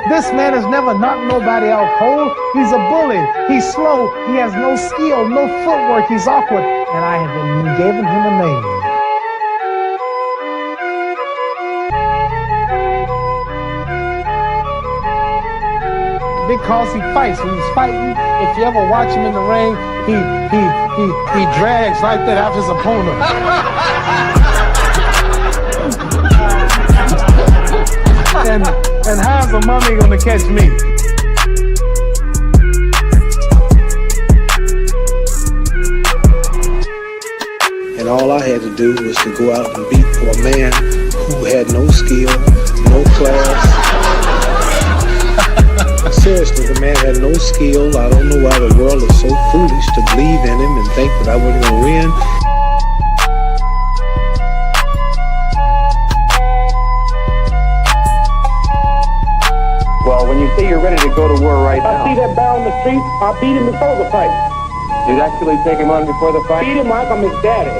This man has never knocked nobody out cold. He's a bully. He's slow. He has no skill, no footwork. He's awkward. And I have been giving him a name. Because he fights. When he's fighting, if you ever watch him in the ring, he drags like that after his opponent. and how's the mummy gonna catch me? And all I had to do was to go out and beat a man who had no skill, no class. Seriously, the man had no skill. I don't know why the world is so foolish to believe in him and think that I wasn't going to win. Well, when you say you're ready to go to war right now... I see that guy on the street, I beat him before the fight. You'd actually take him on before the fight? Beat him like I'm his daddy.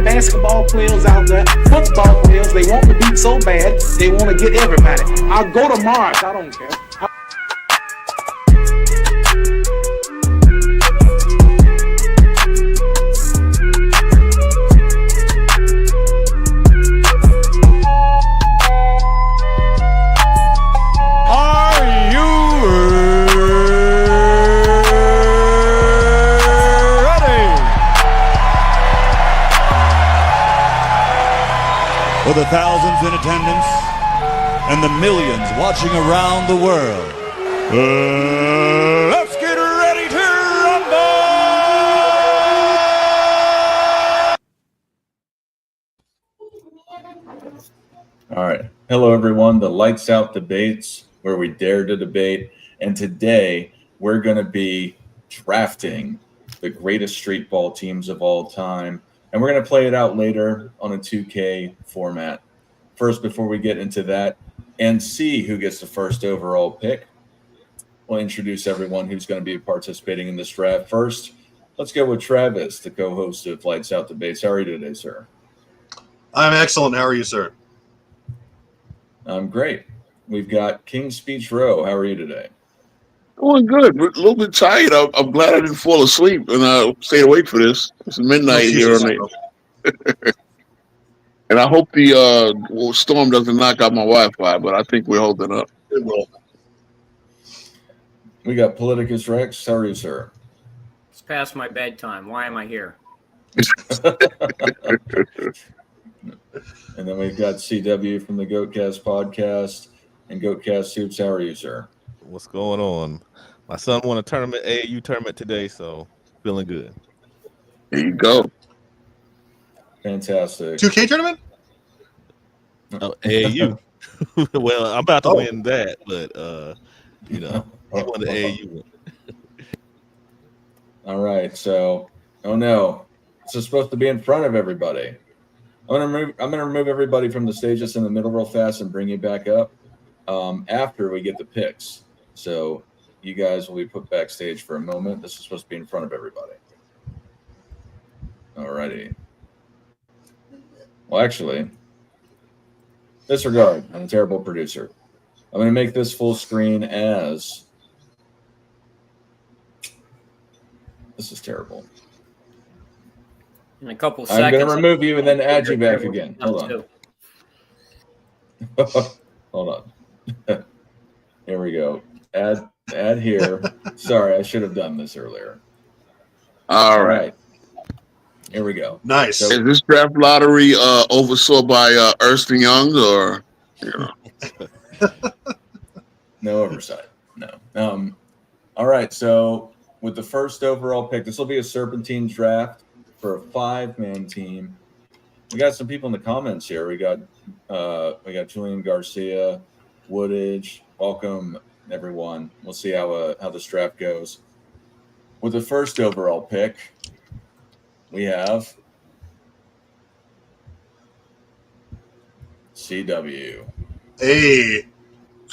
Basketball players out there, football players, they want to beat so bad, they want to get everybody. I'll go to Mars, I don't care. For the thousands in attendance and the millions watching around the world, let's get ready to rumble! All right. Hello, everyone. The Lights Out Debates, where we dare to debate. And today, we're going to be drafting the greatest street ball teams of all time. And we're going to play it out later on a 2K format. First, before we get into that and see who gets the first overall pick, we'll introduce everyone who's going to be participating in this draft. First, let's go with Travis, the co-host of Lights Out Debates. How are you today, sir? I'm excellent. How are you, sir? I'm great. We've got King's Speech Row. How are you today? Doing good. A little bit tired. I'm glad I didn't fall asleep and I stayed awake for this. It's midnight here on it. And I hope the storm doesn't knock out my Wi-Fi, but I think we're holding up. It will. We got Politicus Rex. How are you, sir? It's past my bedtime. Why am I here? And then we've got CW from the Goatcast podcast and Goatcast Soups. How are you, sir? What's going on? My son won a tournament, AAU tournament today, so feeling good. There you go. Fantastic. 2K tournament? AAU. Well, I'm about to win that, but he won the AAU one. All right, so this is supposed to be in front of everybody. I'm gonna remove everybody from the stage that's in the middle real fast and bring you back up after we get the picks. So you guys will be put backstage for a moment. This is supposed to be in front of everybody. All righty. Well, actually, disregard. I'm a terrible producer. I'm going to make this full screen as... This is terrible. In a couple seconds. I'm going to remove you and then add you back again. Hold on. Hold on. Here we go. Add here. Sorry, I should have done this earlier. All right. Here we go. Nice. So, is this draft lottery oversaw by Ernst & Young or, No oversight. No. All right. So with the first overall pick, this will be a Serpentine draft for a 5-man team. We got some people in the comments here. We got Julian Garcia, Woodage. Welcome, everyone. We'll see how this draft goes. With the first overall pick, we have CW. Hey.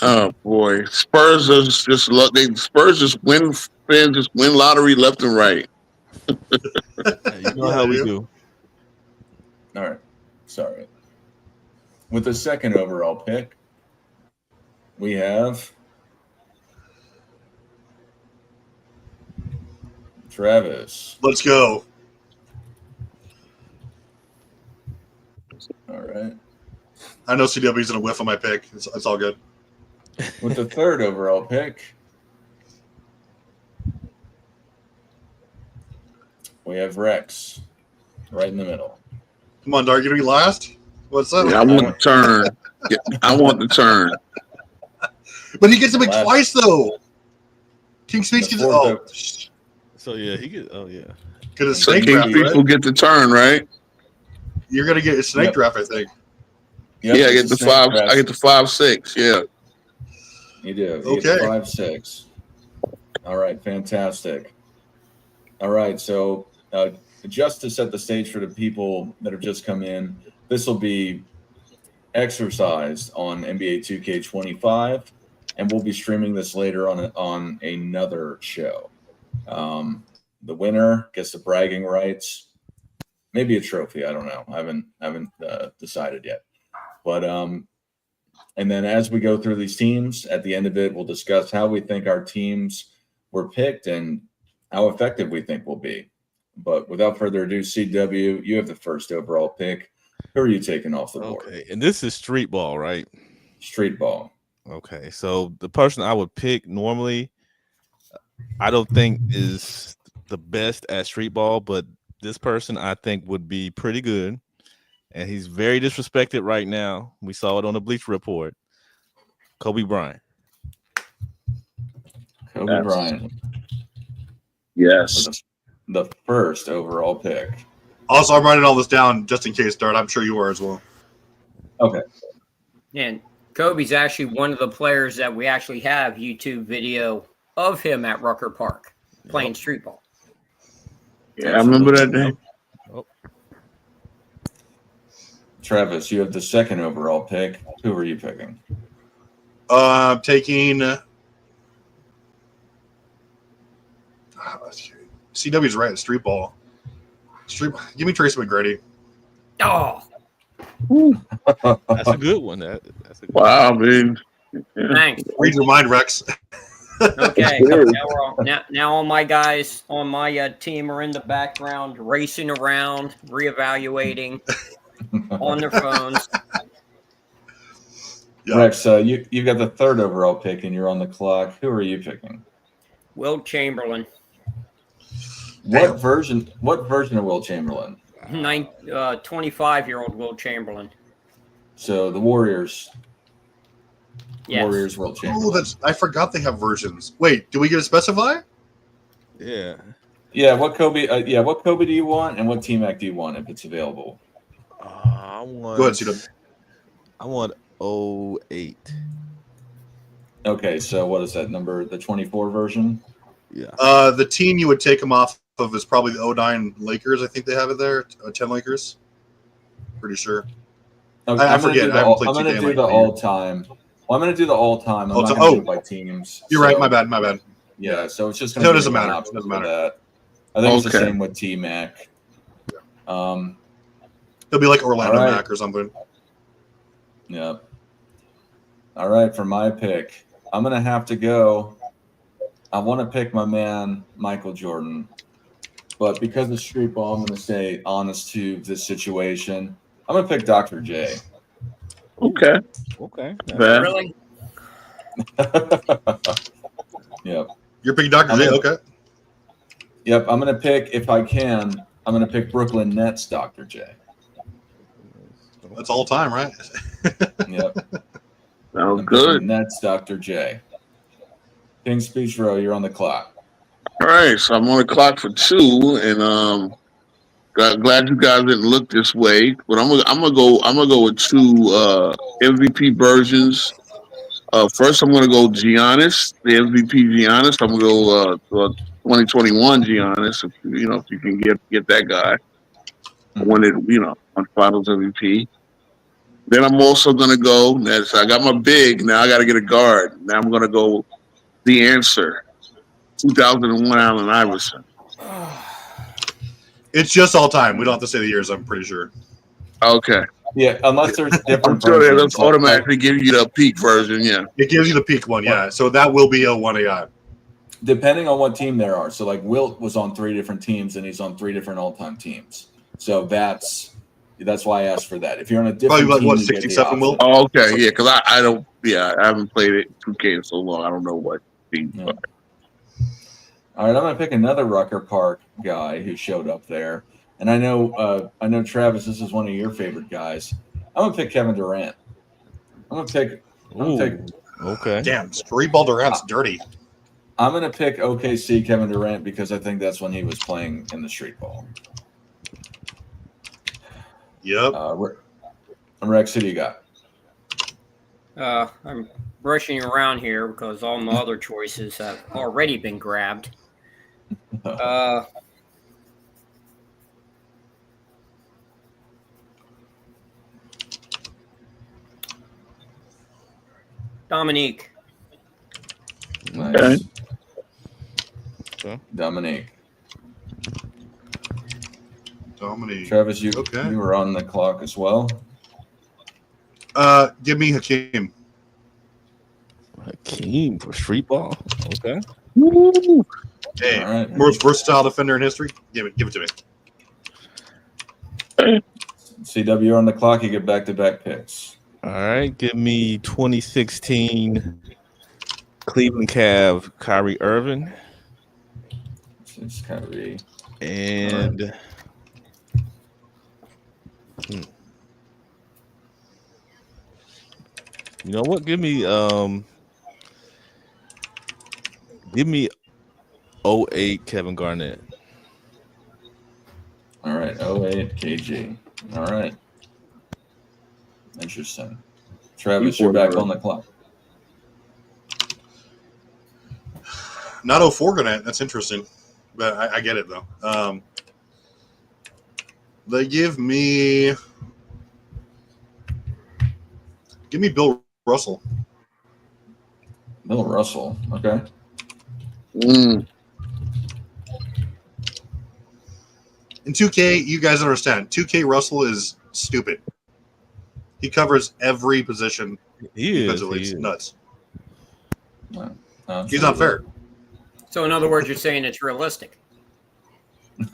Oh boy, Spurs are just luck. Spurs just win. Fans just win lottery left and right. Hey, you know how we do. All right. Sorry. With the second overall pick, we have Travis. Let's go. All right. I know CW's gonna whiff on my pick. It's all good. With the third overall pick, we have Rex, right in the middle. Come on, Dark. You gonna be last? What's up? Yeah, I want the turn. Yeah, I want the turn. But he gets to pick Last. twice though. King Speech The gets fourth So yeah, he get. Oh yeah. Cause it's So snake King draft, Speech right? will get the turn, right? You're gonna get a snake Yep. draft, I think. Yep, Yeah, I it's get the the same 5. draft. I get the 5-6. Yeah. You do. You get Okay. 5-6. All right, fantastic. All right, so just to set the stage for the people that have just come in, this will be exercised on NBA 2K25, and we'll be streaming this later on another show. The winner gets the bragging rights, maybe a trophy. I don't know. I haven't decided yet. But and then as we go through these teams, at the end of it, we'll discuss how we think our teams were picked and how effective we think we'll be. But without further ado, CW, you have the first overall pick. Who are you taking off the board? Okay, and this is street ball, right? Street ball. Okay, so the person I would pick normally, I don't think is the best at street ball, but this person I think would be pretty good. And he's very disrespected right now. We saw it on the Bleacher Report. Kobe Bryant. Kobe Bryant. Yes. For the first overall pick. Also, I'm writing all this down just in case, Dart. I'm sure you are as well. Okay. And Kobe's actually one of the players that we actually have YouTube video of him at Rucker Park playing street ball. Yeah, I remember that day. Travis, you have the second overall pick. Who are you picking? I'm taking CW's right. Street ball. Give me Tracy McGrady. Oh, That's a good one. That's a good Wow, man. Yeah. thanks. Read your mind, Rex. Okay, Good. now all my guys on my team are in the background racing around, reevaluating on their phones. Yeah. Rex, you've got the third overall pick and you're on the clock. Who are you picking? Wilt Chamberlain, What version of Will Chamberlain? 25-year-old Wilt Chamberlain. So the Warriors. Yes. Warriors Will Oh, Chamberlain. I forgot they have versions. Wait, do we get to specify? Yeah. Yeah, what Kobe do you want and what T-Mac do you want if it's available? I want. Go ahead, CW. I want 08. Okay, so what is that number? The 24 version? Yeah. The team you would take them off of is probably the 09 Lakers. I think they have it there. 10 Lakers. Pretty sure. Okay, I forget. I haven't played I'm going to 2K in do like the a year. all-time. Well, I'm going to do the all-time. I'm Oh, not so- going to do oh. it by teams. You're right. My bad. Yeah, so it's just going No, to it be doesn't one matter. option Doesn't for matter. that. I think it's the Okay. same with T-Mac. It'll be like Orlando All right. Mac or something. Yeah. All right, for my pick, I'm going to have to go. I want to pick my man, Michael Jordan. But because of street ball, I'm going to stay honest to this situation. I'm going to pick Dr. J. Okay. Okay. Fair. Really? Yep. You're picking Dr. J. Okay. Yep. I'm going to pick, if I can, I'm going to pick Brooklyn Nets Dr. J. That's all time, right? Yep. Sounds I'm good. picking Nets Dr. J. King Speech Row, you're on the clock. All right, so I'm on the clock for 2, and glad you guys didn't look this way. But I'm gonna go with 2 MVP versions. First, I'm gonna go Giannis, the MVP Giannis. I'm gonna go 2021 Giannis. If you can get that guy, win it, on Finals MVP. Then I'm also gonna go. So I got my big. Now I got to get a guard. Now I'm gonna go the answer. 2001 Allen Iverson. It's just all time. We don't have to say the years. I'm pretty sure. Okay. Yeah, unless there's different I'm sure versions. that's automatically give you the peak version. Yeah. It gives you the peak one. Yeah. So that will be a 1 AI. Depending on what team there are. So like Wilt was on 3 different teams and he's on 3 different all-time teams. So that's why I asked for that. If you're on a different Probably like, team, what, you get the 67 Wilt? option. Oh, okay. Yeah. Because I don't. Yeah. I haven't played it 2K in so long. I don't know what team. Yeah. All right, I'm gonna pick another Rucker Park guy who showed up there, and I know Travis, this is one of your favorite guys. I'm gonna pick Kevin Durant. Okay. Damn, street ball Durant's dirty. I'm gonna pick OKC Kevin Durant because I think that's when he was playing in the street ball. Yep. Rex, who do you got? I'm rushing around here because all my other choices have already been grabbed. Dominique. Nice. Okay. Dominique. Travis, you were on the clock as well. Give me Hakeem. Hakeem for street ball. Okay. Woo. Hey, right. Most versatile defender in history. Give it to me. CW, you're on the clock. You get back-to-back picks. All right. Give me 2016 Cleveland Cav Kyrie Irving. It's Kyrie. And you know what? Give me 08 Kevin Garnett. All right, 08 KG. All right. Interesting. Travis, you're back on the clock. Not 04 Garnett. That's interesting. But I get it, though. They give me Bill Russell. Bill Russell. Okay. Mm. In 2K, you guys understand. 2K Russell is stupid. He covers every position. It's nuts. He's not fair. So in other words, you're saying it's realistic.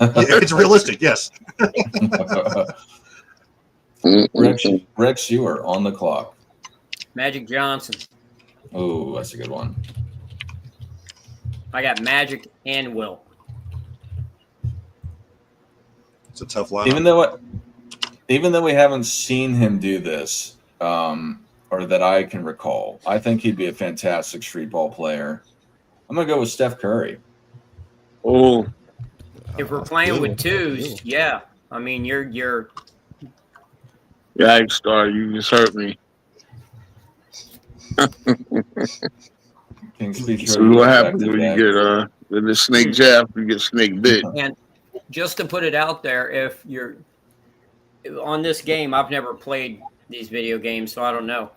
It's realistic, yes. Rex, you are on the clock. Magic Johnson. Oh, that's a good one. I got Magic and Will. It's a tough lineup. Even though we haven't seen him do this, or that I can recall, I think he'd be a fantastic street ball player. I'm gonna go with Steph Curry. Oh, if we're playing with twos, yeah. I mean, you're. Yeah, Star, you just hurt me. So what happens when you get when the snake jab, you get snake bit. And just to put it out there, if you're on this game, I've never played these video games, so I don't know.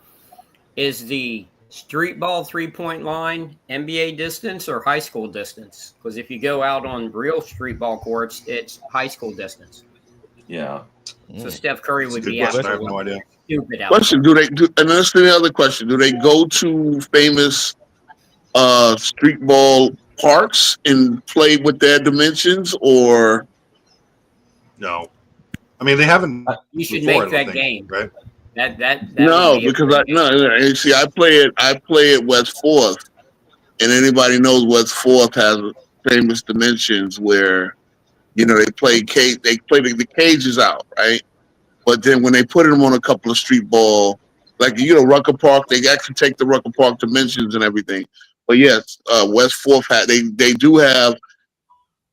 Is the street ball 3-point line NBA distance or high school distance? Because if you go out on real street ball courts, it's high school distance. Yeah. So Steph Curry would be out. I have no idea. Stupid out. Question: and that's the other question. Do they go to famous street ball parks and play with their dimensions, or no? I mean, they haven't. You should before, make that game, right? That no, because you see, I play at West Fourth, and anybody knows West Fourth has famous dimensions where, you know, they play the cages out, right? But then when they put them on a couple of street ball, like, you know, Rucker Park, they actually take the Rucker Park dimensions and everything. But yes, West Fourth they do have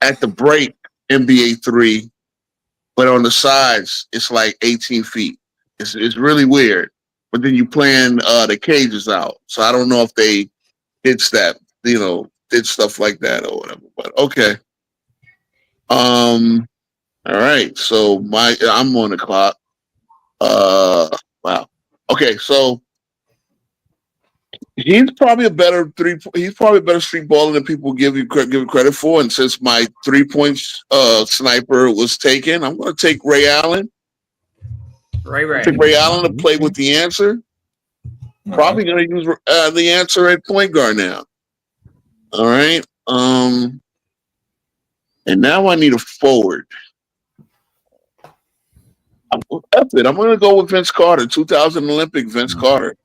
at the break NBA 3, but on the sides it's like 18 feet. It's really weird. But then you playing the cages out, so I don't know if they did that, you know, did stuff like that or whatever. But okay. All right, so I'm on the clock. Wow, Okay, so he's probably a better street baller than people give him credit for. And since my 3-point sniper was taken, I'm going to take Ray Allen. Take Ray Allen to play with the answer. Probably going to use the answer at point guard now. All right. And now I need a forward. I'm going to go with Vince Carter, 2000 Olympic Vince Carter.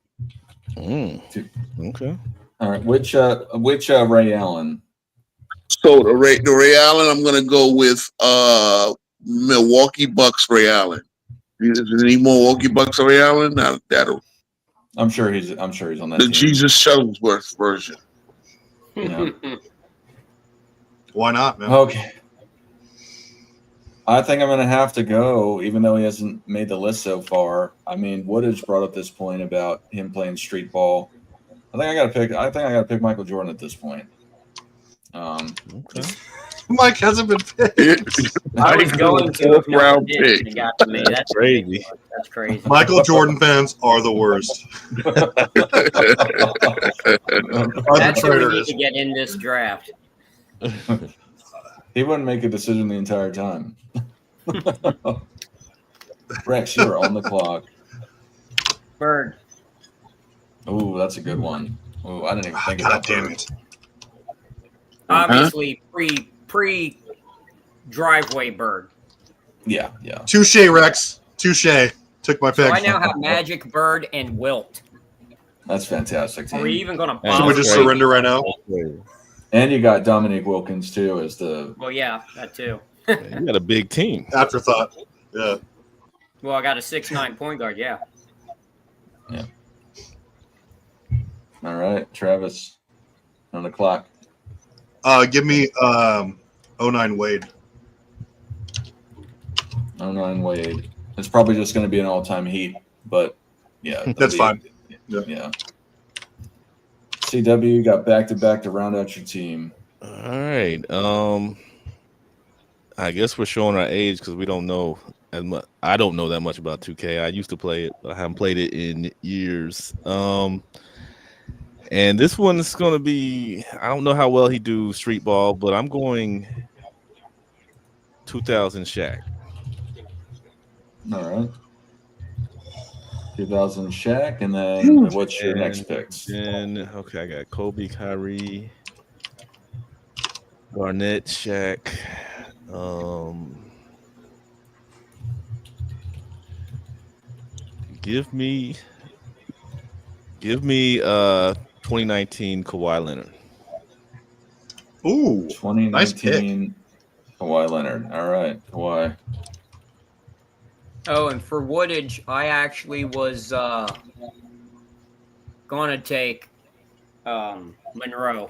Okay. All right. Which Ray Allen? So the Ray Allen, I'm going to go with Milwaukee Bucks Ray Allen. Is there any Milwaukee Bucks Ray Allen? Now that'll. I'm sure he's on that. The team. Jesus Shuttlesworth version. Yeah. Why not, man? Okay. I think I'm going to have to go, even though he hasn't made the list so far. I mean, Woodage brought up this point about him playing street ball. I think I got to pick Michael Jordan at this point. Okay. Mike hasn't been picked. I was going to fourth round pick. It got to me. That's Crazy. That's crazy. Michael Jordan fans are the worst. That's who we need to get in this draft. He wouldn't make a decision the entire time. Rex, you're on the clock. Bird. Ooh, that's a good one. Ooh, I didn't even think God about damn Bird. it. Obviously, pre driveway Bird. Yeah. Touche, Rex. Touche. Took my pick. So I now have Magic, Bird, and Wilt. That's fantastic. Are we even going to Yeah, Should we just surrender right now? And you got Dominique Wilkins too as the. Well, yeah, that too. You got a big team. Afterthought. Yeah. Well, I got a 6'9" point guard, yeah. Yeah. All right, Travis, on the clock. Give me 09 Wade. 09 Wade. It's probably just going to be an all-time Heat, but yeah, That's fine. Yeah. CW, you got back-to-back to round out your team. All right. I guess we're showing our age because we don't know as much. I don't know that much about 2K. I used to play it, but I haven't played it in years. And this one's going to be, I don't know how well he do street ball, but I'm going 2000 Shaq. All right. 2000 Shaq, and then what's your next picks? And okay, I got Kobe, Kyrie, Garnett, Shaq. Give me 2019 Kawhi Leonard. Ooh, 2019 nice pick. Kawhi Leonard. All right, Kawhi. Oh, and for Woodage, I actually was going to take Monroe.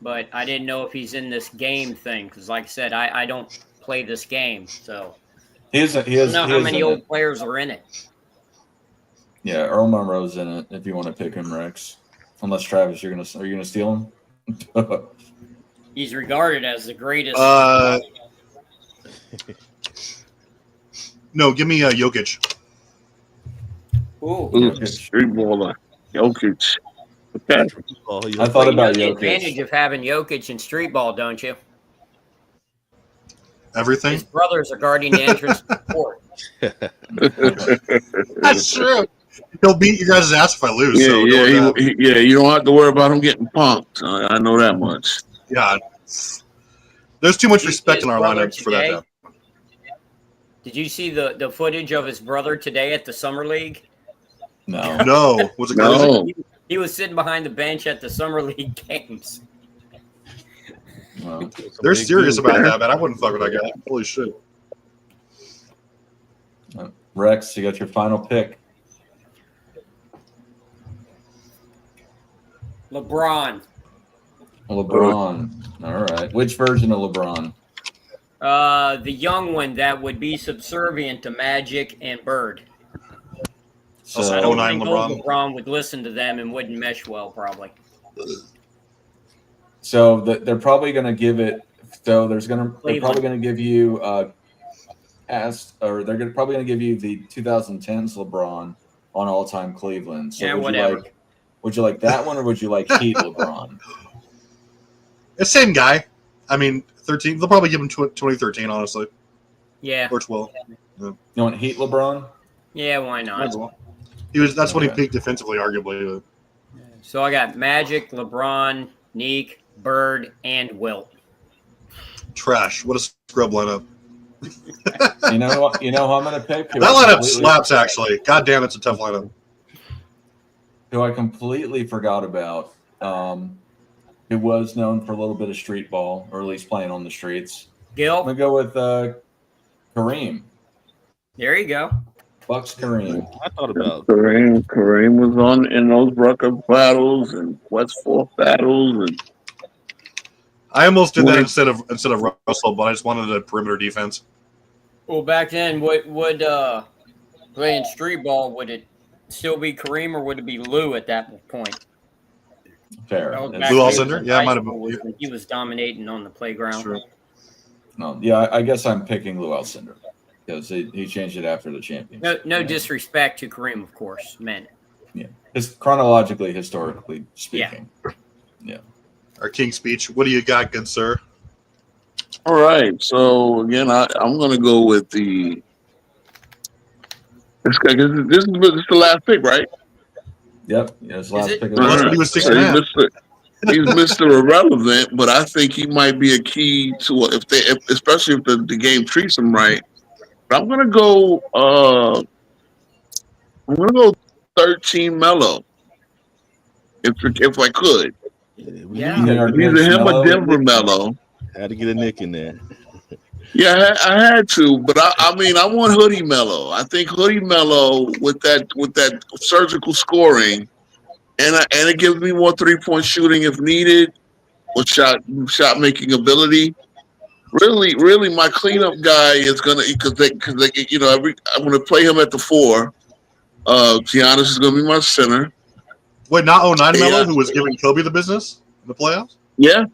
But I didn't know if he's in this game thing because, like I said, I don't play this game. So I don't know how many old players are in it. Yeah, Earl Monroe's in it if you want to pick him, Rex. Unless, Travis, are you gonna steal him? He's regarded as the greatest. No, give me Jokic. Ooh. Street baller. Jokic. Okay. I thought about the Jokic. advantage of having Jokic in street ball, don't you? Everything. His brothers are guarding the entrance to the court. That's true. He'll beat you guys' ass if I lose. Yeah, so you don't have to worry about him getting punked. I know that much. Yeah. There's too much Did you respect see in our his brother lineup for that. today? Did you see the footage of his brother today at the Summer League? No. No. Was it crazy? No. He was sitting behind the bench at the Summer League games. Well, They're serious about that, man. I wouldn't fuck with that guy. Holy shit. Rex, you got your final pick. LeBron. All right. Which version of LeBron? The young one that would be subservient to Magic and Bird. So, I don't 09 think LeBron. old LeBron would listen to them and wouldn't mesh well, probably. So they're probably going to give it. So they're probably going to give you asked, or they're probably going to give you the 2010s LeBron on all-time Cleveland. So Yeah, would whatever. would you like that one, or would you like Heat LeBron? It's same guy. I mean, 13. They'll probably give him 2013, honestly, Yeah. or 12. You want Heat LeBron? Yeah, why not? That's when he Okay. peaked defensively, arguably. So I got Magic, LeBron, Neek, Bird, and Wilt. Trash. What a scrub lineup. You know who I'm going to pick? That lineup slaps, actually. God damn, it's a tough lineup. Who I completely forgot about. Who was known for a little bit of street ball, or at least playing on the streets. I'm Gil, going to go with Kareem. there you go. Bucks Kareem. I thought about Kareem was on in those Rucker battles and West Fork battles, and I almost did that instead of Russell, but I just wanted a perimeter defense. Well, back then, would playing street ball, would it still be Kareem or would it be Lou at that point? Fair. That was It's- back Lou when Alcindor? he was in Yeah, it high might have school, been. when he was dominating on the playground. Sure. No, yeah, I guess I'm picking Lou Alcindor because he changed it after the championship. No disrespect to Kareem, of course, man. Yeah, just chronologically, historically speaking. Our King's Speech. What do you got, good sir? all right. So again, I'm going to go with the. This guy, this is the last pick, right? Yep. Yeah, his last it? pick of That's the what he was So 6.5. he's Mr. Irrelevant, but I think he might be a key to especially if the game treats him right. But I'm gonna go. I'm gonna go 13 Melo. If I could, Yeah. either him or Denver Melo. had to get a Nick in there. Yeah, I had to, but I mean, I want Hoodie Mello. I think Hoodie Mello with that surgical scoring, and it gives me more 3-point shooting if needed, with shot making ability. Really, my cleanup guy is gonna because I'm gonna play him at the 4. Giannis is gonna be my center. Wait, not 09 Yeah. Melo, who was giving Kobe the business in the playoffs? Yeah.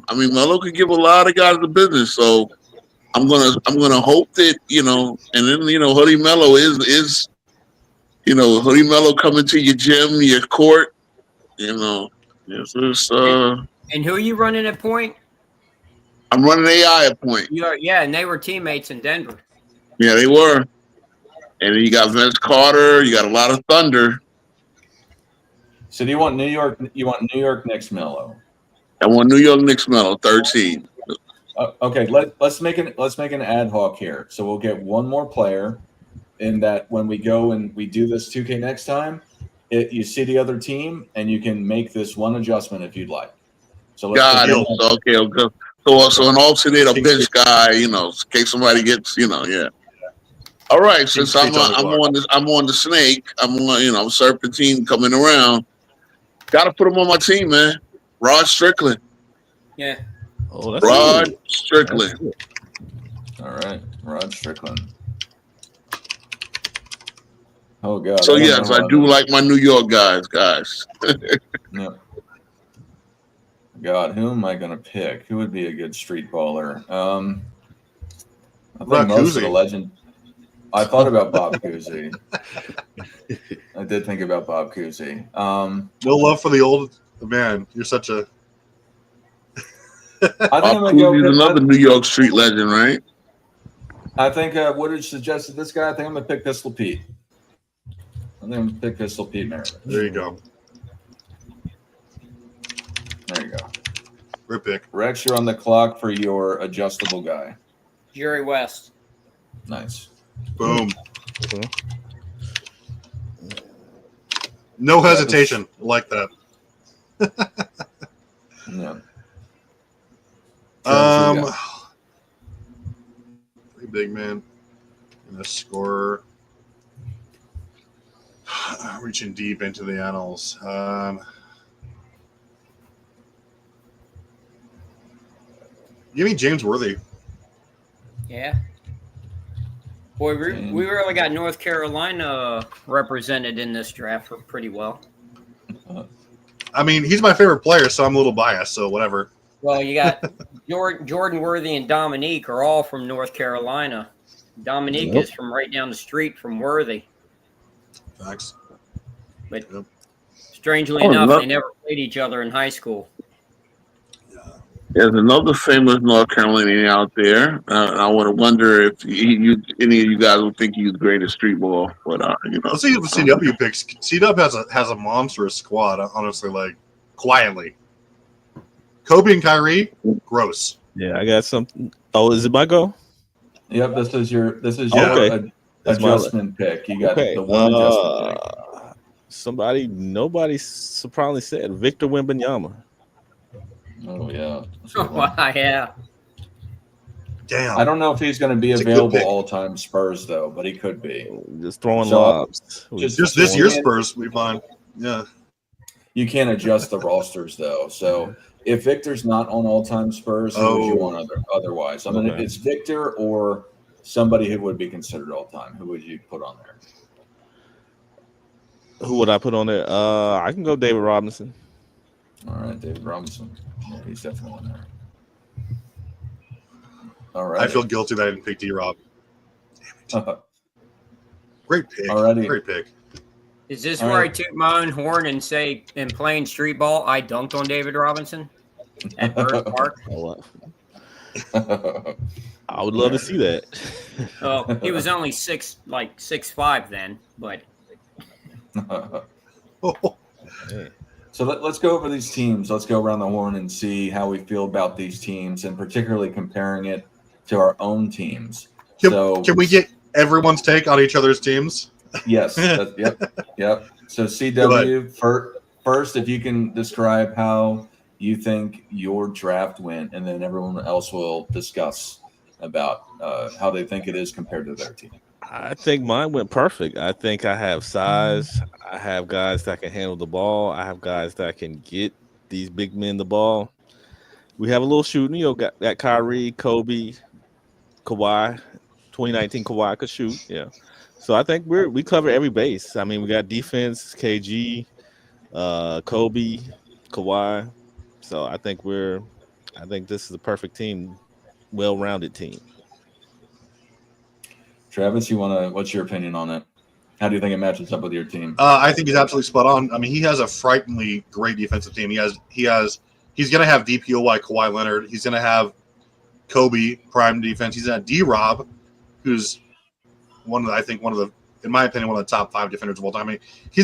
I mean, Melo could give a lot of guys the business, so I'm gonna hope that and then Hoodie Mello is Hoodie Mello coming to your gym, your court, It's just, And who are you running at point? I'm running AI at point. Yeah, and they were teammates in Denver. Yeah, they were. And then you got Vince Carter. You got a lot of thunder. So do you want New York? You want New York Knicks Melo? I want New York Knicks Mello 13. Okay, let's make an ad hoc here. So we'll get one more player, in that when we go and we do this 2K next time, you see the other team and you can make this one adjustment if you'd like. So Got it. Okay. So an alternate a bench guy, in case somebody gets, yeah. All right, since I'm on the snake, I'm Serpentine coming around. Got to put him on my team, man. Rod Strickland. Yeah. Oh, that's Rod good. Strickland. All right, Rod Strickland. Oh God. So yes, I do like my New York guys. Yeah. God, who am I going to pick? Who would be a good street baller? I think most of the legend. I thought about Bob Cousy. I did think about Bob Cousy. No love for the old man. You're such a. I think I'm Bob going to go Cousy's with another New York street legend, right? I think Woodridge suggested this guy. I think I'm going to pick Pistol Pete. I think I'm going to pick Pistol Pete Maravich. There you go. There you go. Great pick. Rex, you're on the clock for your adjustable guy. Jerry West. Nice. Boom. No hesitation. I like that. Yeah. Pretty big man. And a scorer. Reaching deep into the annals. Give me James Worthy. Yeah. Boy, we really got North Carolina represented in this draft pretty well. I mean, he's my favorite player, so I'm a little biased, so whatever. Well, you got Jordan Worthy and Dominique are all from North Carolina. Dominique is from right down the street from Worthy. Facts. But strangely Oh, enough, no. they never played each other in high school. There's another famous North Carolinian out there. I want to wonder if any of you guys would think he's great at street ball. But Let's see if the CW picks. CW has a monstrous squad. Honestly, like quietly. Kobe and Kyrie, gross. Yeah, I got something. Oh, is it my go? Yep, this is your Okay. That's my- adjustment pick. You got Okay. the one adjustment pick. Nobody surprisingly said Victor Wembanyama. Oh yeah. Wow, yeah. Damn. I don't know if he's going to be It's a good available pick. all time Spurs though, but he could be. Just throwing So, lobs. Just this year's Spurs, we find. Yeah. You can't adjust the rosters though. So if Victor's not on all time Spurs, who would you want otherwise? I mean, if Okay. it's Victor or somebody who would be considered all time, who would you put on there? Who would I put on there? I can go David Robinson. All right, David Robinson. Yeah, he's definitely on there. All right. I feel guilty that I didn't pick D-Rob. Great pick. Alrighty. Great pick. Is this All where I right. toot my own horn and say, in playing street ball, I dunked on David Robinson at Bird Park? I would love to see that. Oh, he was only 6'5" then, but So let's go over these teams. Let's go around the horn and see how we feel about these teams, and particularly comparing it to our own teams. Can we get everyone's take on each other's teams? Yes. Yep. So CW, first, if you can describe how you think your draft went, and then everyone else will discuss about how they think it is compared to their team. I think mine went perfect. I think I have size. I have guys that can handle the ball. I have guys that can get these big men the ball. We have a little shooting. You know, got Kyrie, Kobe, Kawhi. 2019 Kawhi could shoot. Yeah. So I think we cover every base. I mean, we got defense, KG, Kobe, Kawhi. So I think this is a perfect team, well-rounded team. Travis, what's your opinion on it? How do you think it matches up with your team? I think he's absolutely spot on. I mean, he has a frighteningly great defensive team. He's going to have DPOY Kawhi Leonard. He's going to have Kobe prime defense. He's going to have D-Rob, who's in my opinion, one of the top 5 defenders of all time. I mean, he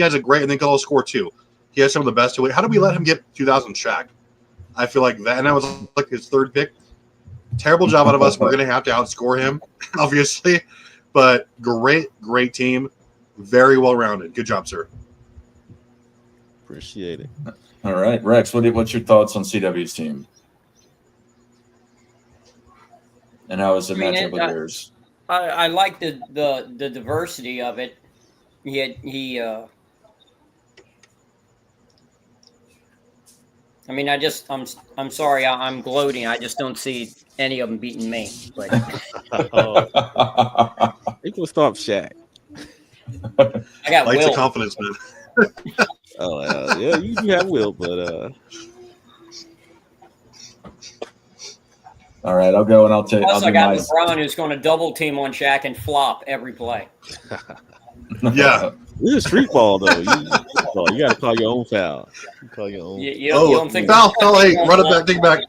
has a great, and then he'll score too. He has some of the best. How do we let him get 2000 Shaq? I feel like that, and that was like his third pick. Terrible job out of us. We're going to have to outscore him, obviously. But great team. Very well-rounded. Good job, sir. Appreciate it. All right, Rex, what's your thoughts on CW's team? And how is it match up with yours? I like the diversity of it. I'm sorry, I'm gloating. I just don't see any of them beating me. But People stop Shaq. I got Lights Will. of confidence, man. Yeah, you have Will, but all right, I'll go and I'll take. Plus, I got LeBron, who's going to double team on Shaq and flop every play. Yeah. this is street ball though. You got to call your own foul. You call your own. You don't think foul! Hey, run it back, take it back.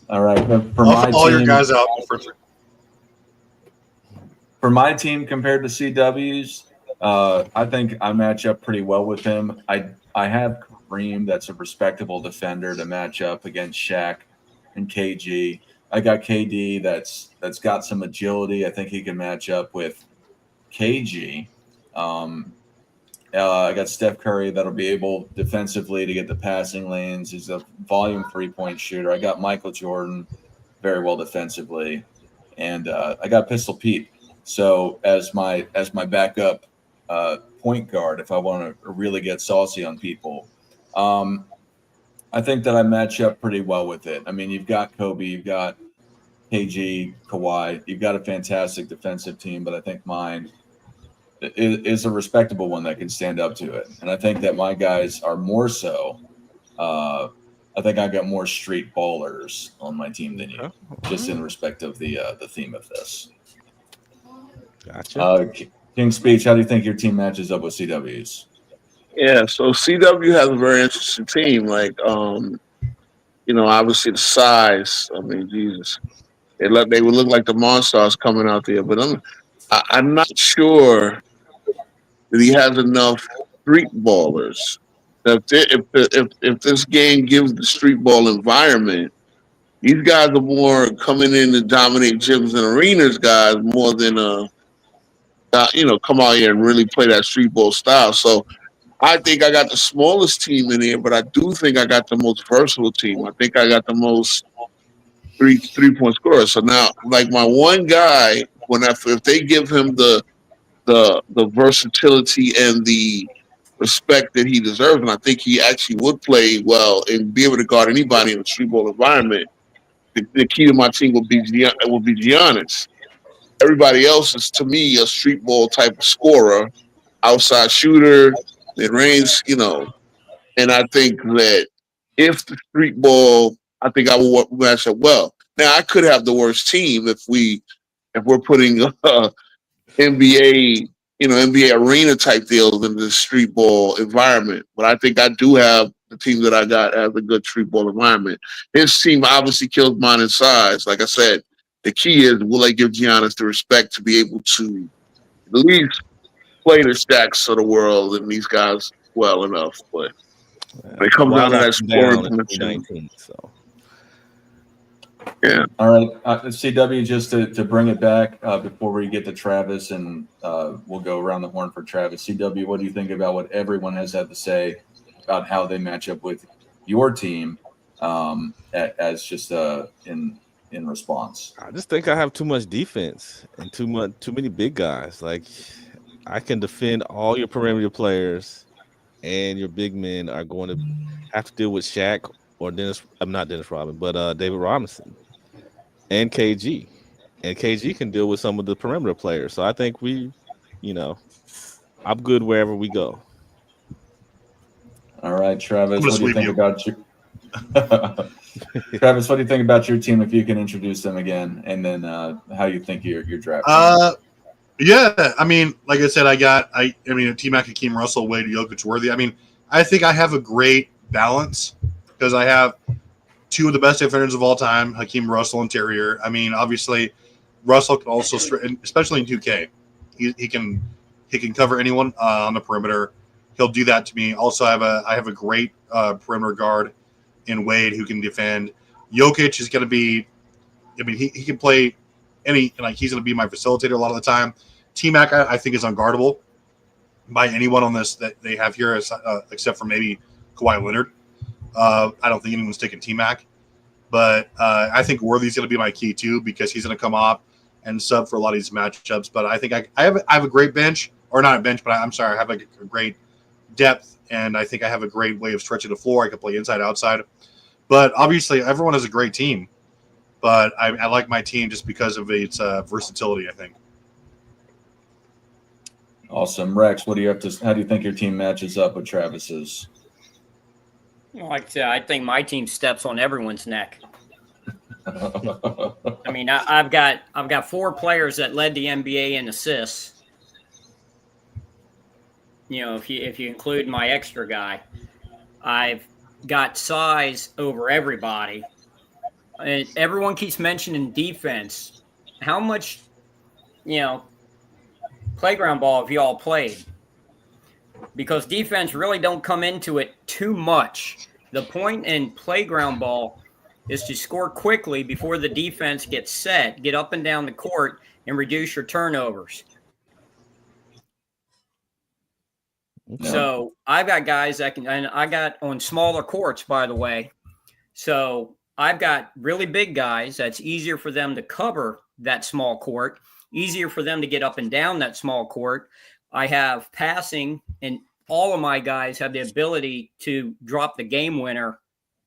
All right, for my All team, your guys out. For my team compared to CW's, I think I match up pretty well with him. I have Kareem, that's a respectable defender to match up against Shaq and KG. I got KD that's got some agility. I think he can match up with KG. I got Steph Curry that'll be able defensively to get the passing lanes. He's a volume 3-point shooter. I got Michael Jordan very well defensively, and I got Pistol Pete. So as my backup point guard, if I want to really get saucy on people, I think that I match up pretty well with it. I mean, you've got Kobe, you've got KG, Kawhi, you've got a fantastic defensive team, but I think mine is a respectable one that can stand up to it. And I think that my guys are more so I think I got more street ballers on my team than you, just in respect of the theme of this. Gotcha. King's Speech, how do you think your team matches up with CW's? Yeah, so CW has a very interesting team. Like, obviously the size. I mean, Jesus, they would look like the Monstars coming out there. But I'm not sure that he has enough street ballers. If this game gives the street ball environment, these guys are more coming in to dominate gyms and arenas, guys, more than come out here and really play that street ball style. So I think I got the smallest team in here, but I do think I got the most versatile team. I think I got the most three-point scorers. So now, like my one guy, if they give him the versatility and the respect that he deserves, and I think he actually would play well and be able to guard anybody in a street ball environment, the key to my team will be Giannis. Everybody else is, to me, a street ball type of scorer, outside shooter, mid-range, and I think that if the street ball, I think I will match up well. Now, I could have the worst team if we're putting NBA arena type deals in the street ball environment, but I think I do have the team that I got as a good street ball environment. His team obviously kills mine in size. Like I said, the key is, will I give Giannis the respect to be able to at least play the Stacks of the world and these guys well enough? But when it comes down to that scoring dimension, so. Yeah. All right, CW, just to bring it back before we get to Travis, and we'll go around the horn for Travis. CW, what do you think about what everyone has had to say about how they match up with your team as just in response? I just think I have too much defense and too many big guys. Like, I can defend all your perimeter players, and your big men are going to have to deal with Shaq or not Dennis Rodman, but David Robinson and KG. And KG can deal with some of the perimeter players. So I think I'm good wherever we go. All right, Travis, what do you think about you? Travis, what do you think about your team, if you can introduce them again, and then how you think your draft? Yeah, I mean, like I said, T-Mac, Hakeem Russell, Wade, Jokic, Worthy. I mean, I think I have a great balance because I have two of the best defenders of all time, Hakeem Russell and Terrier. I mean, obviously, Russell can also, especially in 2K, he can cover anyone on the perimeter. He'll do that to me. Also, I have a great perimeter guard in Wade who can defend. Jokic is going to be, I mean, he can play he's going to be my facilitator a lot of the time. T-Mac, I think, is unguardable by anyone on this that they have here, except for maybe Kawhi Leonard. I don't think anyone's taking T-Mac. But I think Worthy's going to be my key, too, because he's going to come off and sub for a lot of these matchups. But I think I have a great bench, or not a bench, but I'm sorry, I have a great depth, and I think I have a great way of stretching the floor. I can play inside, outside. But obviously, everyone has a great team. But I like my team just because of its versatility, I think. Awesome. Rex, how do you think your team matches up with Travis's? Like I said, I think my team steps on everyone's neck. I mean, I've got 4 players that led the NBA in assists. If you include my extra guy, I've got size over everybody. And everyone keeps mentioning defense. How much, playground ball have you all played? Because defense really don't come into it too much. The point in playground ball is to score quickly before the defense gets set, get up and down the court, and reduce your turnovers. Yeah. So I've got guys that can, and I got on smaller courts, by the way. So I've got really big guys that's easier for them to cover that small court, easier for them to get up and down that small court. I have passing, and all of my guys have the ability to drop the game winner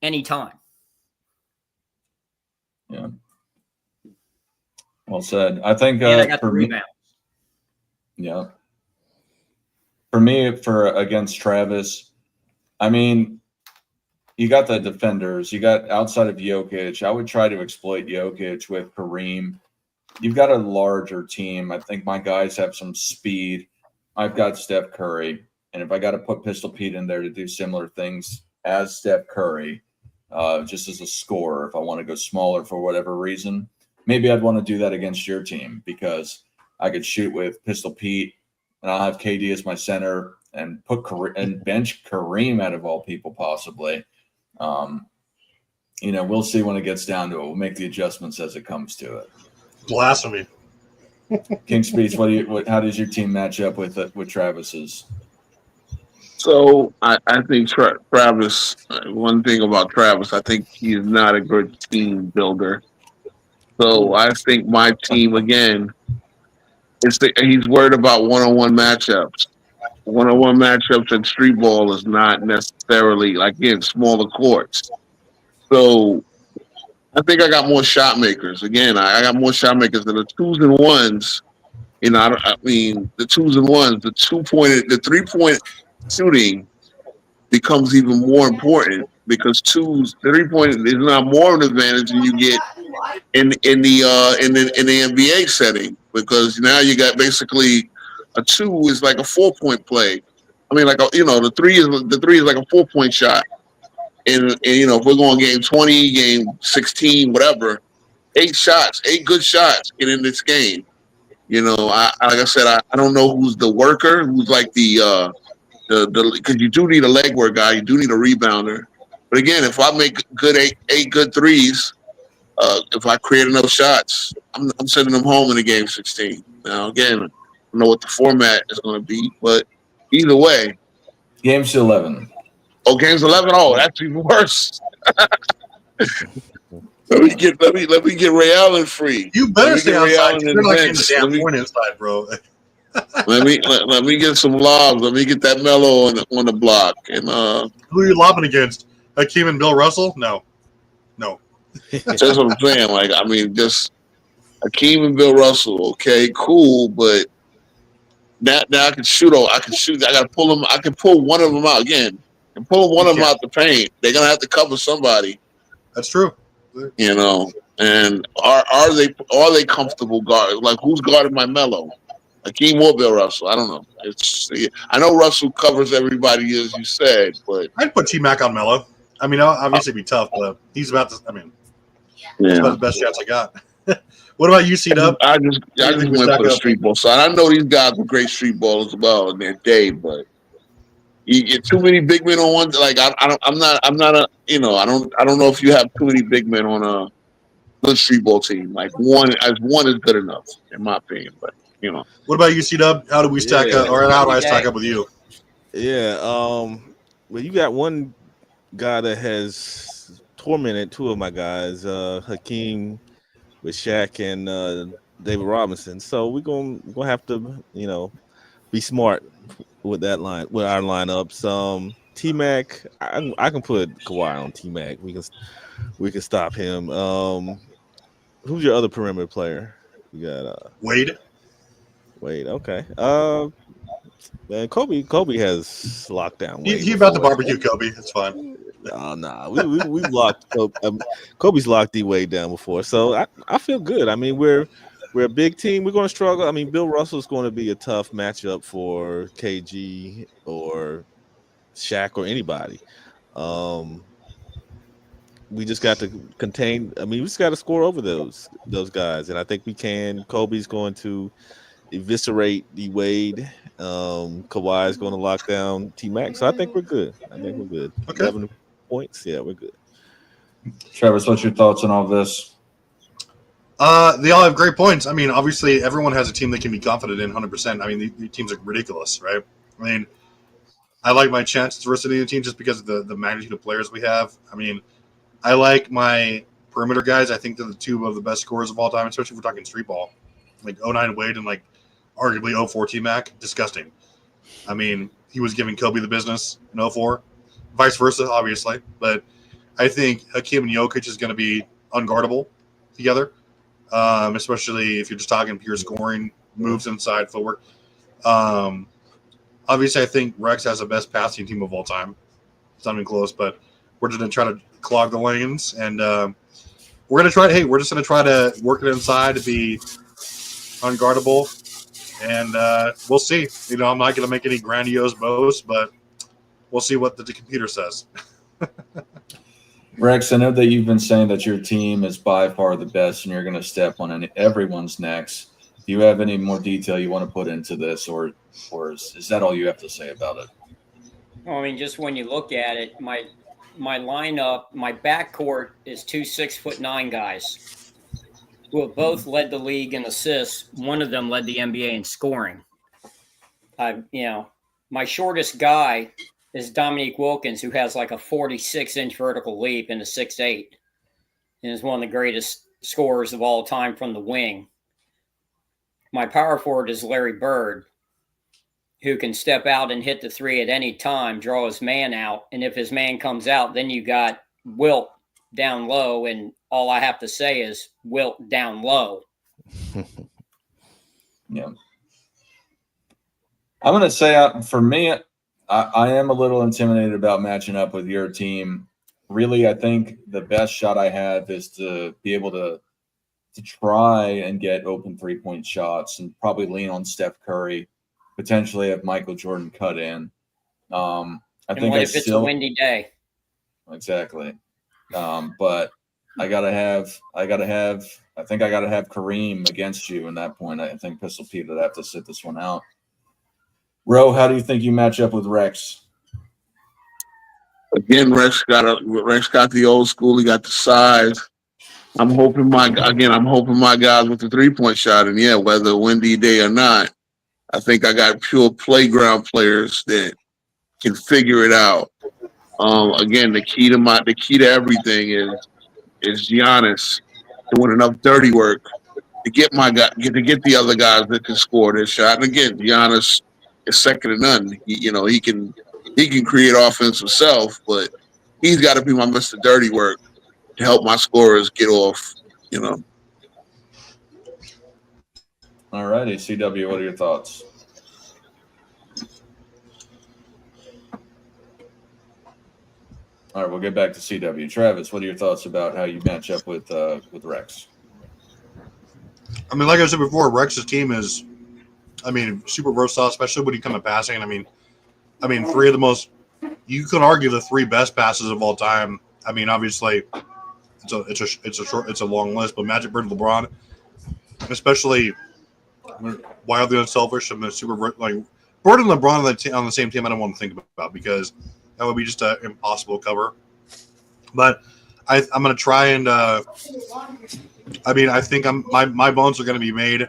anytime. Yeah. Well said. I think and I got the rebounds. Yeah. For me, against Travis, I mean, you got the defenders. You got outside of Jokic. I would try to exploit Jokic with Kareem. You've got a larger team. I think my guys have some speed. I've got Steph Curry. And if I got to put Pistol Pete in there to do similar things as Steph Curry, just as a scorer, if I want to go smaller for whatever reason, maybe I'd want to do that against your team because I could shoot with Pistol Pete and I'll have KD as my center and and bench Kareem out of all people possibly. We'll see when it gets down to it. We'll make the adjustments as it comes to it. Blasphemy. King Speech, how does your team match up with Travis's? So I think Travis. One thing about Travis, I think he's not a good team builder. So I think my team again, he's worried about one-on-one matchups. One-on-one matchups in street ball is not necessarily in smaller courts. So I think I got more shot makers. Again, I got more shot makers than the 2s and 1s. The 2s and 1s, the 3-point shooting becomes even more important because 3-point is not more of an advantage than you get in the NBA setting because now you got basically a 2 is like a 4-point play. The 3 is like a 4-point shot. And if we're going game 20, game 16, whatever, 8 good shots get in this game. Like I said, I don't know who's the worker, who's like the because you do need a legwork guy, you do need a rebounder. But again, if I make eight good threes, if I create enough shots, I'm sending them home in the game 16. Now again, I don't know what the format is going to be, but either way, games 11. Oh, games 11. Oh, that's even worse. Let me get Ray Allen free. You better stay outside. You're not getting the damn point inside, bro. let me get some lobs. Let me get that Melo on the block. And who are you lobbing against? Hakeem and Bill Russell? No. That's what I'm saying. Just Hakeem and Bill Russell. Okay, cool, but now I can shoot. I got to pull them. I can pull one of them out again. And pull one of them out the paint. They're gonna have to cover somebody. That's true. And are they comfortable guard? Like who's guarding my Melo? Hakeem or Bill Russell? I don't know. I know Russell covers everybody as you said, but I'd put T-Mac on Melo. Obviously it'd be tough, but he's about to. It's about the best shots I got. What about you, C-Dub? I just went for the street ball side. I know these guys were great street ballers as well in their day, but you get too many big men on one. Like I'm not I don't know if you have too many big men on a good street ball team. Like one is good enough in my opinion. But what about you, C-Dub? How do we stack up, or how do I stack up with you? Yeah, well, you got one guy that has tormented two of my guys, Hakeem with Shaq and David Robinson. So we're gonna have to, be smart with that with our lineups. T-Mac, I can put Kawhi on T-Mac. We can stop him. Who's your other perimeter player? You got Wade. Okay. Man, Kobe has lockdown. He about to barbecue Kobe. It's fine. Oh, nah. We've locked Kobe's locked D-Wade down before. So I feel good. We're a big team. We're going to struggle. Bill Russell's going to be a tough matchup for KG or Shaq or anybody. We just got to contain. We just got to score over those guys, and I think we can. Kobe's going to eviscerate D-Wade. Kawhi's going to lock down T-Mac. So I think we're good. Okay. 11 points. Yeah, we're good. Travis, what's your thoughts on all this? They all have great points. Obviously, everyone has a team they can be confident in 100%. The teams are ridiculous, right? I like my chances versus the team just because of the magnitude of players we have. I like my perimeter guys. I think they're the two of the best scorers of all time, especially if we're talking street ball. Like 09 Wade and arguably 04 T-Mac. Disgusting. He was giving Kobe the business in 04. Vice versa, obviously. But I think Hakeem and Jokic is going to be unguardable together. Especially if you're just talking pure scoring, moves inside, footwork. Obviously, I think Rex has the best passing team of all time. It's not even close, but we're just going to try to clog the lanes, and we're going to try. Hey, we're just going to try to work it inside to be unguardable, and we'll see. You know, I'm not going to make any grandiose boasts, but we'll see what the computer says. Rex, I know that you've been saying that your team is by far the best, and you're going to step on everyone's necks. Do you have any more detail you want to put into this, or is that all you have to say about it? Well, I mean, just when you look at it, my lineup, my backcourt is 2 6'9" guys who have both led the league in assists. One of them led the NBA in scoring. My shortest guy is Dominique Wilkins, who has like a 46-inch vertical leap and a 6'8", and is one of the greatest scorers of all time from the wing. My power forward is Larry Bird, who can step out and hit the three at any time, draw his man out, and if his man comes out, then you got Wilt down low, and all I have to say is Wilt down low. Yeah. I'm going to say, for me, I am a little intimidated about matching up with your team. Really, I think the best shot I have is to be able to try and get open three-point shots and probably lean on Steph Curry, potentially have Michael Jordan cut in. I think what if it's a windy day? Exactly. But I think I gotta have Kareem against you in that point. I think Pistol Pete would have to sit this one out. Ro, how do you think you match up with Rex? Again, Rex got the old school. He got the size. I'm hoping my guys with the 3-point shot, and yeah, whether a windy day or not, I think I got pure playground players that can figure it out. Again, the key to everything is Giannis doing enough dirty work to get the other guys that can score this shot. And again, Giannis is second to none. He can create offense himself, but he's got to be my Mr. Dirty Work to help my scorers get off. All righty, CW, what are your thoughts? All right, we'll get back to CW. Travis, what are your thoughts about how you match up with Rex? I mean, like I said before, Rex's team is, super versatile, especially when you come to passing. I mean, three of the most, you could argue the three best passes of all time. I mean, obviously, it's a long list, but Magic, Bird, and LeBron, especially wildly unselfish. I'm super like Bird and LeBron on the same team. I don't want to think about because that would be just an impossible cover. But I'm going to try and. I think my bones are going to be made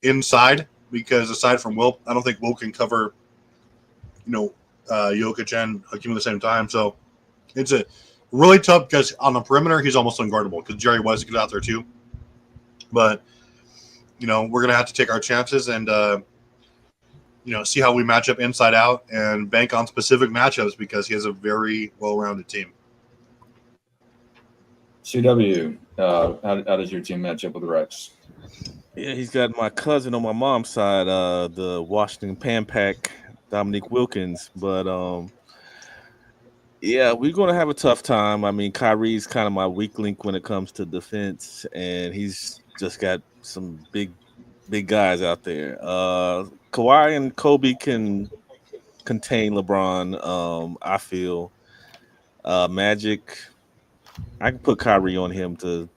inside because aside from Wilt, I don't think Wilt can cover, Jokic and Hakeem at the same time. So it's a really tough because on the perimeter he's almost unguardable because Jerry West gets out there too. But we're going to have to take our chances and see how we match up inside out and bank on specific matchups because he has a very well-rounded team. CW, how does your team match up with Rex? Yeah, he's got my cousin on my mom's side, the Washington Pan Pack, Dominique Wilkins. But, yeah, we're going to have a tough time. I mean, Kyrie's kind of my weak link when it comes to defense, and he's just got some big guys out there. Kawhi and Kobe can contain LeBron, I feel. Magic, I can put Kyrie on him to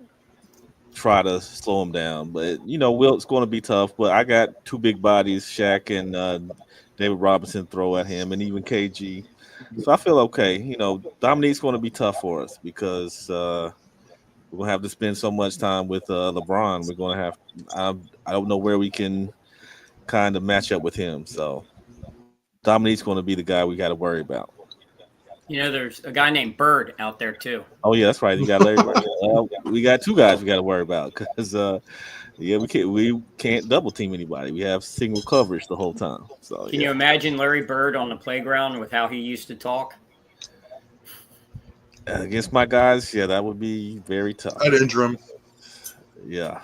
try to slow him down. But, Wilt's going to be tough. But I got two big bodies, Shaq and David Robinson throw at him, and even KG. So I feel okay. Dominique's going to be tough for us because we're going to have to spend so much time with LeBron. We're going to have I don't know where we can kind of match up with him. So Dominique's going to be the guy we got to worry about. There's a guy named Bird out there too. Oh yeah, that's right. You got Larry Bird. We got two guys we got to worry about because we can't double team anybody. We have single coverage the whole time. So can you imagine Larry Bird on the playground with how he used to talk? Against my guys, yeah, that would be very tough. I'd injure him. Yeah.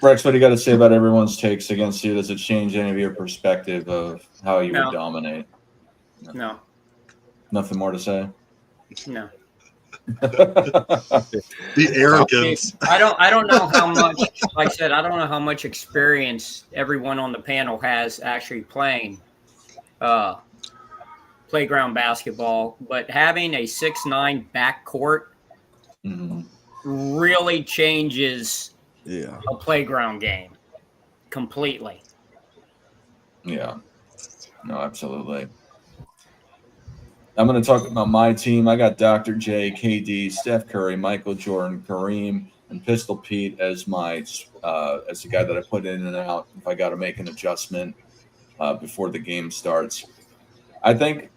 Rex, what do you got to say about everyone's takes against you? Does it change any of your perspective of how you would dominate? No. Nothing more to say. No. The arrogance. I don't know how much, like I said, I don't know how much experience everyone on the panel has actually playing playground basketball, but having a 6'9" backcourt really changes a playground game completely. Yeah. No, absolutely. I'm going to talk about my team. I got Dr. J, KD, Steph Curry, Michael Jordan, Kareem, and Pistol Pete as my as the guy that I put in and out if I got to make an adjustment before the game starts. I think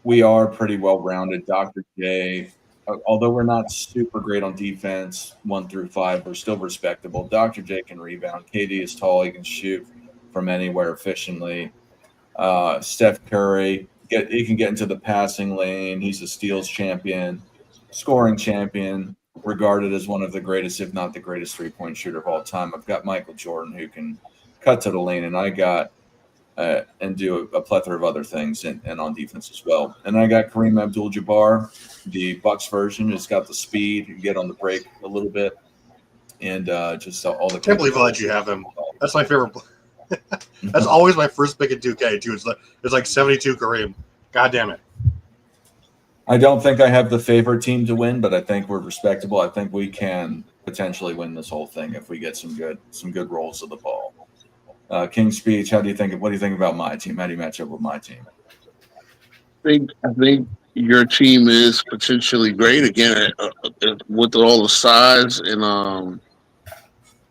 we are pretty well-rounded. Dr. J, although we're not super great on defense, 1 through 5, we're still respectable. Dr. J can rebound. KD is tall. He can shoot from anywhere efficiently. Steph Curry, he can get into the passing lane. He's a steals champion, scoring champion, regarded as one of the greatest, if not the greatest, three-point shooter of all time. I've got Michael Jordan, who can cut to the lane, and I got and do a plethora of other things and on defense as well. And I got Kareem Abdul-Jabbar, the Bucks version. It's got the speed, you can get on the break a little bit, and just all the. I can't believe I let you have him. That's my favorite. That's always my first pick in 2K too. It's like 72 Kareem. God damn it. I don't think I have the favorite team to win, but I think we're respectable. I think we can potentially win this whole thing if we get some good rolls of the ball. King's Speech, what do you think about my team? How do you match up with my team? I think your team is potentially great again with all the size and all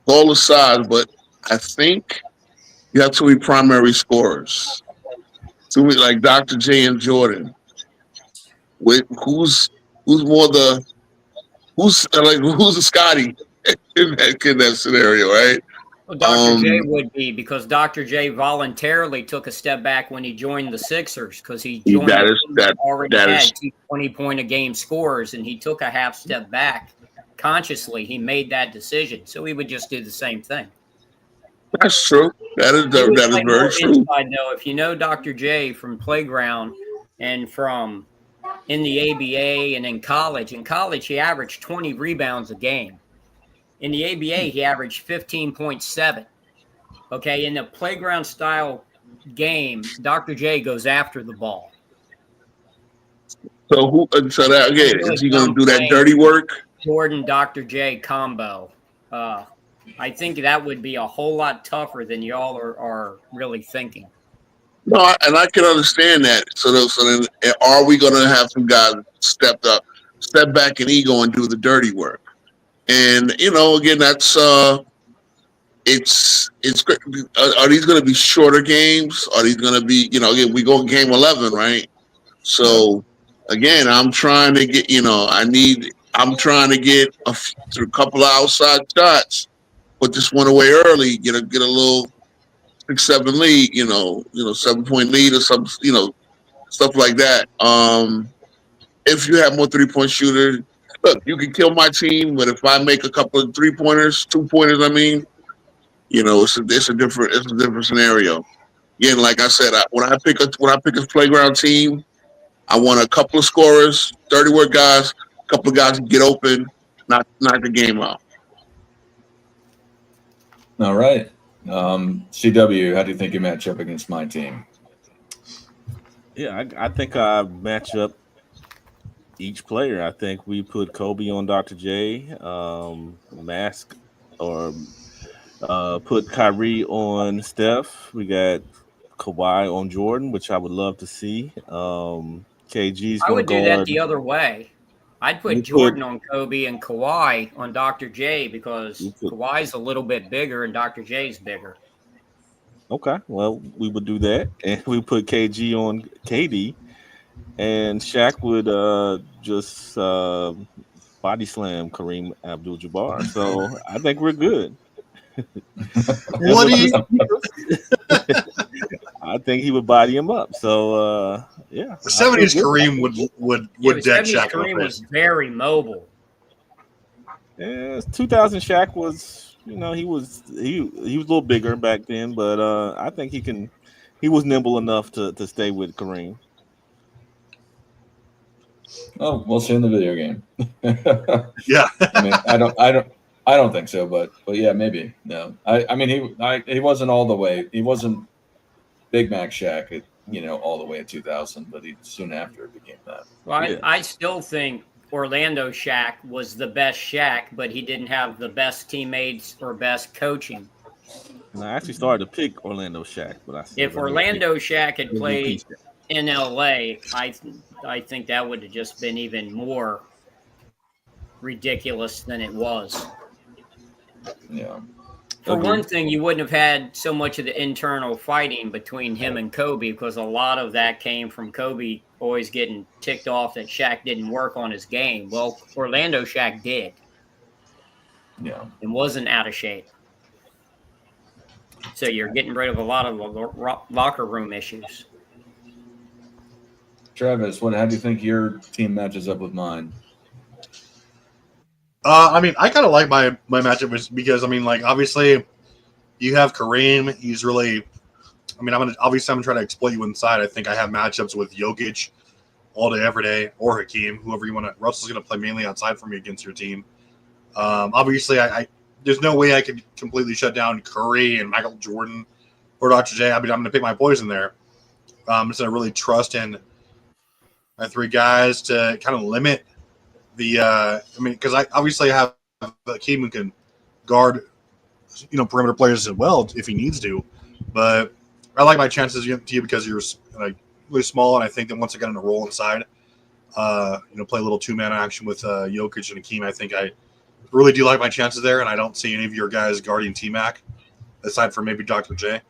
the size, but I think you have too many primary scorers. Too many, like Dr. J and Jordan. Who's the Scotty in that scenario, right? Well, Dr. J would be, because Dr. J voluntarily took a step back when he joined the Sixers, because he joined already had 2 20-point-a-game scorers, and he took a half step back consciously. He made that decision, so he would just do the same thing. That's true. That is very true. Inside, though, if you know Dr. J from Playground and from in the ABA and in college he averaged 20 rebounds a game. In the ABA, he averaged 15.7. Okay, in the playground style game, Dr. J goes after the ball. So is he going to do that dirty work? Jordan, Dr. J combo. I think that would be a whole lot tougher than y'all are really thinking. No, and I can understand that. So then, are we going to have some guys step back in ego and do the dirty work? And again, that's it's great. Are these going to be shorter games? Are these going to be again, we go game 11, right? So again, I'm trying to get I'm trying to get a couple of outside shots, put this one away early, get a little 6-7 lead, 7-point lead or some stuff like that. If you have more 3-point shooters. Look, you can kill my team, but if I make a couple of 3-pointers, 2-pointers, it's a different scenario. Again, like I said, when I pick a playground team, I want a couple of scorers, 30-word guys, a couple of guys who get open, knock the game out. All right, CW, how do you think you match up against my team? Yeah, I think I match up each player. I think we put Kobe on Dr. J, Mask, or put Kyrie on Steph. We got Kawhi on Jordan, which I would love to see. KG's I would do guard. that the other way. I'd put Jordan on Kobe and Kawhi on Dr. J, because Kawhi's a little bit bigger and Dr. J's bigger. Okay, well, we would do that, and we put KG on KD. And Shaq would just body slam Kareem Abdul-Jabbar. So I think we're good. What do you? I think he would body him up. So yeah. The 70s Kareem would deck Shaq. Kareem was very mobile. Yeah, 2000 Shaq was, he was a little bigger back then, but I think he was nimble enough to stay with Kareem. Oh, we'll see in the video game. Yeah. I mean, I don't think so, but yeah, maybe. No, I mean, he wasn't all the way. He wasn't Big Mac Shaq at, all the way at 2000, but he soon after it became that. Well, I still think Orlando Shaq was the best Shaq, but he didn't have the best teammates or best coaching. And I actually started to pick Orlando Shaq, but if Orlando Shaq had played in LA, I think that would have just been even more ridiculous than it was. Yeah. For one thing, you wouldn't have had so much of the internal fighting between him and Kobe, because a lot of that came from Kobe always getting ticked off that Shaq didn't work on his game. Well, Orlando Shaq did. Yeah. And wasn't out of shape. So you're getting rid of a lot of the locker room issues. Travis, how do you think your team matches up with mine? I mean, I kind of like my matchup because, I mean, like, obviously you have Kareem. He's really, I mean, I'm going to try to exploit you inside. I think I have matchups with Jokic all day, every day, or Hakeem, whoever you want to. Russell's going to play mainly outside for me against your team. Obviously, there's no way I could completely shut down Curry and Michael Jordan or Dr. J. I mean, I'm going to pick my poison there. I'm just going to really trust in my three guys to kind of limit the because I obviously have Hakeem who can guard, perimeter players as well if he needs to. But I like my chances to you because you're like really small, and I think that once I get in a roll inside, play a little two-man action with Jokic and Hakeem, I think I really do like my chances there, and I don't see any of your guys guarding T-Mac, aside from maybe Dr. J.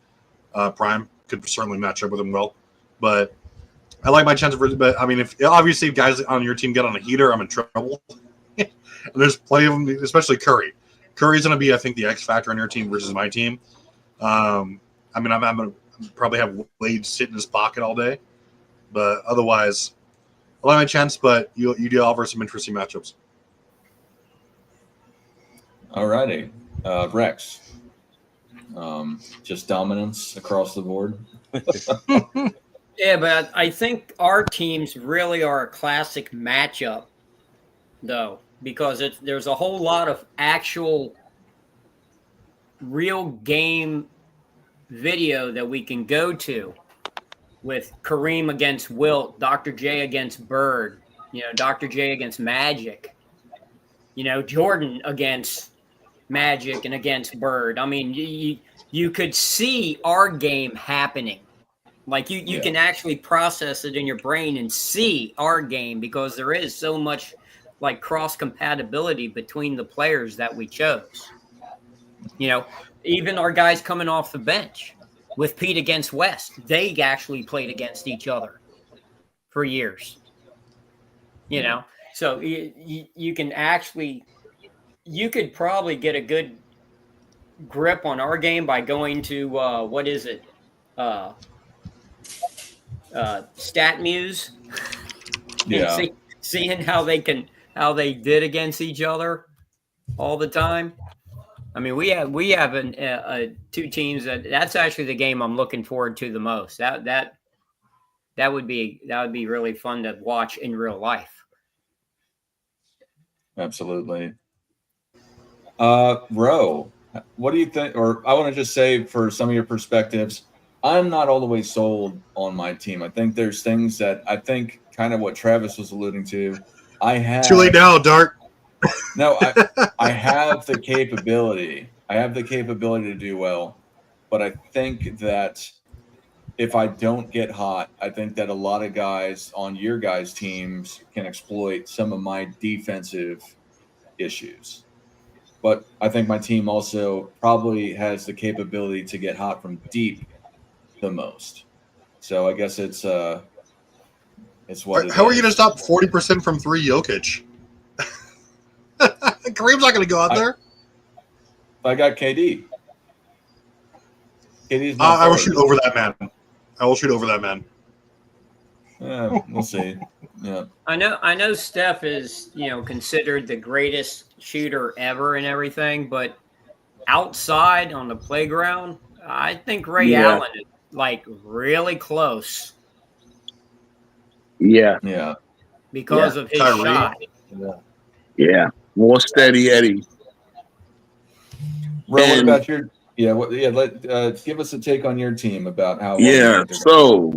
Prime could certainly match up with him well. But I like my chances. But, I mean, if guys on your team get on a heater, I'm in trouble. And there's plenty of them, especially Curry. Curry's going to be, I think, the X factor on your team versus my team. I mean, I'm going to probably have Wade sit in his pocket all day. But otherwise, I like my chance, but you do offer some interesting matchups. All righty. Rex. Just dominance across the board. Yeah, but I think our teams really are a classic matchup, though, because there's a whole lot of actual real game video that we can go to with Kareem against Wilt, Dr. J against Bird, Dr. J against Magic, Jordan against Magic and against Bird. I mean, you could see our game happening. Like you can actually process it in your brain and see our game, because there is so much like cross compatibility between the players that we chose. Even our guys coming off the bench with Pete against West, they actually played against each other for years. So you can actually, you could probably get a good grip on our game by going to what is it? StatMuse. Yeah. Seeing how they did against each other all the time. I mean, we have two teams that's actually the game I'm looking forward to the most. That would be really fun to watch in real life. Absolutely. Ro, what do you think? Or I want to just say, for some of your perspectives, I'm not all the way sold on my team. I think there's things that I think kind of what Travis was alluding to. Too late now, Dart. No, I have the capability. I have the capability to do well, but I think that if I don't get hot, I think that a lot of guys on your guys' teams can exploit some of my defensive issues. But I think my team also probably has the capability to get hot from deep the most. So I guess it's what. How are you going to stop 40% from three Jokic? Kareem's not going to go out there. I got KD. KD's I will shoot over that man. Yeah, we'll see. Yeah. I know Steph is, considered the greatest shooter ever and everything, but outside on the playground, I think Ray Allen is like really close. Yeah. Yeah. because of his Kyrie. shot. Yeah, more steady Eddie. Ro, what And- about your? Give us a take on your team about how. Yeah. So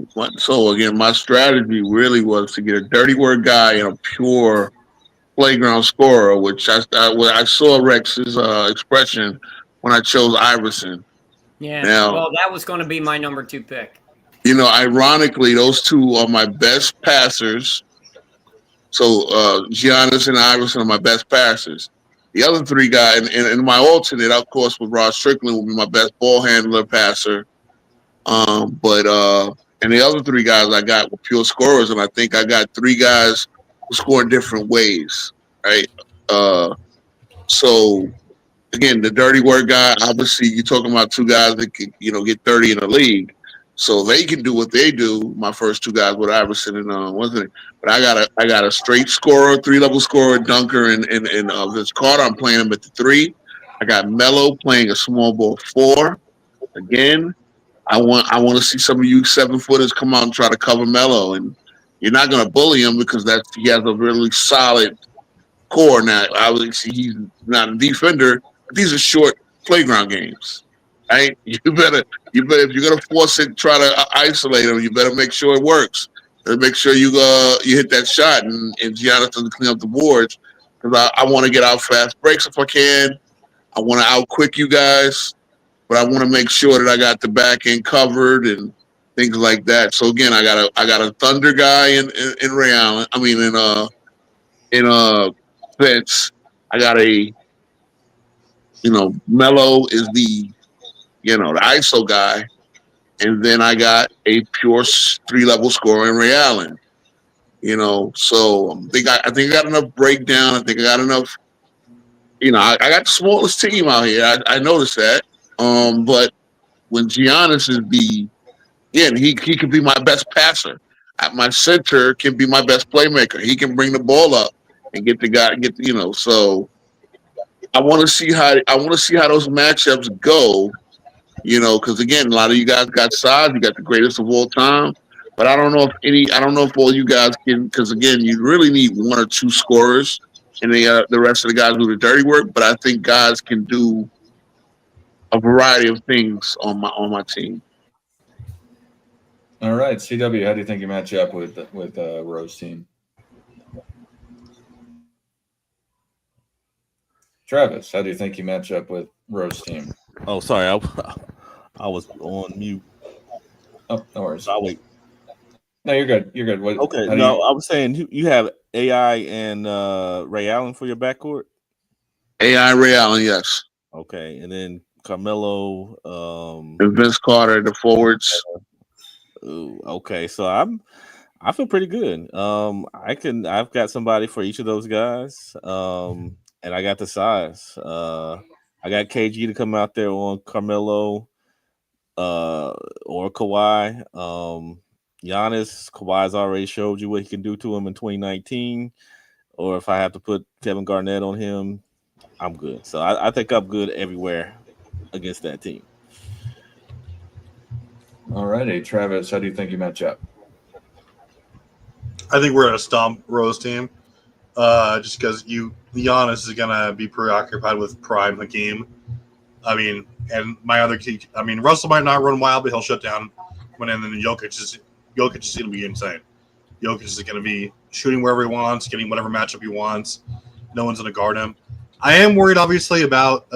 again, my strategy really was to get a dirty word guy and a pure playground scorer, which I saw Rex's expression when I chose Iverson. Yeah. Now- well, that was going to be my number 2 pick. You know, ironically, those two are my best passers. So Giannis and Iverson are my best passers. The other three guys, and my alternate, of course, with Rod Strickland, will be my best ball handler passer. And the other three guys I got were pure scorers, and I think I got three guys who score in different ways, right? So again, the dirty word guy. Obviously, you're talking about two guys that can, get 30 in the league, so they can do what they do. My first two guys with Iverson and wasn't it? But I got a straight scorer, 3-level scorer, dunker, and Vince Carter. I'm playing him at the 3. I got Melo playing a small ball 4. Again, I want to see some of you 7-footers come out and try to cover Melo, and you're not going to bully him because he has a really solid core. Now, obviously, he's not a defender, but these are short playground games, right? You better if you're going to force it, try to isolate him. You better make sure it works. And make sure you hit that shot and Giannis doesn't clean up the boards, because I want to get out fast breaks if I can. I want to out quick you guys, but I want to make sure that I got the back end covered and things like that. So again, I got a Thunder guy in Ray Allen. I mean in Vince. I got Melo is the the ISO guy. And then I got a pure 3-level scorer in Ray Allen. So I think I got enough breakdown. I think I got enough. I got the smallest team out here. I noticed that. But when Giannis is he can be my best passer. At my center can be my best playmaker. He can bring the ball up and get the guy. So I want to see how those matchups go. Because again, a lot of you guys got size. You got the greatest of all time, but I don't know if all you guys can. Because again, you really need 1 or 2 scorers, and the rest of the guys do the dirty work. But I think guys can do a variety of things on my team. All right, CW, how do you think you match up with Ro's team? Travis, how do you think you match up with Ro's team? Oh, sorry, I was on mute. Oh, no worries. I'll wait. No, you're good. You're good. Okay. No, I was saying you have AI and Ray Allen for your backcourt. AI Ray Allen, yes. Okay, and then Carmelo, and Vince Carter, the forwards. Okay, so I feel pretty good. I've got somebody for each of those guys. And I got the size. I got KG to come out there on Carmelo or Kawhi. Giannis, Kawhi's already showed you what he can do to him in 2019. Or if I have to put Kevin Garnett on him, I'm good. So I think I'm good everywhere against that team. All righty, Travis, how do you think you match up? I think we're going to stomp Ro's team. Just because Giannis is gonna be preoccupied with prime Hakeem. And my other key. Russell might not run wild, but he'll shut down when. And then Jokic is gonna be insane. Jokic is gonna be shooting wherever he wants, getting whatever matchup he wants. No one's gonna guard him. I am worried, obviously, about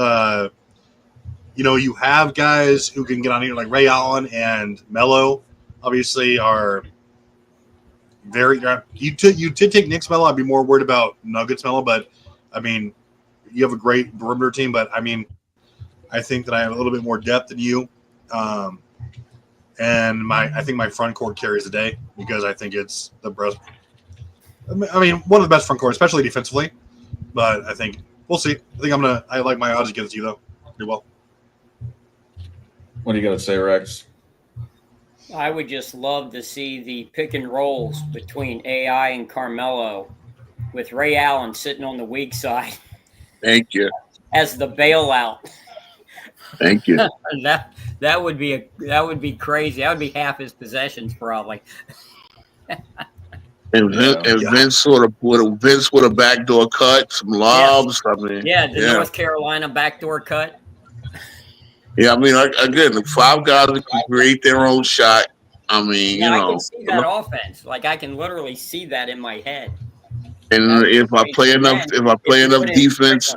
you have guys who can get on here like Ray Allen and Melo. Obviously, are. You did take Knicks Melo. I'd be more worried about Nuggets Melo, but you have a great perimeter team. But I think that I have a little bit more depth than you, and I think my front court carries the day because I think it's the best. One of the best front court, especially defensively. But I think we'll see. I like my odds against you though pretty well. What do you got to say, Rex? I would just love to see the pick and rolls between AI and Carmelo, with Ray Allen sitting on the weak side. Thank you. As the bailout. Thank you. that would be crazy. That would be half his possessions probably. And Vince with a backdoor cut, some lobs. I mean, North Carolina backdoor cut. Yeah, I mean, again, the 5 guys that can create their own shot. I mean, I can see that offense. Like I can literally see that in my head. And if I play enough defense,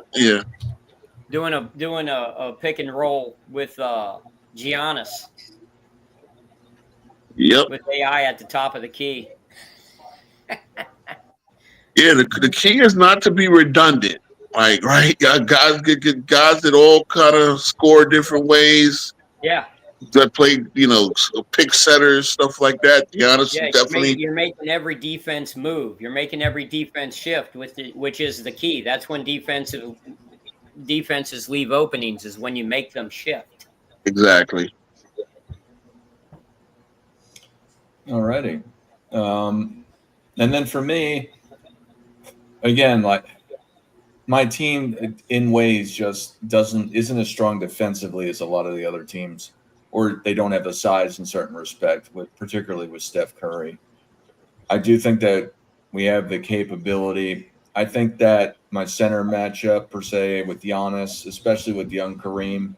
doing a pick and roll with Giannis. Yep. With AI at the top of the key. Yeah, the key is not to be redundant. Like, right? Guys get guys that all kind of score different ways. Yeah. That play, pick setters, stuff like that. Giannis definitely. You're making every defense move. You're making every defense shift, which is the key. That's when defenses leave openings, is when you make them shift. Exactly. Alrighty. And then for me, again, like my team in ways just isn't as strong defensively as a lot of the other teams, or they don't have the size in certain respect, particularly with Steph Curry. I do think that we have the capability. I think that my center matchup per se with Giannis, especially with young Kareem,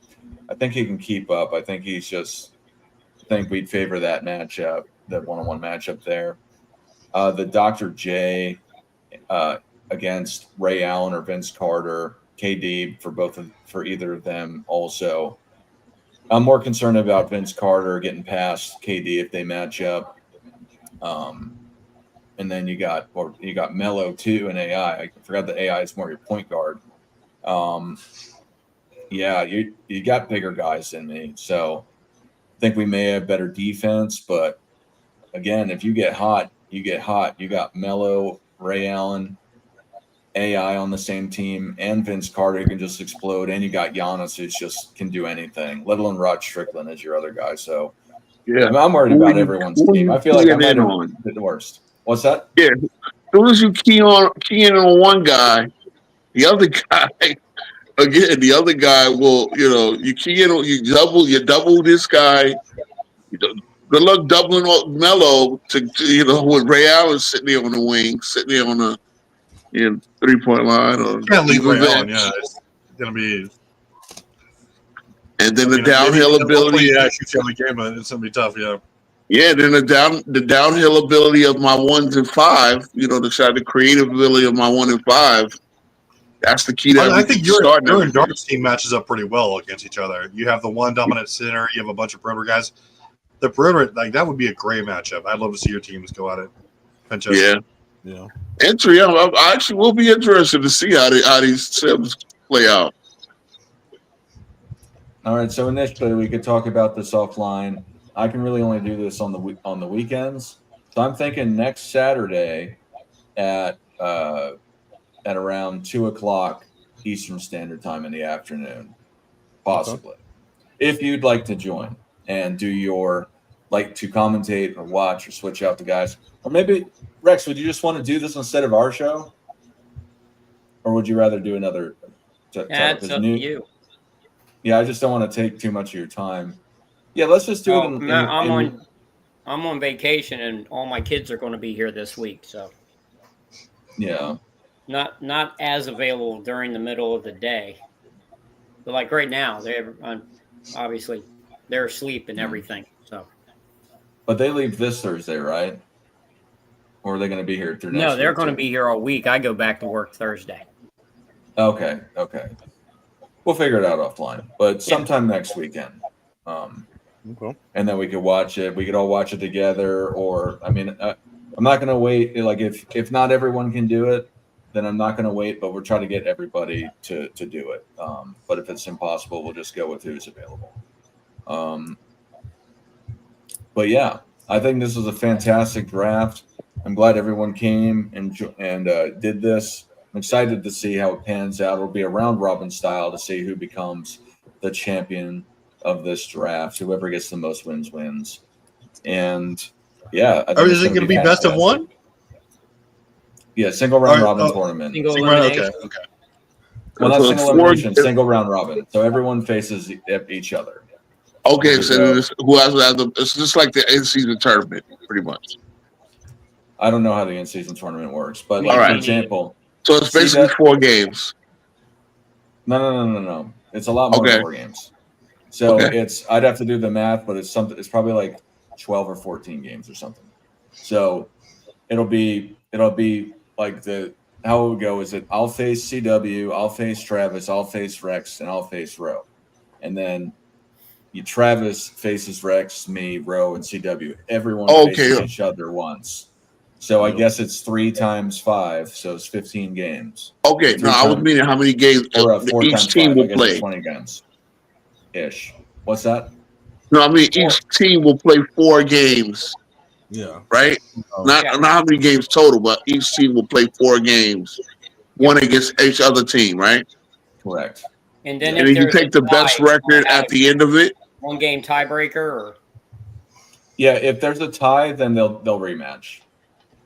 I think he can keep up. I think we'd favor that matchup, that one-on-one matchup there. The Dr. J against Ray Allen or Vince Carter, KD for either of them also. I'm more concerned about Vince Carter getting past KD if they match up. And then you got Melo too and AI. I forgot that AI is more your point guard. You got bigger guys than me, so I think we may have better defense. But again, if you get hot, you get hot. You got Melo, Ray Allen, AI on the same team, and Vince Carter who can just explode, and you got Giannis who just can do anything, let alone Rod Strickland as your other guy. So I'm worried about everyone's team. I feel like I might have been the worst. What's that? Yeah. As soon as you key in on one guy, the other guy again, the other guy will, you key in, you double this guy. Good luck doubling Melo to with Ray Allen sitting there on the wing, sitting there on the 3-point line. Or can't leave Ray Allen. Yeah, it's gonna be. And then the downhill ability. Yeah, shoots every game, but it's gonna be tough. Yeah. Yeah, then the downhill ability of my 1s and 5. The creative ability of my 1 and 5. That's the key. I think your and Dart's team matches up pretty well against each other. You have the one dominant center. You have a bunch of perimeter guys. The perimeter, that would be a great matchup. I'd love to see your teams go at it. Fantastic. Yeah. Entry. I actually will be interested to see how these Sims play out. All right. So initially, we could talk about this offline. I can really only do this on the weekends. So I'm thinking next Saturday at around 2:00 Eastern Standard Time in the afternoon, possibly. If you'd like to join and do to commentate or watch or switch out the guys, or maybe Rex, would you just want to do this instead of our show, or would you rather do another? It's up to you. Yeah, I just don't want to take too much of your time. Yeah, let's just do it. I'm on vacation, and all my kids are going to be here this week, so yeah, not as available during the middle of the day. But like right now, they're obviously they're asleep and everything. So, but they leave this Thursday, right? Or are they going to be here through next week? No, they're going to be here all week. I go back to work Thursday. Okay. We'll figure it out offline, but sometime next weekend. And then we could watch it. We could all watch it together. Or, I'm not going to wait. Like if not everyone can do it, then I'm not going to wait. But we're trying to get everybody to do it. But if it's impossible, we'll just go with who's available. But yeah, I think this was a fantastic draft. I'm glad everyone came and did this. I'm excited to see how it pans out. It'll be a round robin style to see who becomes the champion of this draft. Whoever gets the most wins. And yeah, is it going to be best of one? Yeah, single round robin tournament. Single elimination. Okay. Well, not single elimination, single round robin. So everyone faces each other. Okay, so who has it's just like the in-season tournament, pretty much. I don't know how the in-season tournament works, but Me like, neither. for example, So it's See basically that? 4 games. no. It's a lot more Okay. than 4 games. So Okay. I'd have to do the math, but it's probably like 12 or 14 games or something. So it'll be like how it would go is that I'll face CW, I'll face Travis, I'll face Rex, and I'll face Ro. And then Travis faces Rex, me, Ro, and CW. Everyone faces each other once. So I guess it's 3 times 5, so it's 15 games. Okay. No, I was meaning how many games Or 4 each times team 5, will I guess play. it's 20 games. Ish. What's that? No, I mean each team will play 4 games, Yeah. right? Not how many games total, but each team will play 4 games, one against each other team, right? Correct. And then And if then you there's take a the best tie, record at the end of it. 1-game tiebreaker, or Yeah, if there's a tie, then they'll rematch.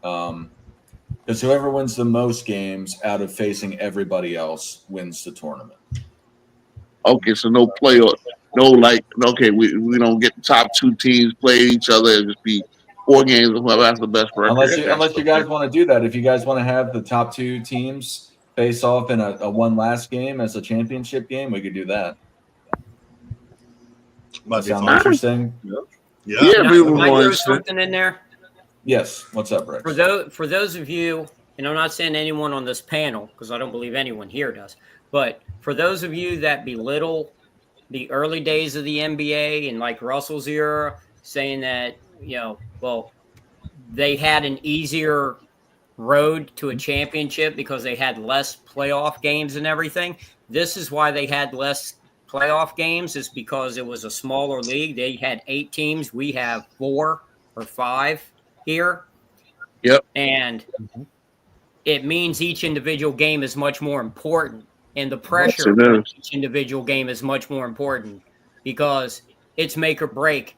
Because whoever wins the most games out of facing everybody else wins the tournament. Okay, so no playoff, okay, we don't get the top 2 teams play each other. It'll just be 4 games. Whoever has the best record. Unless you guys want to do that. If you guys want to have the top 2 teams face off in a one last game as a championship game, we could do that. Sound interesting? Yeah. Can I throw something in there? Yes. What's up, Rex? For those of you, and I'm not saying anyone on this panel because I don't believe anyone here does, but for those of you that belittle the early days of the NBA and like Russell's era, saying that, well, they had an easier road to a championship because they had less playoff games and everything. This is why they had less playoff games, is because it was a smaller league. They had 8 teams. We have 4 or 5 here. Yep. And it means each individual game is much more important. And the pressure of each individual game is much more important because it's make or break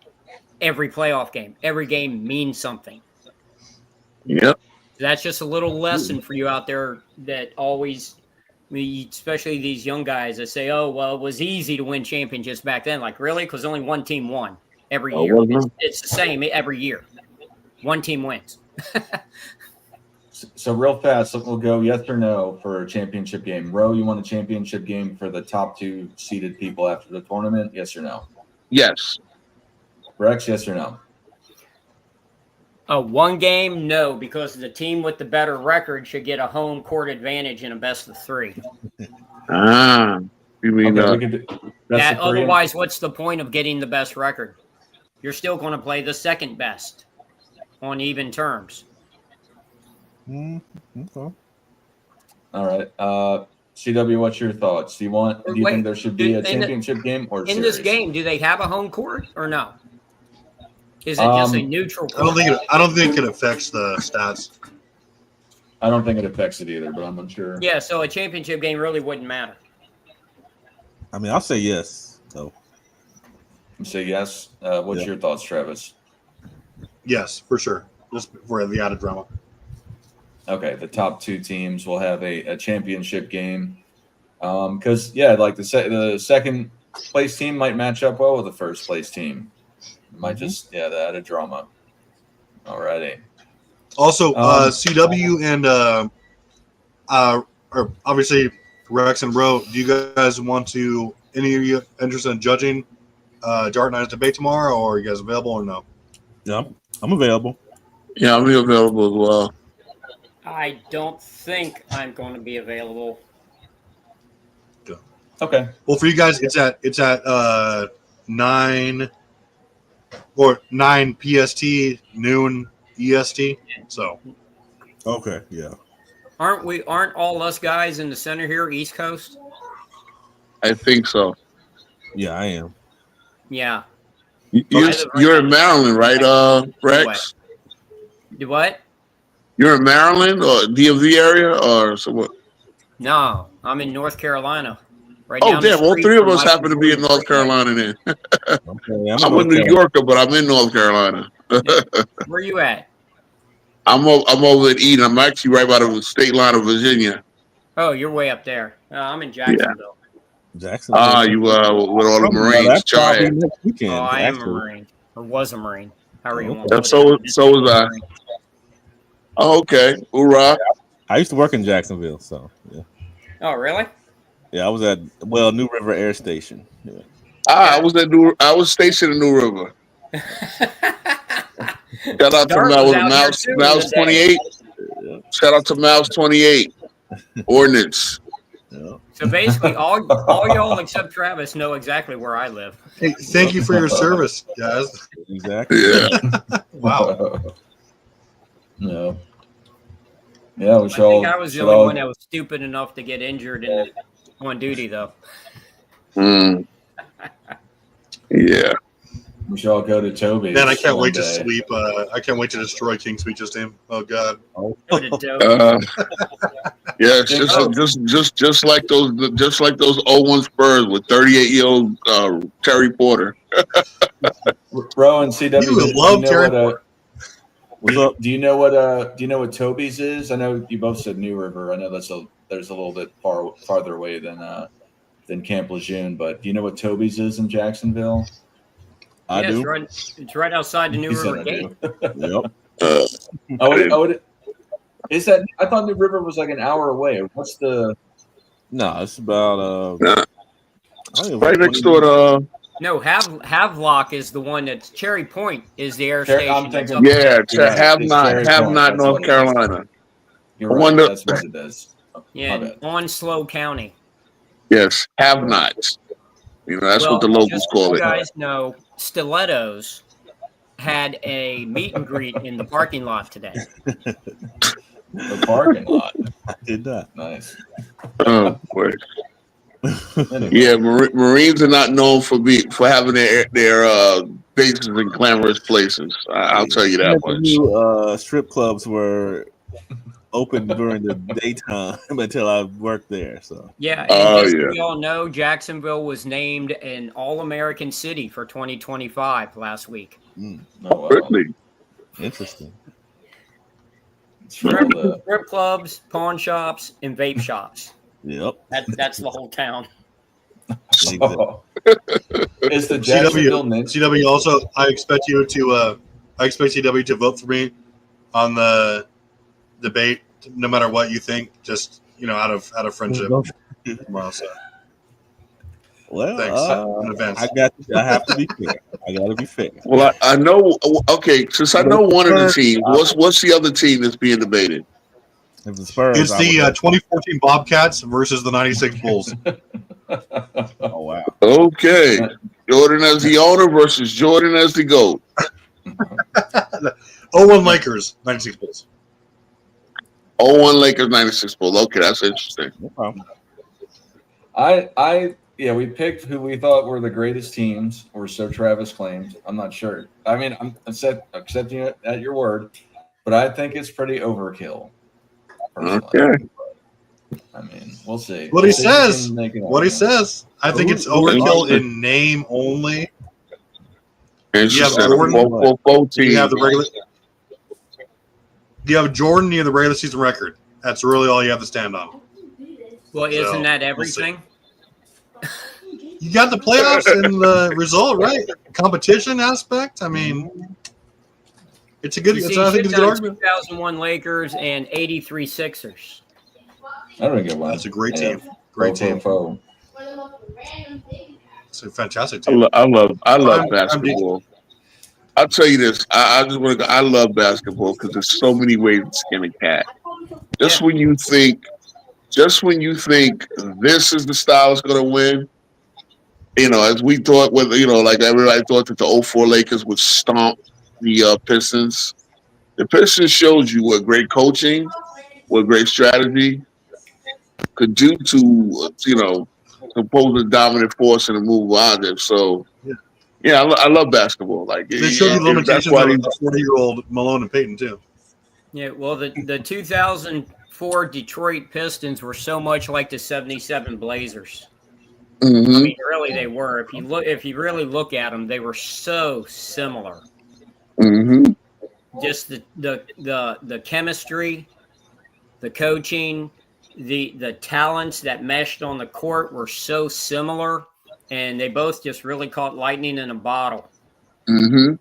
every playoff game. Every game means something. Yep. That's just a little lesson for you out there that always, especially these young guys that say, oh, well, it was easy to win championships back then. Like, really? Because only one team won every year. It's the same every year. One team wins. So real fast, we'll go yes or no for a championship game. Ro, you want a championship game for the top 2 seeded people after the tournament? Yes or no? Yes. Rex, yes or no? One game, no, because the team with the better record should get a home court advantage in a best of 3. You mean otherwise, what's the point of getting the best record? You're still going to play the second best on even terms. Okay. All right. CW, what's your thoughts? Do you think there should be a championship game or in this game? Do they have a home court or no? Is it just a neutral court? I don't think it affects the stats. I don't think it affects it either, but I'm unsure. Yeah, so a championship game really wouldn't matter. I mean, I'll say yes. So You say yes. What's your thoughts, Travis? Yes, for sure. Just for the added drama. Okay, the top 2 teams will have a championship game. Because like the second place team might match up well with the first place team. It might just the added drama. Alrighty. Also, CW and or obviously Rex and Ro, do you guys want to, any of you interested in judging Dark Knight's debate tomorrow, or are you guys available or no? yeah, I'm available. Yeah, I'll be available as well. I don't think I'm going to be available. Okay. Well, for you guys, it's at 9 PST, noon EST. So Okay, yeah. Aren't all us guys in the center here East Coast? I think so. Yeah, I am. Yeah. You're in Maryland, right, Rex? Do what? You're in Maryland or DMV area or somewhat? No, I'm in North Carolina. Right Oh, down the damn. All street 3 of from us happen to be in North Carolina then. Okay, I'm a New Yorker, but I'm in North Carolina. Where you at? I'm over at Eden. I'm actually right by the state line of Virginia. Oh, you're way up there. I'm in Jacksonville. Jacksonville. You with all the Marines. Probably next weekend. I am a actually. Marine, or was a Marine, however you want to. So was I. Marine. So was I. Oh, okay. Hoorah. I used to work in Jacksonville, so yeah. Oh, really? Yeah, I was at New River Air Station. Yeah. I was stationed in New River. Shout out to Dart was out here Mouse too Mouse in the day. 28. Shout out to Mouse 28. Ordnance. Yeah. So basically, all y'all except Travis know exactly where I live. Hey, thank you for your service, guys. Exactly. Yeah. Wow. No. Yeah, we I should all. think I was the should only all- one that was stupid enough to get injured on duty, though. Yeah. We should all go to Toby's. Man, I can't one wait to day. sweep. I can't wait to destroy King Sweet's team. Oh God. Go to Doe. Yeah, it's just like those 0-1 Spurs with 38-year-old Terry Porter. Rowan CW. You would love Terry Porter. Do you know what Toby's is? I know you both said New River. I know there's a little bit farther away than Camp Lejeune, but do you know what Toby's is in Jacksonville? I do. It's right outside the New He River said I Gate. Yep. Is that? I thought New River was like an hour away. What's the? No, it's about right next door to. No, Havelock is the one that's Cherry Point is the air I'm station. that's thinking- up Yeah, there. Have it's not Cherry Point. That's North what it is. Carolina. You're I right. wonder- That's what it is. Yeah, My bad. on Slow County. Yes, have nots. That's what the locals just so call you it. guys know, Stilettos had a meet and greet in the parking lot today. The parking lot. I did that. Nice. Oh, boy. Anyway. Yeah, Marines are not known for having their bases in glamorous places. I'll tell you that much. New, strip clubs were open during the daytime until I worked there. So Yeah, and just so yeah. we all know, Jacksonville was named an All-American City for 2025 last week. Oh, wow. Really? interesting. It's from the- Strip clubs, pawn shops, and vape shops. Yep. That's the whole town. Oh. Is the Jacksonville Knicks? CW also, I expect CW to vote for me on the debate, no matter what you think. Just out of friendship. Tomorrow, so. Well, Thanks in advance. I have to be fair. I got to be fair. Well, I know. Okay, since I know one of the teams, what's the other team that's being debated? If the Spurs, It's the 2014 Bobcats versus the 96 Bulls. oh wow. Okay, Jordan as the owner versus Jordan as the GOAT. 0-1 Lakers, 96 Bulls. 0-1 Lakers, 96 Bulls. Okay, that's interesting. No problem. We picked who we thought were the greatest teams, or so Travis claimed. I'm not sure. I mean, I'm accepting it at your word, but I think it's pretty overkill. Personally. Okay. I mean, we'll see. What he We'll see if says. we can make an What he argument. says. I think it's overkill in name only. Interesting. Jordan. Both teams. You have the regular. You have Jordan. You have the regular season record. That's really all you have to stand on. Well, isn't So, that we'll see. everything? You got the playoffs and the result, right? Competition aspect. I mean, it's a good. You see, I think it's a good done argument. 2001 Lakers and 83 Sixers. I don't get one. That's a great Yeah. team. Great team. Foe. It's a fantastic team. I love I'm basketball. I'll tell you this. I just want to go. I love basketball because there's so many ways to skin a cat. Just when you think this is the style that's going to win, as we thought, like everybody thought that the 04 Lakers would stomp the Pistons. The Pistons showed you what great coaching, what great strategy could do to, compose a dominant force and a move on them. So, yeah, I love basketball. Like They showed you the limitations of the 40-year-old Malone and Peyton too. Yeah, well, the 2004 Detroit Pistons were so much like the 77 Blazers. I mean, really, they were. If you really look at them, they were so similar. Mm-hmm. Just the chemistry, the coaching, the talents that meshed on the court were so similar, and they both just really caught lightning in a bottle. Mm-hmm.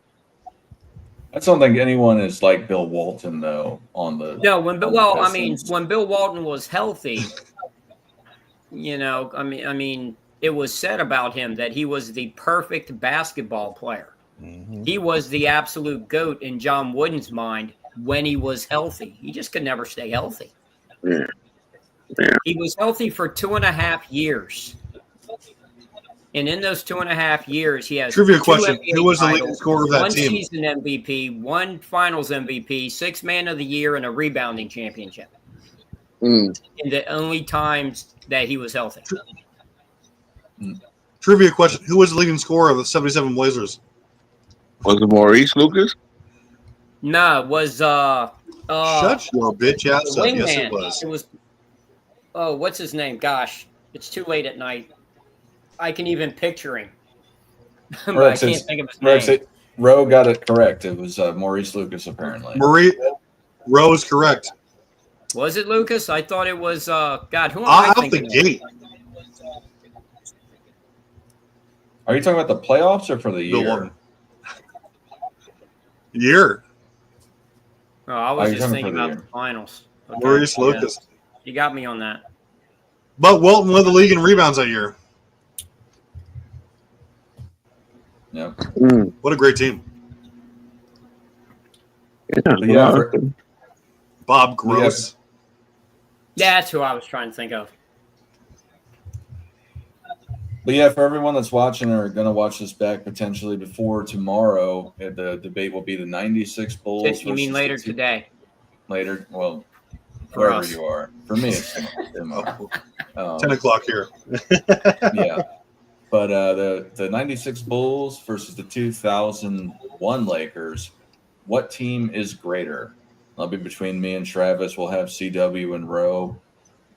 I don't think anyone is like Bill Walton though on the No, when well, I mean, Pistons. when Bill Walton was healthy, I mean, it was said about him that he was the perfect basketball player. Mhm. He was the absolute GOAT in John Wooden's mind when he was healthy. He just could never stay healthy. Yeah. Yeah. He was healthy for 2.5 years. And in those 2.5 years, he has Trivia 2 question: NBA who was the titles, leading scorer of that 1 team? season MVP, 1 Finals MVP, 6 Man of the Year, and a rebounding championship. Mm. In the only times that he was healthy. Trivia question: who was the leading scorer of the 77 Blazers? Was it Maurice Lucas? No, it was Shut your bitch ass the up. wingman. Yes, it was. What's his name? Gosh, it's too late at night. I can even picture him. But I can't think of his name. Rowe got it correct. It was Maurice Lucas, apparently. Rowe is correct. Was it Lucas? I thought it was God, who am I Out the thinking of? gate. Are you talking about the playoffs or for the Bill year? Walton. Year. Oh, I was you're just talking thinking for the about year. the finals. Okay, Maurice yeah. Lucas. You got me on that. But Walton led the league in rebounds that year. Yeah. Mm. What a great team. Yeah. But yeah, for, Bob Gross. Yeah, that's who I was trying to think of. But yeah, for everyone that's watching or going to watch this back potentially before tomorrow, the debate will be the 96 Bulls. You mean versus later the two- today? Later? Well, For wherever us. you are. For me, it's tomorrow. 10 o'clock here. Yeah. But the 96 Bulls versus the 2001 Lakers, what team is greater? That'll be between me and Travis. We'll have CW and Rowe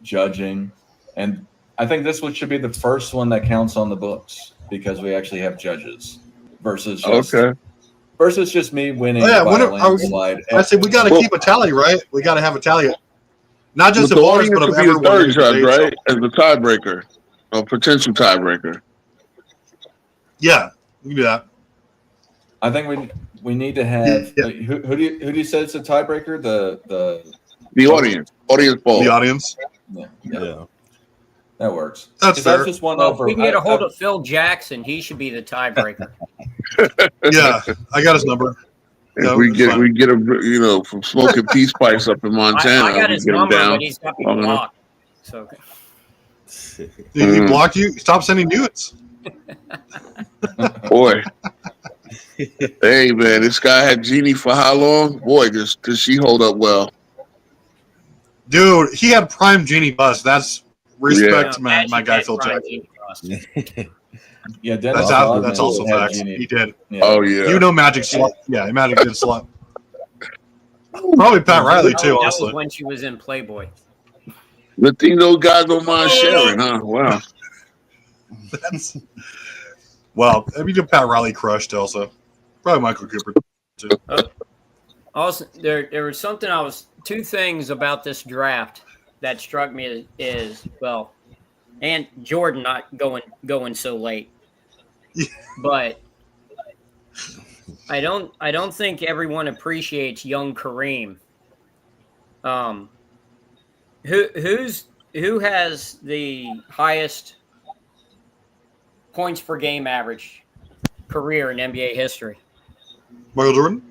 judging. And I think this one should be the first one that counts on the books because we actually have judges versus just me winning by a landslide. I said we got to keep a tally, right? We got to have a tally. Not just But of the ours, audience but of could be the everyone. third in the judge, debate. right? As the tiebreaker, a potential tiebreaker. Yeah, we can do that. I think we need to have who do you say it's a tiebreaker? The audience poll. The audience. Yeah. That works. That's fair. Just one Well, over. if we can get a hold of Phil Jackson, he should be the tiebreaker. Yeah, I got his number. If No, we it's get fine. him from smoking peace pipes up in Montana, I got we his get him number, down but he's got me long enough. blocked. So He blocked you. Stop sending nudes. Boy. Hey man, this guy had Jeannie for how long? Boy, does she hold up well. Dude, he had prime Genie Bus. That's respect to my Magic guy had Phil prime Jackson. Genie. Yeah, Dennis That's Rodman also had facts. Genie. He did. Yeah. Oh yeah. You know Magic slept. Yeah, Magic did slept. Probably Pat Riley too, That was honestly. when she was in Playboy. Latino guys don't mind sharing, huh? Wow. That's well, I mean, Pat Riley crushed also. Probably Michael Cooper too. Also, there was something two things about this draft that struck me is well, and Jordan not going so late, but I don't think everyone appreciates young Kareem. Who has the highest points per game average career in NBA history? Michael Jordan?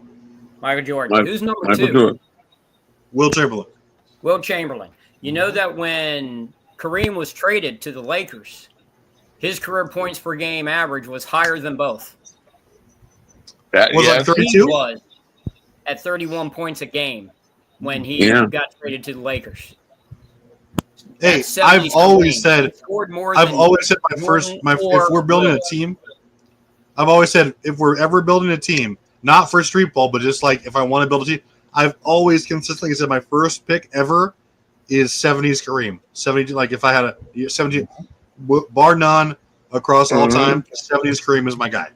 Michael Jordan. Who's number Michael 2? Jordan. Will Chamberlain. Will Chamberlain. You know that when Kareem was traded to the Lakers, his career points per game average was higher than both. That, Was yeah. like 32? He was at 31 points a game when he got traded to the Lakers. Hey, That's I've 70s always Kareem. said He scored more I've than always said Jordan if or we're building Will. a team, I've always said if we're ever building a team, not for street ball, but just like if I want to build a team, I've always consistently said my first pick ever is 70s Kareem. 70, like if I had a 70, bar none across all time, 70s Kareem is my guy.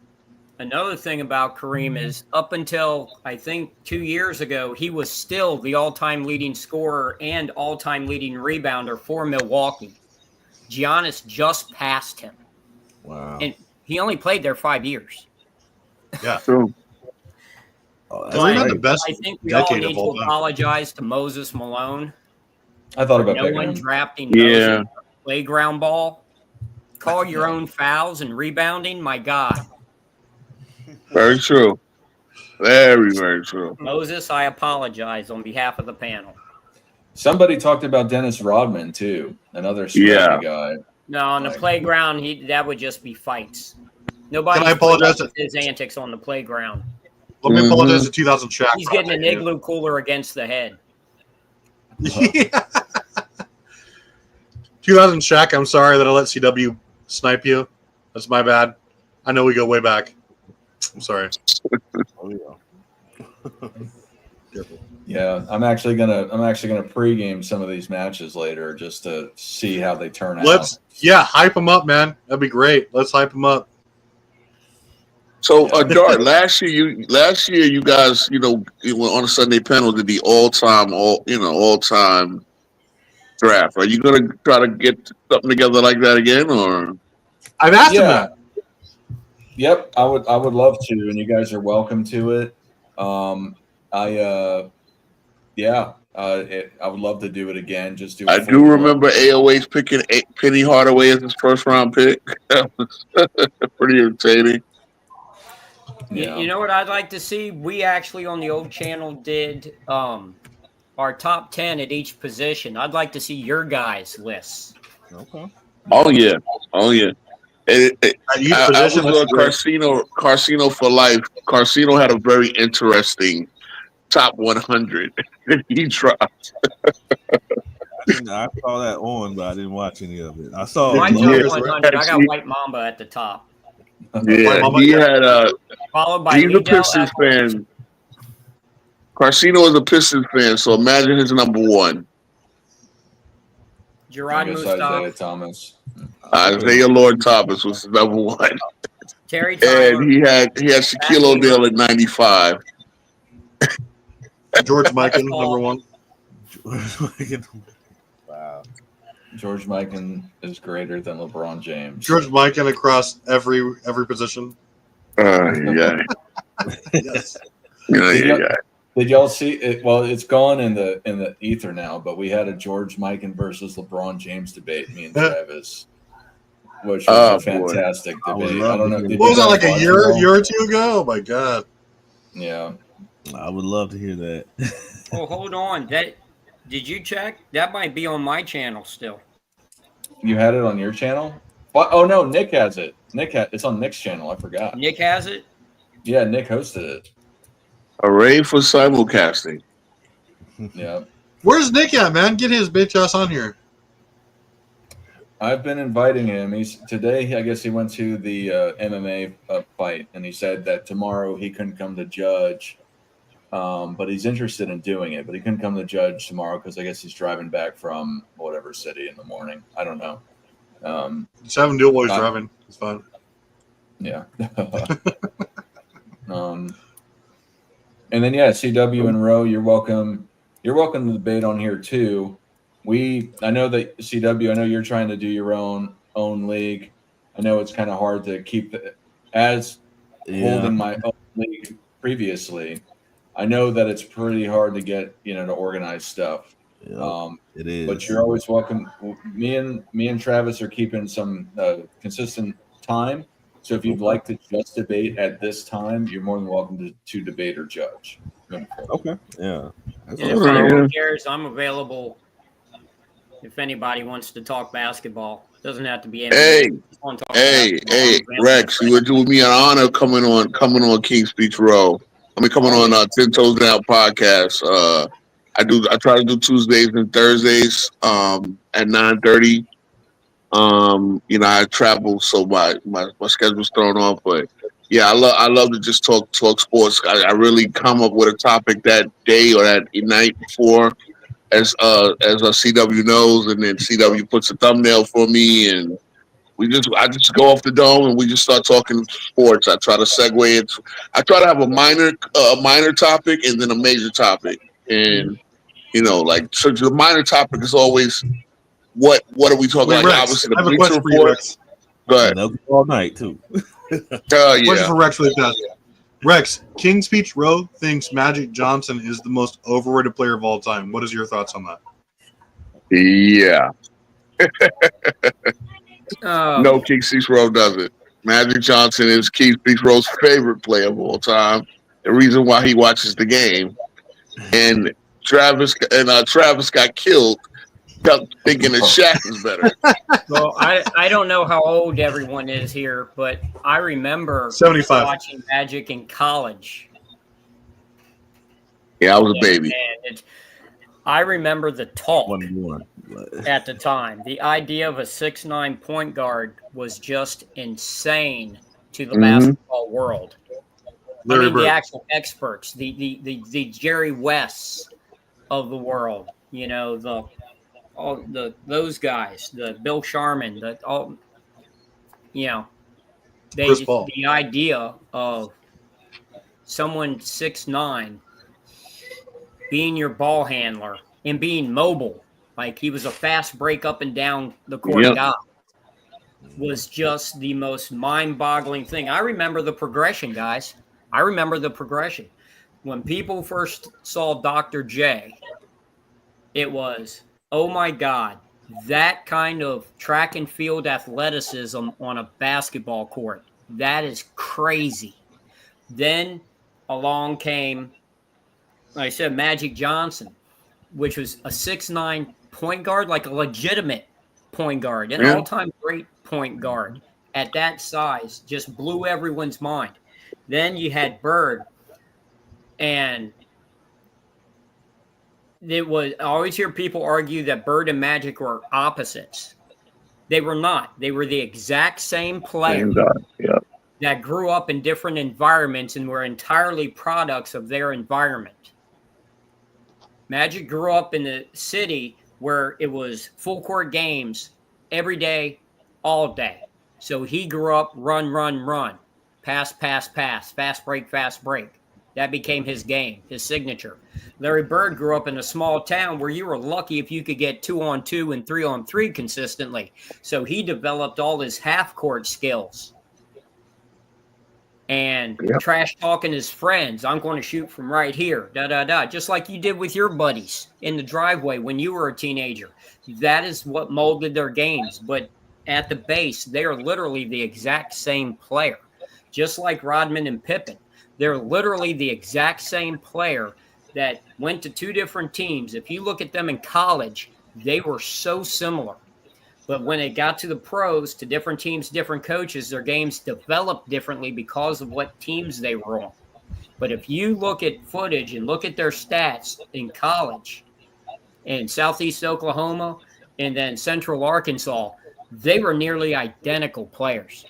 Another thing about Kareem is up until I think 2 years ago, he was still the all-time leading scorer and all-time leading rebounder for Milwaukee. Giannis just passed him. Wow. And he only played there 5 years. Yeah. True. Oh, It's been the But best I think we all decade need of to all time. apologize to Moses Malone. I thought about No picking one him. drafting Yeah. Moses playground ball. Call your own fouls and rebounding. My God, Very true. Very, very true. Moses, I apologize on behalf of the panel. Somebody talked about Dennis Rodman too, another Yeah. scrappy guy. No, on the Like- playground, that would just be fights. Nobody Can I apologize to- his antics on the playground. Let me Mhm. apologize to 2000 Shaq. He's getting an igloo cooler against the head. Yeah. 2000 Shaq, I'm sorry that I let CW snipe you. That's my bad. I know we go way back. I'm sorry. Oh, yeah. Yeah, I'm actually gonna pregame some of these matches later just to see how they turn out. Hype them up, man. That'd be great. Let's hype them up. So, Dart, last year you guys, you know, on a Sunday panel did the all-time draft. Are you going to try to get something together like that again, or? I've asked him that. Yep, I would love to, and you guys are welcome to it. I would love to do it again. Just do. I do remember AOH picking Penny Hardaway as his first round pick. That was pretty entertaining. Yeah. You know what I'd like to see? We actually on the old channel did our top 10 at each position. I'd like to see your guys' lists. Okay. Oh yeah. Each I was position, on that's great. Carcino for life. Carcino had a very interesting top 100 that he dropped. I saw that on, but I didn't watch any of it. I saw. My Yeah. top 100, I got White Mamba at the top. Yeah, he had Followed by he's a Liddell Pistons Eccles. fan. Carcino is a Pistons fan, so imagine his number one. Gerard I guess Isaiah Mustaf, Thomas. Isaiah Lord Thomas was his number one. Terry Tyler, And he had Shaquille O'Neal at 95. George Mikan, number one. Wow. George Mikan is greater than LeBron James. George Mikan across every position. Yeah. Yes. Did y'all see it? Well, it's gone in the ether now, but we had a George Mikan versus LeBron James debate, me and Travis, which was a fantastic debate. I don't know. What was that, like a year or two ago? Oh my god. Yeah. I would love to hear that. oh, hold on. Did you check? That might be on my channel still. You had it on your channel? What? Oh no, Nick has it. It's on Nick's channel. I forgot. Nick has it? Yeah, Nick hosted it. Array for simulcasting. Yeah. Where's Nick at, man? Get his bitch ass on here. I've been inviting him. Today. I guess he went to the MMA fight, and he said that tomorrow he couldn't come to judge, but he's interested in doing it. But he couldn't come to judge tomorrow because I guess he's driving back from whatever city in the morning. I don't know. Just have him do it while he's driving. It's fine. Yeah. And then CW and Roe, you're welcome. You're welcome to debate on here too. I know that CW. I know you're trying to do your own league. I know it's kind of hard to keep holding my own league previously. I know that it's pretty hard to get to organize stuff. It is. But you're always welcome. Me and Travis are keeping some consistent time. So if you'd like to just debate at this time, you're more than welcome to debate or judge. Okay. Yeah. And if anyone cares, I'm available. If anybody wants to talk basketball, doesn't have to be NBA. Hey, Rex, you would do me an honor coming on King Speech Row. Coming on 10 Toes Down podcast. I try to do Tuesdays and Thursdays at 9:30. I travel, so my schedule's thrown off. But yeah, I love to just talk sports. I really come up with a topic that day or that night before, as CW knows, and then CW puts a thumbnail for me, and I just go off the dome and we just start talking sports. I try to segue it. I try to have a minor topic and then a major topic, and so the minor topic is always what are we talking about? Rex, Obviously, I have the a Bleacher question for you, Report. Rex. Go ahead. They'll go all night too. Question for Rex really fast. Rex, King Speech Row thinks Magic Johnson is the most overrated player of all time. What is your thoughts on that? Yeah. Oh, No, King Cicero doesn't. Magic Johnson is Keith Cicero's favorite player of all time. The reason why he watches the game, and Travis got killed, thinking that Shaq is better. well, I don't know how old everyone is here, but I remember 75. watching Magic in college. Yeah, I was a baby. And I remember the talk 1-1. at the time. The idea of a 6'9" point guard was just insane to the basketball world. Larry Bird. The actual experts, the Jerry Wests of the world, you know, those guys, the Bill Sharman, Chris Paul. the idea of someone 6'9" being your ball handler and being mobile, like he was a fast break up and down the court guy, was just the most mind-boggling thing. I remember the progression, guys. I remember the progression. When people first saw Dr. J, it was, oh my God, that kind of track and field athleticism on a basketball court. That is crazy. Then along came, like I said, Magic Johnson, which was a 6'9" point guard, like a legitimate point guard, an all-time great point guard at that size, just blew everyone's mind. Then you had Bird, and it was, I always hear people argue that Bird and Magic were opposites. They were not. They were the exact same player that grew up in different environments and were entirely products of their environment. Magic grew up in the city where it was full court games every day, all day. So he grew up run, pass, fast break. That became his game, his signature. Larry Bird grew up in a small town where you were lucky if you could get 2-on-2 and 3-on-3 consistently. So he developed all his half-court skills. And trash talking his friends. I'm going to shoot from right here, just like you did with your buddies in the driveway when you were a teenager. That is what molded their games. But at the base, they are literally the exact same player. Just like Rodman and Pippen. They're literally the exact same player that went to two different teams. If you look at them in college, they were so similar. But when it got to the pros, to different teams, different coaches, their games developed differently because of what teams they were on. But if you look at footage and look at their stats in college, in Southeast Oklahoma and then Central Arkansas, they were nearly identical players.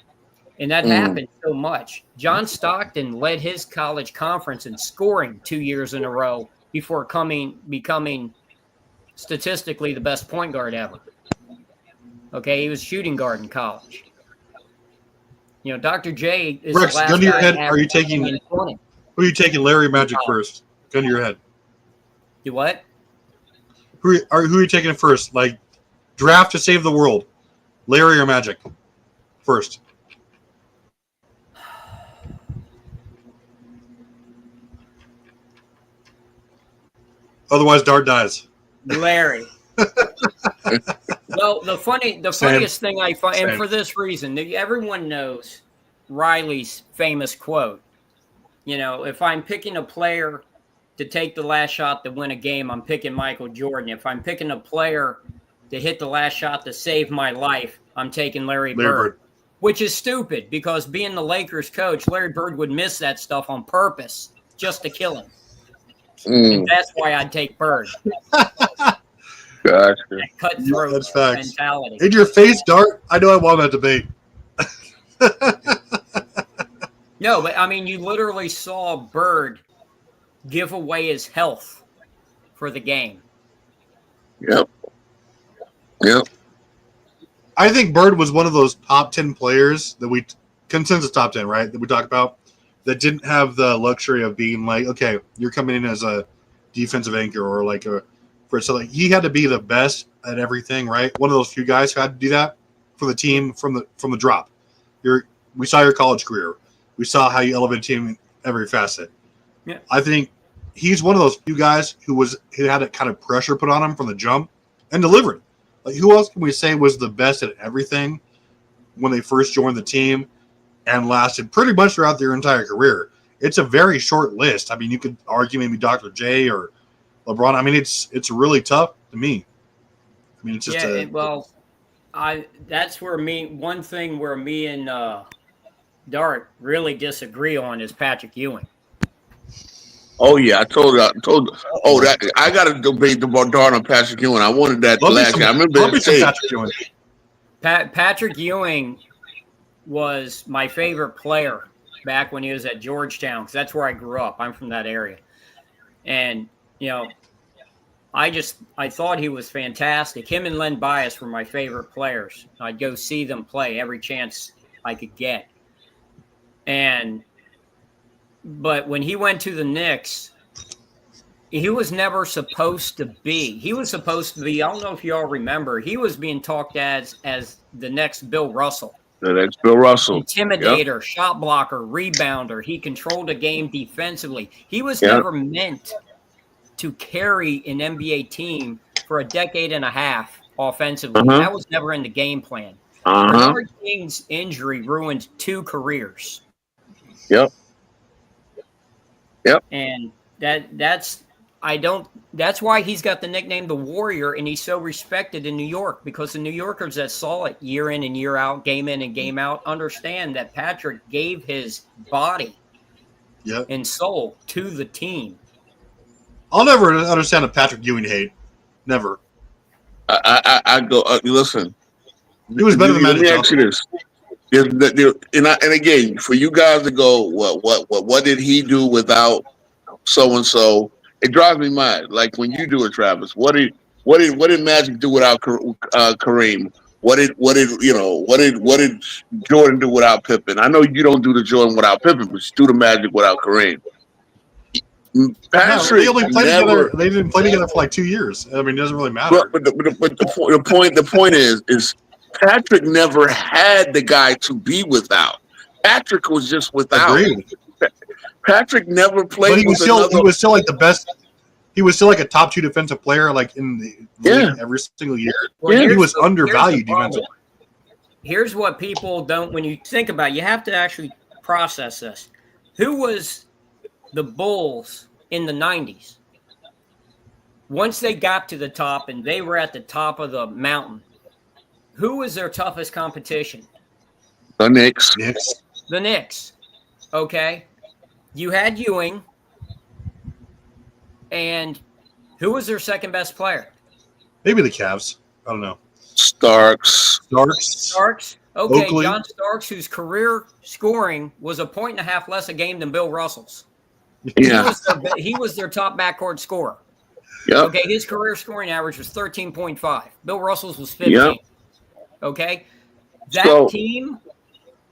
And that happened so much. John Stockton led his college conference in scoring 2 years in a row before becoming statistically the best point guard ever. Okay, he was shooting guard in college. You know, Dr. J is Rex, the last gun to your guy head. to Are you taking? Who are you taking? Larry or Magic first? Gun to your head. Do what? Who are you taking first? Like draft to save the world. Larry or Magic first? Otherwise, Dart dies. Larry. Well, the funniest thing I find, and for this reason, everyone knows Riley's famous quote. You know, if I'm picking a player to take the last shot to win a game, I'm picking Michael Jordan. If I'm picking a player to hit the last shot to save my life, I'm taking Larry Bird. Which is stupid because being the Lakers coach, Larry Bird would miss that stuff on purpose just to kill him. And that's why I'd take Bird. Gotcha. Cutthroat That's facts. mentality. In your face, Dart. I know I won that debate. No, but I mean, you literally saw Bird give away his health for the game. Yep. I think Bird was one of those top 10 players that consensus top 10, right? That we talk about that didn't have the luxury of being like, okay, you're coming in as a defensive anchor or like so like he had to be the best at everything, right? One of those few guys who had to do that for the team from the drop. We saw your college career. We saw how you elevated every facet. Yeah. I think he's one of those few guys who had that kind of pressure put on him from the jump and delivered. Like, who else can we say was the best at everything when they first joined the team and lasted pretty much throughout their entire career? It's a very short list. I mean, you could argue maybe Dr. J or LeBron. I mean, it's really tough to me. I mean, it's just that's where one thing where me and Dart really disagree on is Patrick Ewing. Oh yeah, I told. That I got to debate the Dart on Patrick Ewing. I wanted that last year. I remember Patrick Ewing. Patrick Ewing was my favorite player back when he was at Georgetown, because that's where I grew up. I'm from that area, and I thought he was fantastic. Him and Len Bias were my favorite players. I'd go see them play every chance I could get, But when he went to the Knicks, he was never supposed to be. He was supposed to be, I don't know if you all remember, he was being talked as the next Bill Russell. The next Bill Russell. Intimidator, shot blocker, rebounder. He controlled a game defensively. He was never meant to carry an NBA team for a decade and a half offensively. That was never in the game plan. Bernard King's injury ruined 2 careers. Yep. And that's why he's got the nickname the Warrior, and he's so respected in New York, because the New Yorkers that saw it year in and year out, game in and game out, understand that Patrick gave his body and soul to the team. I'll never understand a Patrick Ewing hate. Never. I go listen. He was better than Magic Johnson. And again, for you guys to go, what did he do without so and so? It drives me mad. Like when you do it, Travis. What did Magic do without Kareem? What did Jordan do without Pippen? I know you don't do the Jordan without Pippen, but you do the Magic without Kareem. Patrick, they only played together. They didn't play together for like 2 years. I mean, it doesn't really matter. But the point is Patrick never had the guy to be without. Patrick was just without. Agreed. Patrick never played. But he was still like the best. He was still like a top 2 defensive player, like in the league every single year. Well, he was undervalued defensively. Here's what people don't. When you think about it, you have to actually process this. Who was the Bulls in the 90s? Once they got to the top and they were at the top of the mountain, who was their toughest competition? The Knicks. The Knicks. Okay. You had Ewing. And who was their second best player? Maybe the Cavs. I don't know. Starks. Okay, Oakley. John Starks, whose career scoring was 1.5 points less a game than Bill Russell's. Yeah. He was their top backcourt scorer. Yep. Okay, his career scoring average was 13.5. Bill Russell's was 15. Yep. Okay? That team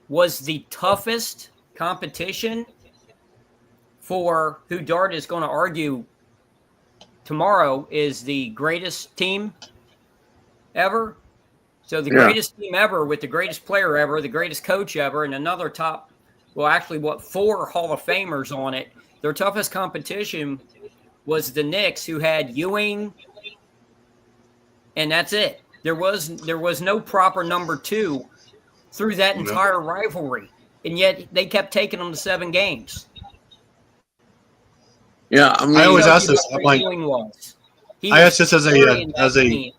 was the toughest competition for who Dart is going to argue tomorrow is the greatest team ever. So the greatest team ever with the greatest player ever, the greatest coach ever, and another 4 Hall of Famers on it. Their toughest competition was the Knicks, who had Ewing, and that's it. There was no proper number 2 through that entire rivalry, and yet they kept taking them to 7 games. Yeah, I mean, I always ask this. I'm like, I ask this as a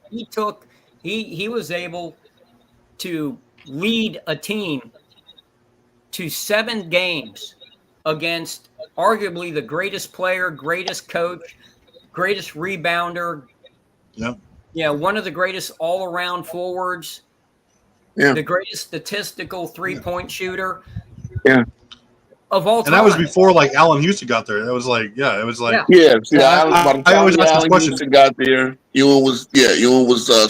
he was able to lead a team to 7 games against arguably the greatest player, greatest coach, greatest rebounder. Yep. Yeah, one of the greatest all-around forwards. Yeah. The greatest statistical 3-point shooter. Yeah. Of all time. And that was before like Allen Houston got there. It was like, I was about to I always ask this question. Houston got there. Ewing was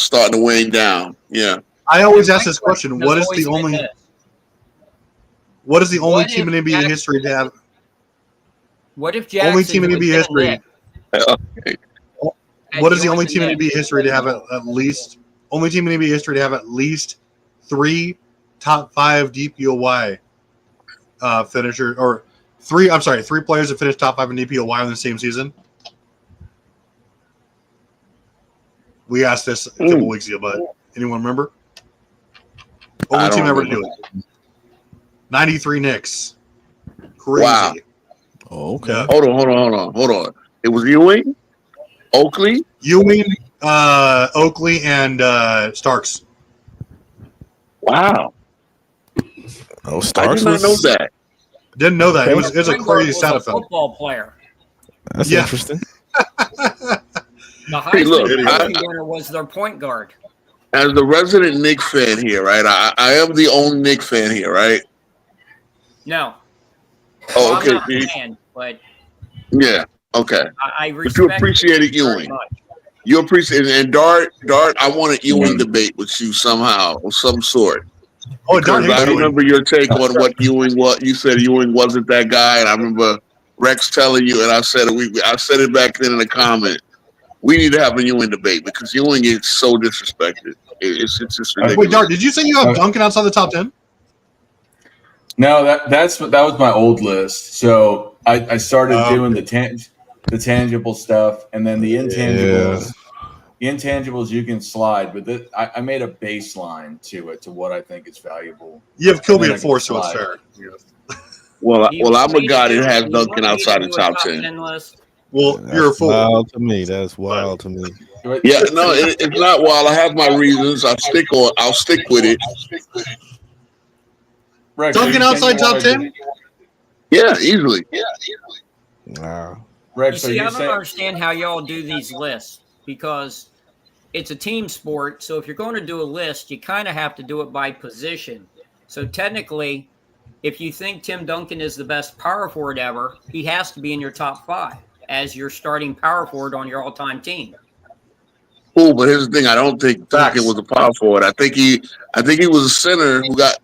starting to wane down. Yeah. I always ask this question: What is the only team in NBA history to have? What if Jackson only team in NBA history? What is the only team in NBA history to have at least? Only team in NBA history to have at least 3 top 5 DPOY finishers or Three players that finished top 5 in DPOY in the same season. We asked this a couple weeks ago, but anyone remember? Only team ever to do it. 93 Knicks. Crazy. Wow. Oh, okay. Yeah. Hold on. It was Ewing, Oakley, Oakley, and Starks. Wow. Oh, I Starks did not know was that. Didn't know that. It was a Point guard crazy was stat a of film. football player. That's Yeah. interesting. The Hey, look, Heisman Trophy winner was their point guard. As the resident Knicks fan here, right? I am the only Knicks fan here, right? No. Oh, Well, okay. I'm not a fan, but Yeah, okay. I But respect you appreciated it very Ewing. much. You appreciate and Dart. I want an Ewing debate with you somehow, of some sort. Oh, Dart Because I hates Ewing. remember your take on what Ewing was. You said Ewing wasn't that guy, and I remember Rex telling you, and I said it back then in the comment. We need to have a Ewing debate because Ewing is so disrespected. It's just ridiculous. Wait, Dart, did you say you have Duncan outside the top 10? No, that was my old list. So I started doing the tangible stuff, and then the intangibles. Yeah. The intangibles you can slide, but I made a baseline to it, to what I think is valuable. You have Kilby And then at I 4, can so it's slide. fair. Well, You I'm a made guy it- that has you Duncan wanted to outside the do a top 10. list. Well, That's you're a fool. wild to me. That's wild to me. Yeah, no, it's not wild. I have my reasons. I'll stick with it. Rex, Duncan are you outside saying you top wanna 10? do- Yeah, easily. Wow. Rex, You are see, I you don't saying? understand how y'all do these lists because it's a team sport. So if you're going to do a list, you kind of have to do it by position. So technically, if you think Tim Duncan is the best power forward ever, he has to be in your top 5 as your starting power forward on your all-time team. Cool, but here's the thing: I don't think Duncan was a power forward. I think he was a center who got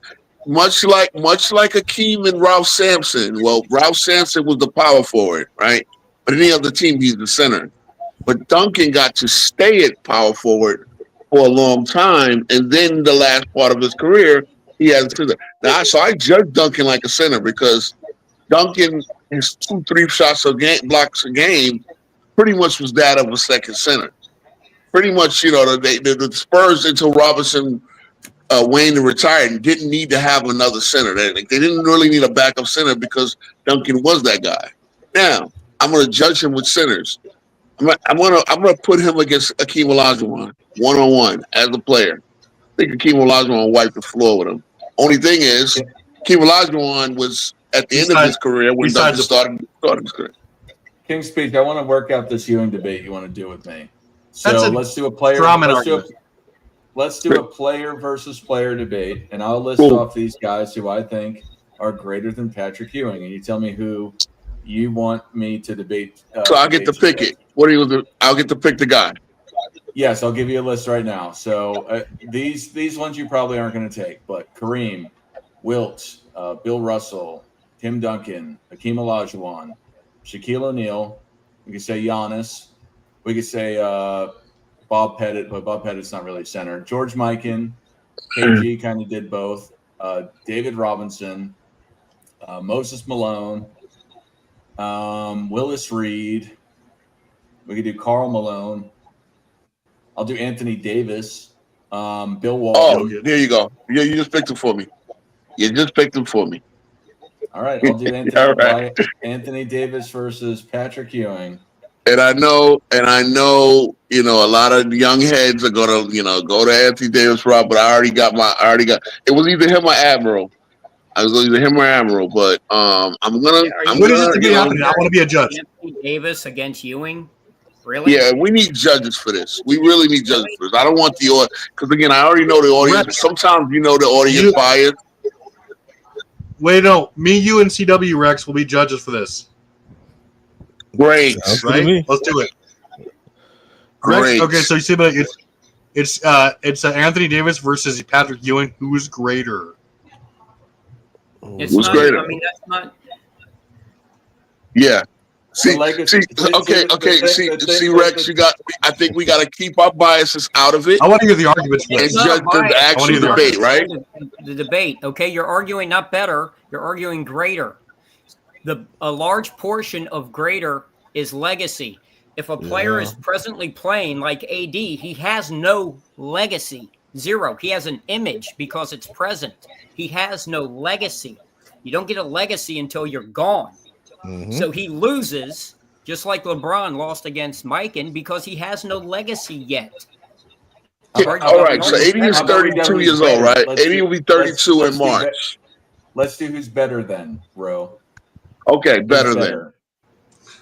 much like Akeem and Ralph Sampson. Well, Ralph Sampson was the power forward, right? But any other team, he's the center. But Duncan got to stay at power forward for a long time, and then the last part of his career, he has to. Now, so I judge Duncan like a center because Duncan, his 2-3 shots a game, blocks a game, pretty much was that of a second center. Pretty much, the Spurs until Robinson, Wayne retired didn't need to have another center. They didn't really need a backup center because Duncan was that guy. Now I'm going to judge him with centers. I'm going to put him against Akeem Olajuwon 1-on-1 as a player. I think Akeem Olajuwon wiped the floor with him. Only thing is, Akeem Olajuwon was at the end of his career when Duncan started his career. King's Speech, I want to work out this Ewing debate you want to do with me. So That's a let's do a player. Let's do a player versus player debate, and I'll list off these guys who I think are greater than Patrick Ewing, and you tell me who you want me to debate. So I get to pick it. I'll get to pick the guy. Yes, I'll give you a list right now. So these ones you probably aren't going to take, but Kareem, Wilt, Bill Russell, Tim Duncan, Hakeem Olajuwon, Shaquille O'Neal. We could say Giannis. We could say Bob Pettit, but Bob Pettit's not really center. George Mikan, KG kind of did both. David Robinson, Moses Malone, Willis Reed. We could do Karl Malone. I'll do Anthony Davis, Bill Walton. Oh, there you go. Yeah, you just picked him for me. All right, I'll do Anthony Davis versus Patrick Ewing. And I know, a lot of young heads are gonna, go to Anthony Davis route, but I already got it was either him or Admiral. But I'm gonna What is it to be happening? I want to be a judge. Anthony Davis against Ewing? Really? Yeah, we need judges for this. We really need judges for this. I don't want the audience because again, I already know the audience. Sometimes the audience bias. Wait, no. Me, you, and CW Rex will be judges for this. Great. Right? Let's do it. Rex, okay, so you see, but it's Anthony Davis versus Patrick Ewing. Who is greater? It's Who's not, greater? I mean, that's not. Yeah. See, Rex, I think we got to keep our biases out of it. I want to hear the arguments for and this. judge the actual debate, right? The debate, okay? You're arguing not better, you're arguing greater. a large portion of greater is legacy. If a player is presently playing like AD, he has no legacy. Zero. He has an image because it's present. He has no legacy. You don't get a legacy until you're gone. So he loses, just like LeBron lost against Mikan, because he has no legacy yet. All right, so 80 is 32 years old, right? 80 will be 32 in March. Let's do who's better then, Ro. Okay, better than.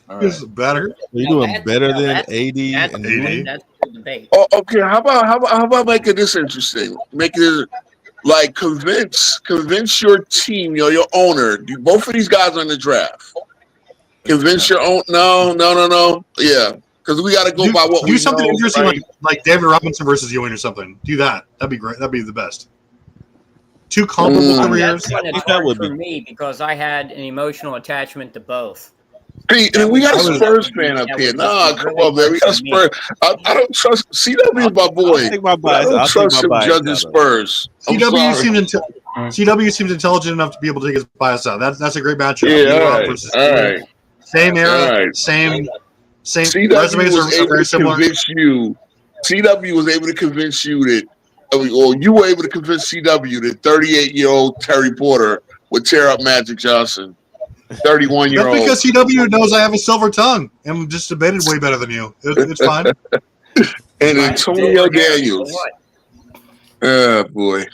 All right. Who's better? You're doing better than AD and That's the debate. Oh, okay. How about making this interesting? Make it like convince your team, your owner. Both of these guys are in the draft. Convince your own. No. Yeah, because we got to go by what we do. Something know, interesting right? like David Robinson versus Ewing or something. Do that. That'd be great. That'd be the best. Two comparable careers. That's hard for me because I had an emotional attachment to both. See, and we got a Spurs fan up here. Nah, come on, man. We got Spurs. I don't trust CW, my boy. I don't trust him judging Spurs. CW seems intelligent enough to be able to take his bias out. That's a great matchup. Yeah, all right. Same era, same. CW resumes was are able very to similar. convince you. CW was able to convince you that, or you were able to convince CW that 38-year-old Terry Porter would tear up Magic Johnson. 31-year-old. That's because CW knows I have a silver tongue and just debated way better than you. It's fine. And Antonio Daniels. Yeah, boy.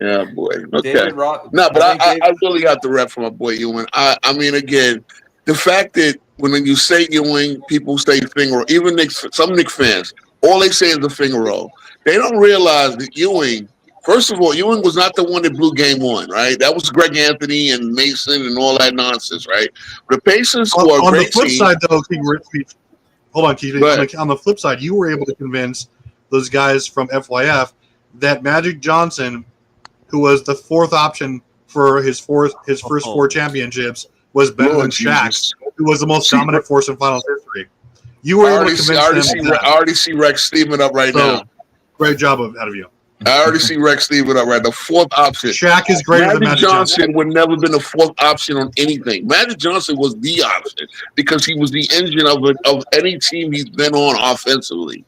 Okay. But I really have to rep for my boy Ewing. I mean, again, the fact that when you say Ewing, people say finger roll. Even some Knicks fans, all they say is the finger roll. They don't realize that Ewing, first of all, Ewing was not the one that blew game one, right? That was Greg Anthony and Mason and all that nonsense, right? The Pacers were a great team. Side, though, hold on, Keith. On the flip side, you were able to convince those guys from FYF that Magic Johnson, who was the fourth option for his first four championships, was better than Shaq, who was the most dominant force in finals history. You were able to convince them. I already see Rex steaming up right now. Great job out of you. I already see Rex steaming up right. The fourth option. Shaq is greater than Magic Johnson. Would never been the fourth option on anything. Magic Johnson was the option because he was the engine of any team he's been on offensively.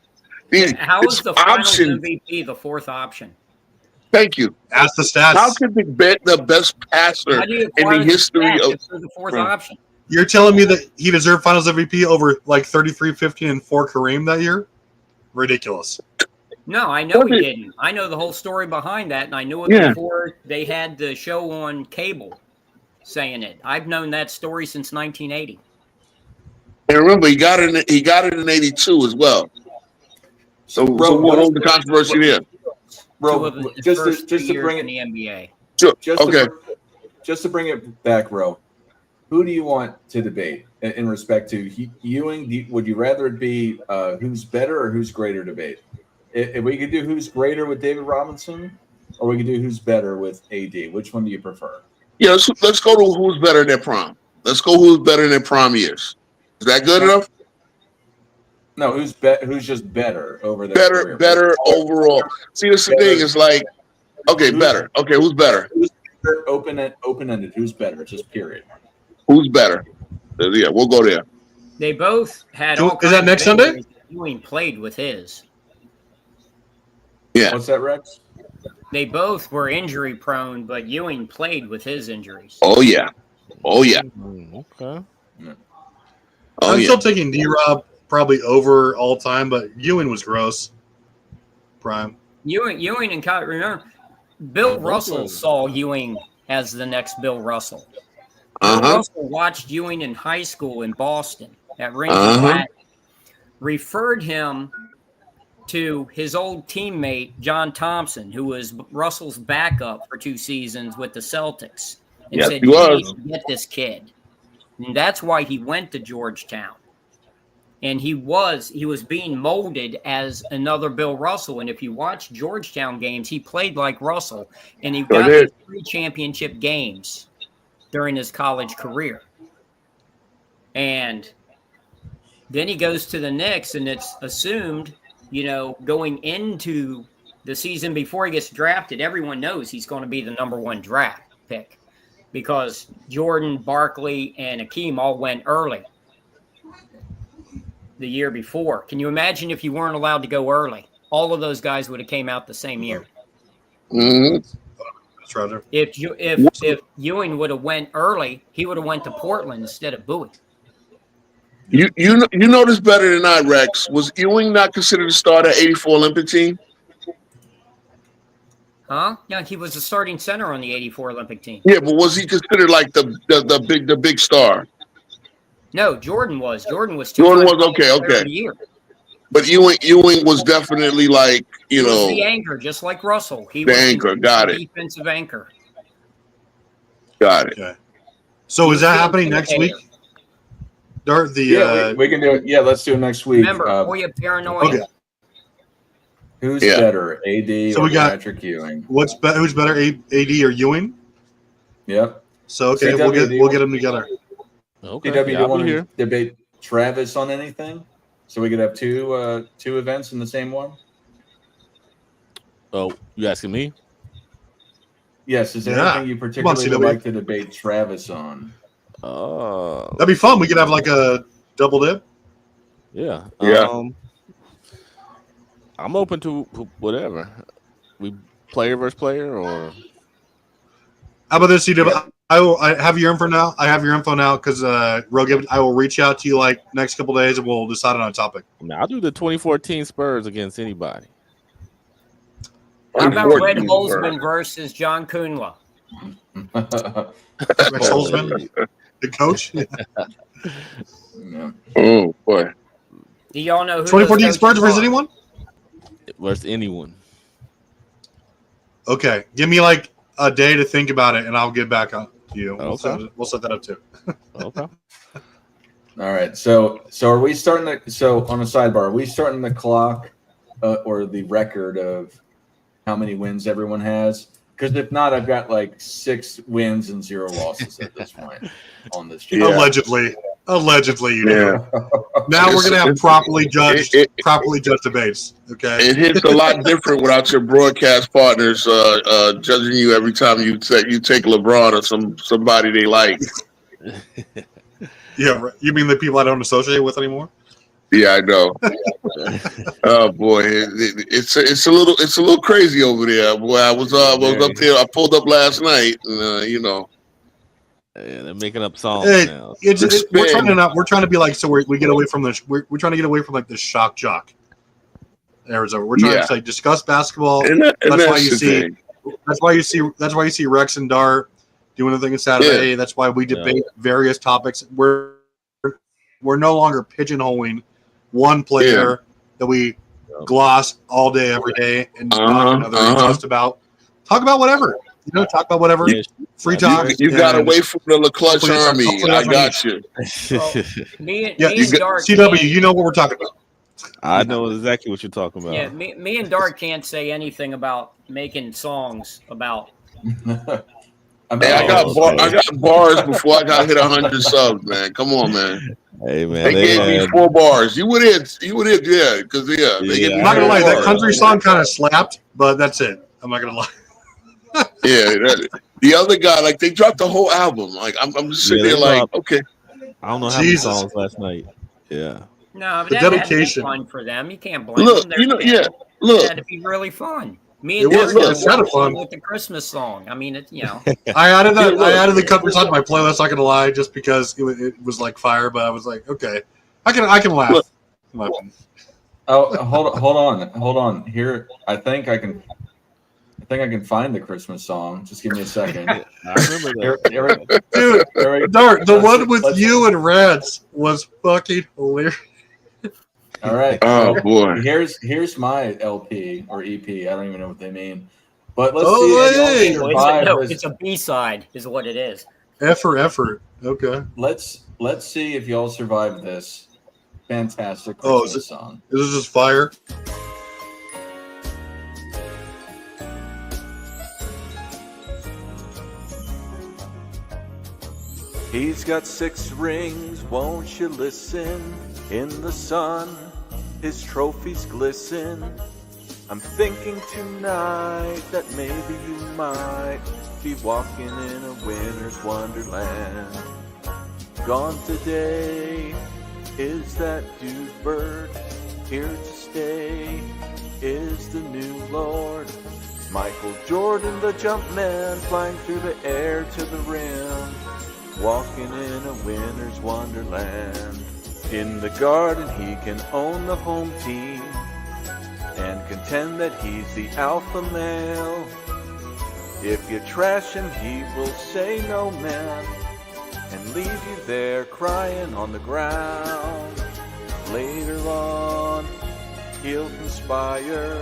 How is the finals MVP the fourth option? Thank you. Ask the stats. How could the best passer in the history of the fourth option? You're telling me that he deserved finals MVP over like 33, 15, and 4 Kareem that year? Ridiculous. No, I know he didn't. I know the whole story behind that, and I knew it before they had the show on cable saying it. I've known that story since 1980. And remember, he got it in 82 as well. So what was the controversy there? Bro, just to bring it in the NBA. Sure. Just to bring it back, Ro. Who do you want to debate in respect to Ewing? Would you rather it be who's better or who's greater debate? If we could do who's greater with David Robinson, or we could do who's better with AD, which one do you prefer? Yeah, let's go to who's better in their prime. Let's go who's better in their prime years. Is that good enough? No, who's just better over their better overall. See, that's the thing. It's like, okay, better. Okay, who's better? Open-ended. Who's better? Just period. Who's better? Yeah, we'll go there. They both had. Is that next Sunday? Ewing played with his. Yeah. What's that, Rex? They both were injury prone, but Ewing played with his injuries. Oh yeah. Okay. I'm still taking D-Rob probably over all time, but Ewing was gross. Prime. Ewing and Kyle, remember, Bill Russell saw Ewing as the next Bill Russell. Bill Russell watched Ewing in high school in Boston at Ring Flat, referred him to his old teammate, John Thompson, who was Russell's backup for 2 seasons with the Celtics, and said, "You need to get this kid." And that's why he went to Georgetown. And he was being molded as another Bill Russell. And if you watch Georgetown games, he played like Russell. And he got 3 championship games during his college career. And then he goes to the Knicks, and it's assumed, going into the season before he gets drafted, everyone knows he's going to be the number 1 draft pick. because Jordan, Barkley, and Hakeem all went early the year before. Can you imagine if you weren't allowed to go early? All of those guys would have came out the same year. Mm-hmm. That's right there. If Ewing would have went early, he would have went to Portland instead of Bowie. You know this better than I, Rex. Was Ewing not considered to start at '84 Olympic team? Huh? Yeah, he was a starting center on the '84 Olympic team. Yeah, but was he considered like the big star? No, Jordan was. Jordan was okay. Player of the year. But Ewing was definitely like, He was the anchor, just like Russell. He was anchor. Got it. Defensive anchor. Got it. Okay. So is that happening next week? Dart, we can do it. Yeah, let's do it next week. Remember, Hoya Paranoia. Okay. Who's better, AD So or we got- Patrick Ewing? Who's better, AD or Ewing? Yep. So okay, CW, we'll get them together. Okay. CW, do Yeah, you I'll want be to here. debate Travis on anything? So we could have two events in the same one? Oh, you asking me? Yes. Is there Yeah. anything you particularly would CW. like to debate Travis on? That'd be fun. We could have like a double dip. Yeah. Yeah. I'm open to whatever. We player versus player, or How about this, CW? I have your info now. I have your info now because Rogue, I will reach out to you like next couple days and we'll decide on a topic. I mean, I'll do the 2014 Spurs against anybody. How about Red Holzman versus John Kuhnla? Rex Holzman, the coach. Oh boy. Do y'all know who 2014 those Spurs coaches versus are? anyone? Versus anyone. Okay, give me like a day to think about it, and I'll get back on to you. Okay. We'll set that up too. Okay. All right. So are we starting so on a sidebar, are we starting the clock or the record of how many wins everyone has? Because if not, I've got like 6 wins and 0 losses at this point on this channel. Allegedly, you do. Now we're gonna have properly judged debates. Okay. It hits a lot different without your broadcast partners judging you every time you take LeBron or somebody they like. Yeah, right. You mean the people I don't associate with anymore? Yeah, I know. Oh boy, it's a little crazy over there. Boy, I was up there. I pulled up last night, and Yeah, they're making up songs Hey, now. we're trying to be like, so we get away from we're trying to get away from like the shock jock Arizona. We're trying to like discuss basketball. That's why you see Rex and Dart doing the thing on Saturday. Yeah. That's why we debate various topics. We're no longer pigeonholing one player that we gloss all day every day and talk about whatever. Talk about whatever. Free talk. You got away from the LeClutch Army. I got you. Me and Dart CW, you know what we're talking about. I know exactly what you're talking about. Yeah, me and Dart can't say anything about making songs about. I got bars before I got hit 100 subs, man. Come on, man. Hey, man. They gave me 4 bars. You would hit, yeah, because I'm not gonna lie, that country song kind of slapped, but that's it. I'm not gonna lie. Yeah, the other guy, like they dropped the whole album. Like I'm just sitting there, like, okay. I don't know how many songs last night. Yeah. No, but The that had to be dedication. fun for them. You can't blame Look, them. look. It had to be really fun. Me and It was Dart kind of fun with the Christmas song. I mean, I added the country song to my playlist. Not gonna lie, just because it was like fire. But I was like, okay, I can laugh. Oh, hold on. Here, I think I can find the Christmas song. Just give me a second. I remember that. Dude, Dart, the one with you and Reds was fucking hilarious. All right. Oh boy. Here's my LP or EP. I don't even know what they mean. But let's hey. It's a B-side, is what it is. Effort. Okay. Let's see if y'all survive this fantastic Oh, Christmas song. Is this just fire? He's got 6 rings, won't you listen? In the sun, his trophies glisten. I'm thinking tonight that maybe you might be walking in a winter's wonderland. Gone today is that dude bird, here to stay is the new Lord. Michael Jordan, the jump man, flying through the air to the rim, walking in a winter's wonderland. In the garden he can own the home team and contend that he's the alpha male. If you trash him, he will say no man and leave you there crying on the ground. Later on, he'll conspire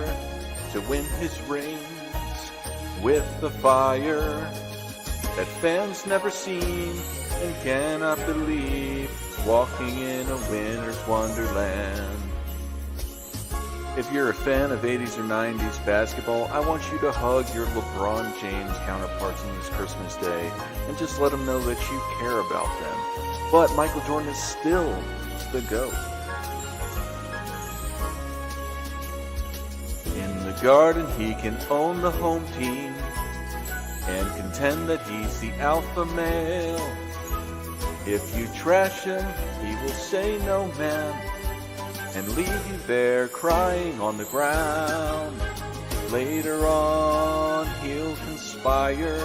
to win his rings with the fire that fans never seen and cannot believe, walking in a winter's wonderland. If you're a fan of 80s or 90s basketball, I want you to hug your LeBron James counterparts on this Christmas Day and just let them know that you care about them. But Michael Jordan is still the GOAT. In the garden he can own the home team and contend that he's the alpha male. If you trash him, he will say no man and leave you there crying on the ground. Later on, he'll conspire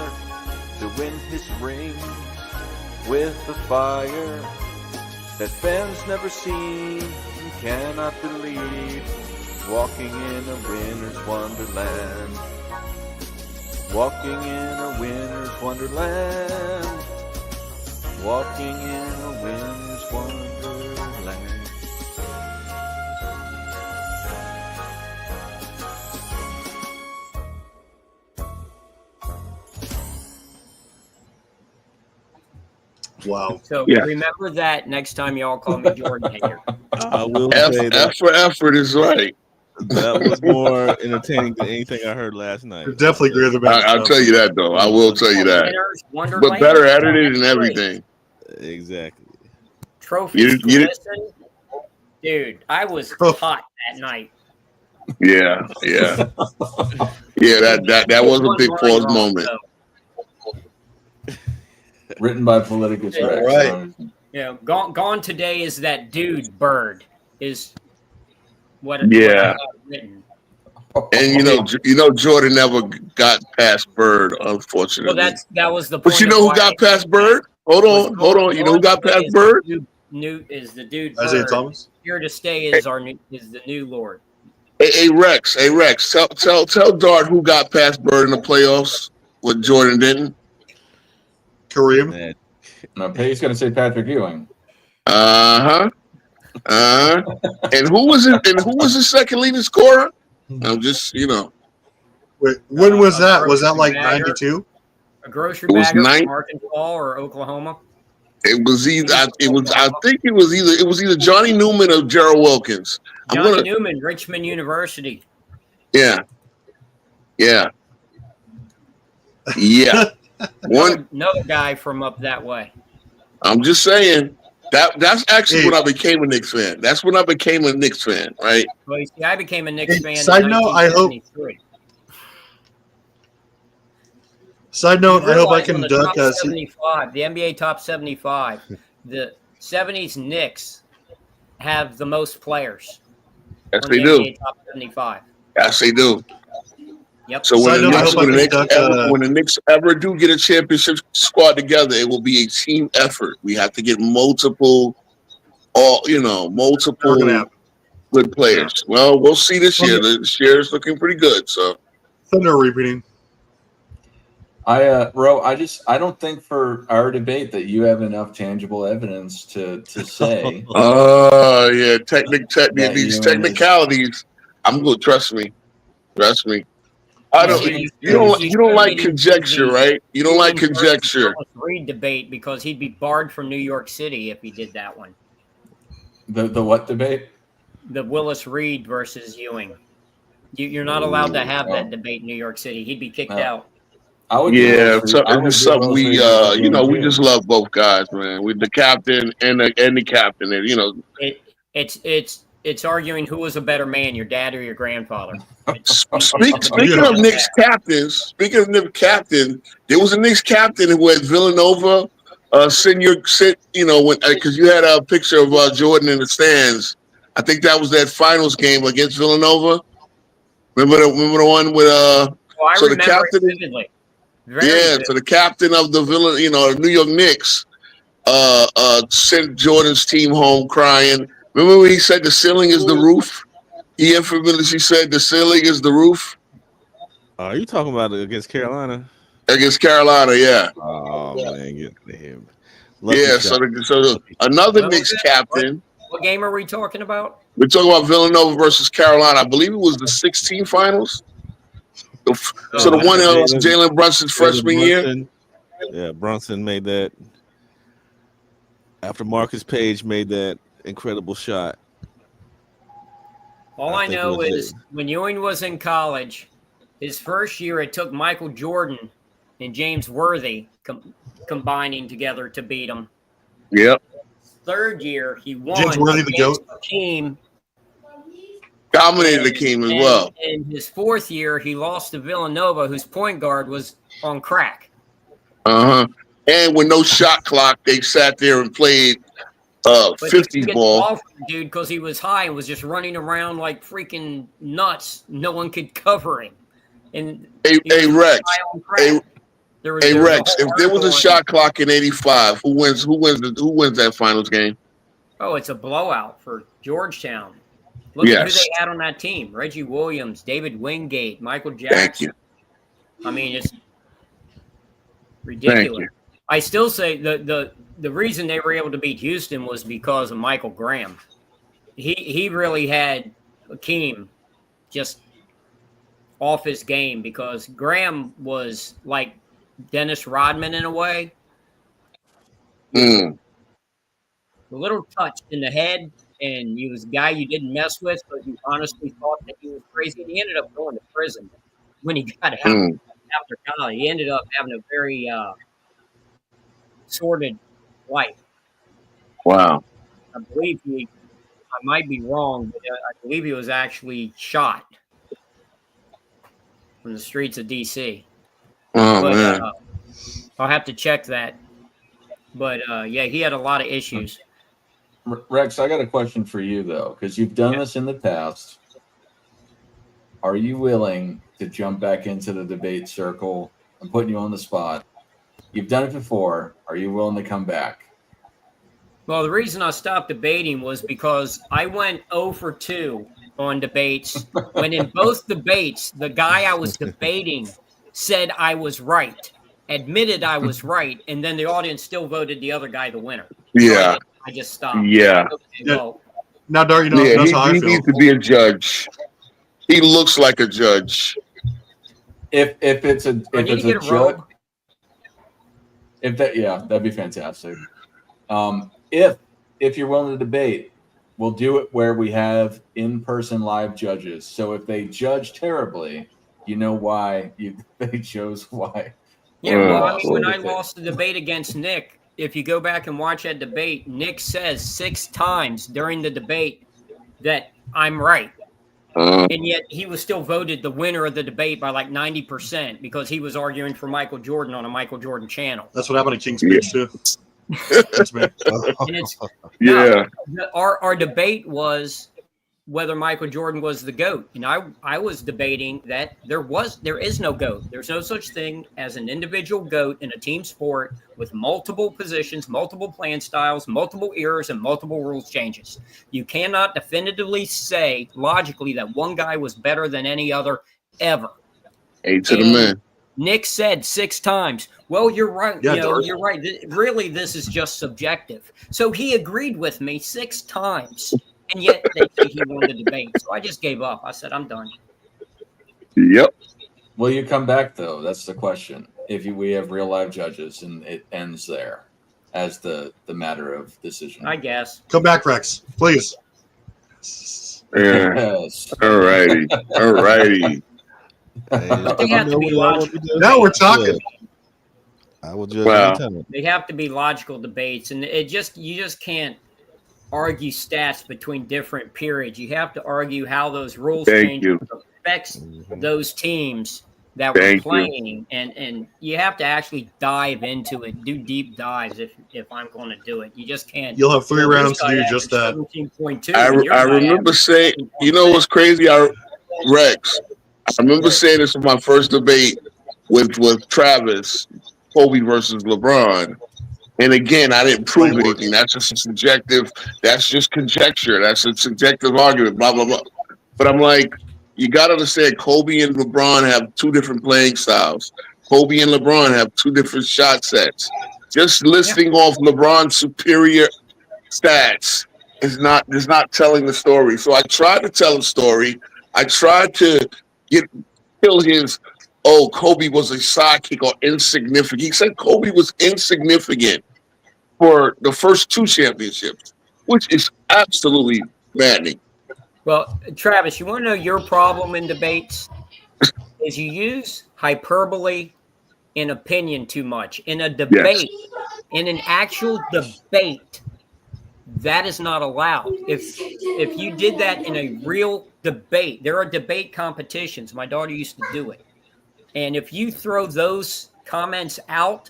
to win his rings with the fire that fans never seen and cannot believe, walking in a winter's wonderland. Walking in a winter's wonderland. Walking in a winter's wonderland. Wow. So Yeah. remember that next time y'all call me Jordan hater. I will F, say that F for effort is right. that was more entertaining than anything I heard last night. Definitely agree with the I'll tell you that, though. I will tell you that. Winner's But Wonderland. better edited and everything. Exactly. Trophies to You- listen. Dude, I was hot that night. Yeah, yeah. Yeah, that was a big pause moment. Written by Politicus Rex. Right. You know, gone today is that dude bird is what Yeah. what I have written. And you know Jordan never got past Bird, unfortunately. Well, that was the point. But you know of who why got past Bird? Hold on. You know who got past Bird? Newt is the dude. Isaiah bird. Thomas? Here to stay is the new Lord. Hey Rex, tell Dart who got past Bird in the playoffs when Jordan didn't. Kareem. Man, No, he's going to say Patrick Ewing. And who was it? And who was the second leading scorer? I'm just, Wait, when was that? Was that like Bagger. 92? A grocery It was bagger nine- from Arkansas or Oklahoma. It was either. I think it was either Johnny Newman or Gerald Wilkins. Johnny Newman, Richmond University. Yeah. One. Another guy from up that way. I'm just saying that's actually when I became a Knicks fan. That's when I became a Knicks fan, right? Well, you see, I became a Knicks fan. Side note, I hope. 1973. Side note, I hope I can the duck top us. 75, the NBA top 75. The 70s Knicks have the most players. Yes, on they the do. NBA top 75. Yes, they do. Yep. So when Side the note, I Knicks, hope I can duck, when the Knicks ever do get a championship squad together, it will be a team effort. We have to get multiple Never gonna happen. good players. Well, we'll see this year. This year is looking pretty good. So Thunder repeating. Ro, I don't think for our debate that you have enough tangible evidence to say. yeah, That these Ewing technicalities. I'm good. Trust me. I don't. You don't like conjecture, right? You don't like conjecture. Reed debate because he'd be barred from New York City if he did that one. The what debate? The Willis Reed versus Ewing. You're not allowed to have that debate in New York City. He'd be kicked out. I would. Yeah, do it's just something we we just love both guys, man. With the captain and the captain, and It's it's arguing who was a better man, your dad or your grandfather. Speaking of Knicks captains, there was a Knicks captain who had Villanova because you had a picture of Jordan in the stands. I think that was that finals game against Villanova. Remember the one with so the captain, vividly. So the captain of the New York Knicks sent Jordan's team home crying. Remember when he said the ceiling is the roof? He infamously said the ceiling is the roof. Are you talking about against Carolina? Against Carolina, yeah. Oh man, get to him. So another Knicks captain. What game are we talking about? We're talking about Villanova versus Carolina. I believe it was the 16 finals. So the one that was Jalen Brunson's freshman year. Yeah, Brunson made that after Marcus Page made that incredible shot. All I know is when Ewing was in college, his first year it took Michael Jordan and James Worthy combining together to beat him. Yep. Third year he won. James Worthy, the GOAT. Hakeem. Dominated the team as well. In his fourth year, he lost to Villanova, whose point guard was on crack. And with no shot clock, they sat there and played 50s ball. Dude, because he was high and was just running around like freaking nuts. No one could cover him. And Rex, if there was a shot clock in '85, who wins that finals game? Oh, it's a blowout for Georgetown. Look at who they had on that team: Reggie Williams, David Wingate, Michael Jackson. Thank you. I mean, it's ridiculous. I still say the reason they were able to beat Houston was because of Michael Graham. He really had Hakeem just off his game because Graham was like Dennis Rodman in a way. A little touch in the head, and he was a guy you didn't mess with, but you honestly thought that he was crazy. And he ended up going to prison when he got out after college. He ended up having a very sordid life. Wow. I might be wrong, but I believe he was actually shot from the streets of D.C. Man. I'll have to check that. But, he had a lot of issues. Rex, I got a question for you, though, because you've done this in the past. Are you willing to jump back into the debate circle? I'm putting you on the spot. You've done it before. Are you willing to come back? Well, the reason I stopped debating was because I went 0 for 2 on debates when in both debates, the guy I was debating said I was right, admitted I was right, and then the audience still voted the other guy the winner. Yeah. So I just stopped. Yeah. Now, Dar, that's how I feel. He needs to be a judge. He looks like a judge. If it's a judge, that'd be fantastic. If you're willing to debate, we'll do it where we have in-person live judges. So if they judge terribly, you know why they chose why. Yeah, well, when I lost the debate against Nick, if you go back and watch that debate, Nick says 6 times during the debate that I'm right. And yet he was still voted the winner of the debate by like 90% because he was arguing for Michael Jordan on a Michael Jordan channel. That's what happened at King's Speech, too. That's me. Our debate was whether Michael Jordan was the GOAT. And I was debating that there is no GOAT. There's no such thing as an individual GOAT in a team sport with multiple positions, multiple playing styles, multiple eras, and multiple rules changes. You cannot definitively say logically that one guy was better than any other ever. A to the man. Nick said 6 times, well, you're right. Yeah, you're right. Really, this is just subjective. So he agreed with me 6 times. And yet they say he won the debate. So I just gave up. I said, I'm done. Yep. Will you come back, though? That's the question. If we have real live judges and it ends there as the matter of decision. I guess. Come back, Rex, please. Yeah. Yes. All righty. They have to be logical. Now we're talking. I will just They have to be logical debates, and you just can't argue stats between different periods. You have to argue how those rules Thank change you. affects those teams that were Thank you. playing, and you have to actually dive into it, do deep dives if I'm going to do it. You just can't. You'll have 3 Well, rounds this to guy do averaged just that. 17.2, I and your guy remember averaged saying, you know what's crazy? Rex, I remember saying this in my first debate with Travis, Kobe versus LeBron. And again, I didn't prove anything. That's just a subjective. That's just conjecture. That's a subjective argument. Blah blah blah. But I'm like, you got to understand, Kobe and LeBron have 2 different playing styles. Kobe and LeBron have 2 different shot sets. Just listing off LeBron's superior stats is not telling the story. So I tried to tell a story. I tried to kill his. Oh, Kobe was a sidekick or insignificant. He said Kobe was insignificant for the first 2 championships, which is absolutely maddening. Well, Travis, you want to know your problem in debates? Is you use hyperbole and opinion too much. In a debate, in an actual debate, that is not allowed. If you did that in a real debate, there are debate competitions. My daughter used to do it. And if you throw those comments out,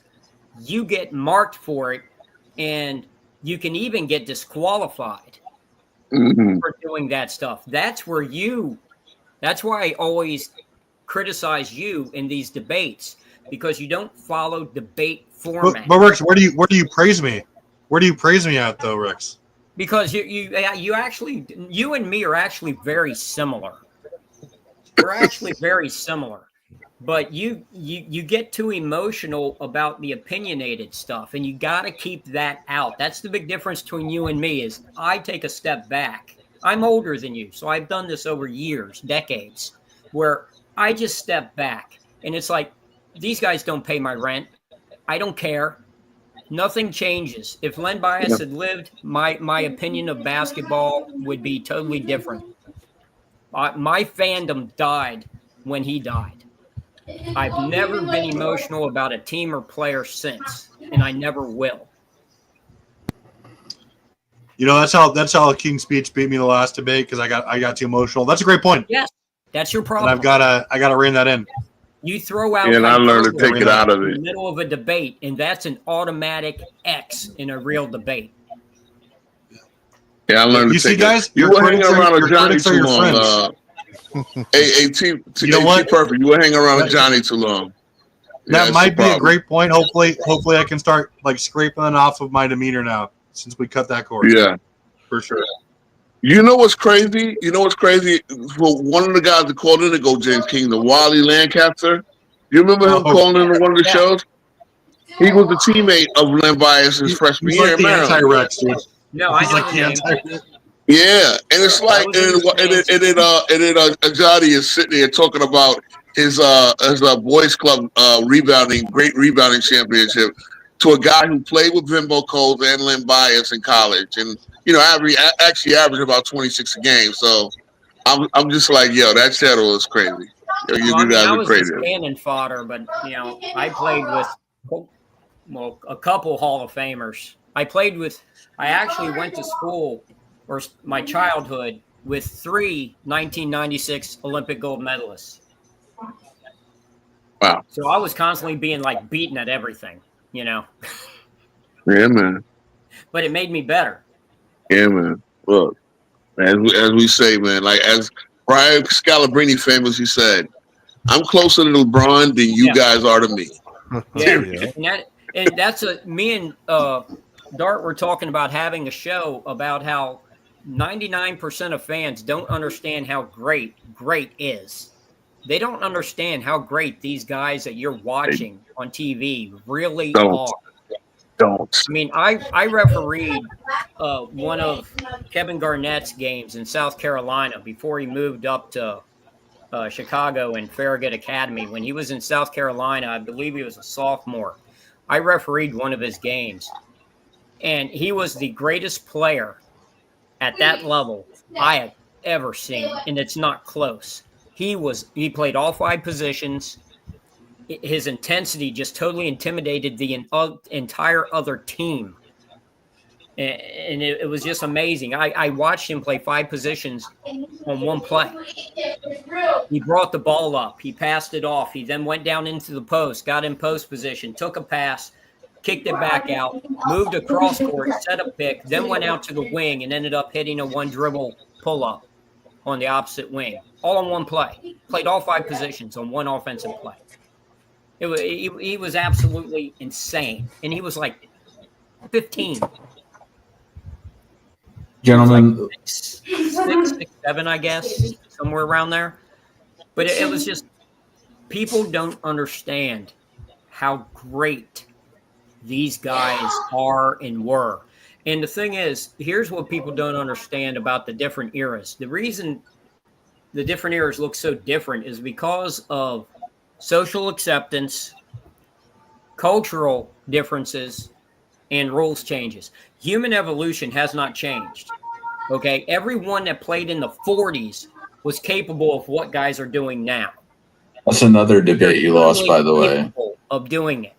you get marked for it, and you can even get disqualified for doing that stuff. That's why I always criticize you in these debates, because you don't follow debate format. But Rex, where do you praise me? Where do you praise me at though, Rex? Because you and me are actually very similar. We're actually very similar. But you get too emotional about the opinionated stuff, and you got to keep that out. That's the big difference between you and me. Is I take a step back. I'm older than you, so I've done this over years, decades, where I just step back, and it's like, these guys don't pay my rent. I don't care. Nothing changes. If Len Bias had lived, my opinion of basketball would be totally different. My fandom died when he died. I've never been emotional about a team or player since, and I never will. You know, that's how King's Speech beat me the last debate, because I got too emotional. That's a great point. Yes, that's your problem. And I gotta rein that in. You throw out and I learned to take it out of in it. the middle of a debate, and that's an automatic X in a real debate. Yeah, I learned to take it. You were hanging around with Johnny too long. You know what? Perfect. You were hanging around with Johnny too long. That might be a great point. Hopefully I can start scraping it off of my demeanor now, since we cut that cord. Yeah, for sure. You know what's crazy? Well, one of the guys that called in to go James King, the Wally Lancaster. You remember him calling into one of the shows? He was a teammate of Len Bias's freshman year. Like the anti-Rex, dude. No, I know the anti-Rex. Yeah, and it's like, and then Johnny is sitting there talking about his boys club great rebounding championship to a guy who played with Vimbo Coles and Len Bias in college, and actually averaged about 26 a game. So I'm just like, yo, that shadow is crazy. Yo, you guys are crazy. I was cannon fodder, but I played with a couple Hall of Famers. I actually went to school, or my childhood, with 3 1996 Olympic gold medalists. Wow. So I was constantly being beaten at everything, Yeah, man. But it made me better. Yeah, man. Look, as we say, man, as Brian Scalabrine famously said, I'm closer to LeBron than you guys are to me. Yeah. And that's me and Dart were talking about having a show about how 99% of fans don't understand how great is. They don't understand how great these guys that you're watching on TV really are. Don't. I mean, I refereed one of Kevin Garnett's games in South Carolina before he moved up to Chicago and Farragut Academy. When he was in South Carolina, I believe he was a sophomore. I refereed one of his games, and he was the greatest player at that level I have ever seen, and it's not close. He played all 5 positions. His intensity just totally intimidated the entire other team. And it was just amazing. I watched him play 5 positions on one play. He brought the ball up. He passed it off. He then went down into the post, got in post position, took a pass, kicked it back out, moved across court, set a pick, then went out to the wing and ended up hitting a 1-dribble pull-up on the opposite wing, all on one play. Played all 5 positions on one offensive play. He was absolutely insane. And he was like 15. Gentlemen, like 6'7", I guess, somewhere around there. But it was just, people don't understand how great these guys are and were. And the thing is, here's what people don't understand about the different eras. The reason the different eras look so different is because of social acceptance, cultural differences, and rules changes. Human evolution has not changed. Okay, everyone that played in the 40s was capable of what guys are doing now. that's another debate you lost, by the way. Capable of doing it.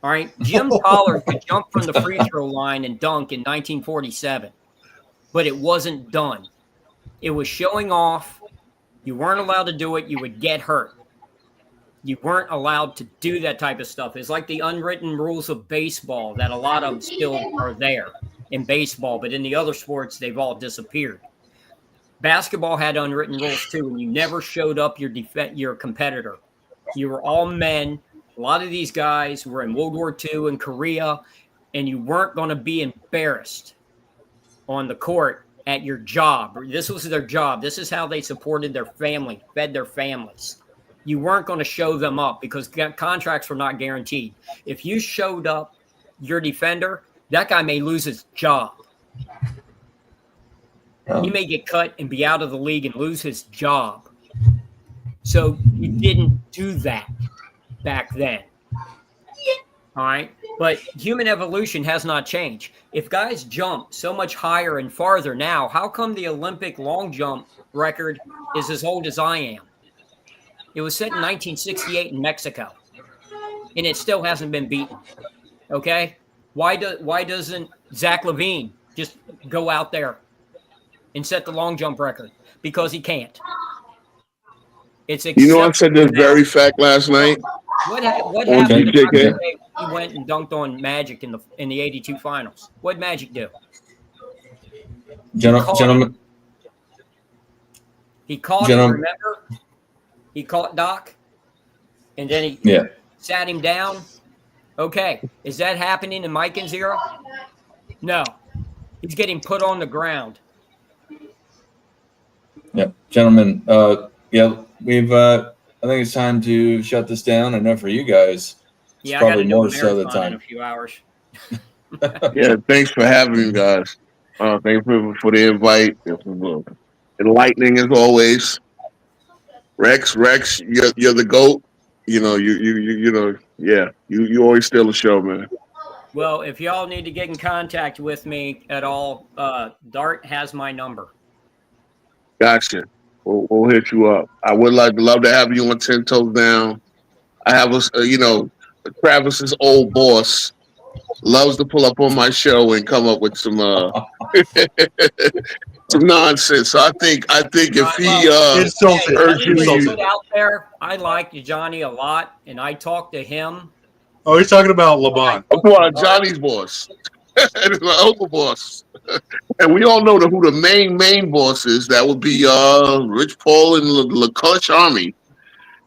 All right, Jim Pollard could jump from the free throw line and dunk in 1947, but it wasn't done. It was showing off. You weren't allowed to do it. You would get hurt. You weren't allowed to do that type of stuff. It's like the unwritten rules of baseball that a lot of them still are there in baseball, but in the other sports, they've all disappeared. Basketball had unwritten rules too, and you never showed up your competitor. You were all men. A lot of these guys were in World War II and Korea, and you weren't going to be embarrassed on the court at your job. This was their job. This is how they supported their family, fed their families. You weren't going to show them up because contracts were not guaranteed. If you showed up your defender, that guy may lose his job. He may get cut and be out of the league and lose his job. So you didn't do that back then. All right. But human evolution has not changed. If guys jump so much higher and farther now, how come the Olympic long jump record is as old as I am? It was set in 1968 in Mexico, and it still hasn't been beaten. Okay? Why doesn't Zach LaVine just go out there and set the long jump record? Because he can't. It's You know, I said this very fact last night. What happened if he went and dunked on Magic in the 82 finals? What'd Magic do? Gentlemen. He called him, remember? He caught Doc, and then he sat him down. Okay, is that happening in Mikan's era? No. He's getting put on the ground. Yeah, gentlemen. We've. I think it's time to shut this down. I know for you guys, it's probably more so the time. In a few hours. Yeah, thanks for having me, guys. Thanks for the invite. Enlightening as always. Rex, you're the GOAT. You know, you always steal the show, man. Well, if y'all need to get in contact with me at all, Dart has my number. Gotcha. We'll hit you up. I would love to have you on 10 Toes Down. I have Travis's old boss loves to pull up on my show and come up with some some nonsense. So I think if he urged you out there, I like Johnny a lot, and I talked to him. Oh, he's talking about LeBron. I'm talking about Johnny's boss. And it's my uncle boss. And we all know who the main boss is. That would be Rich Paul and LaCush Army.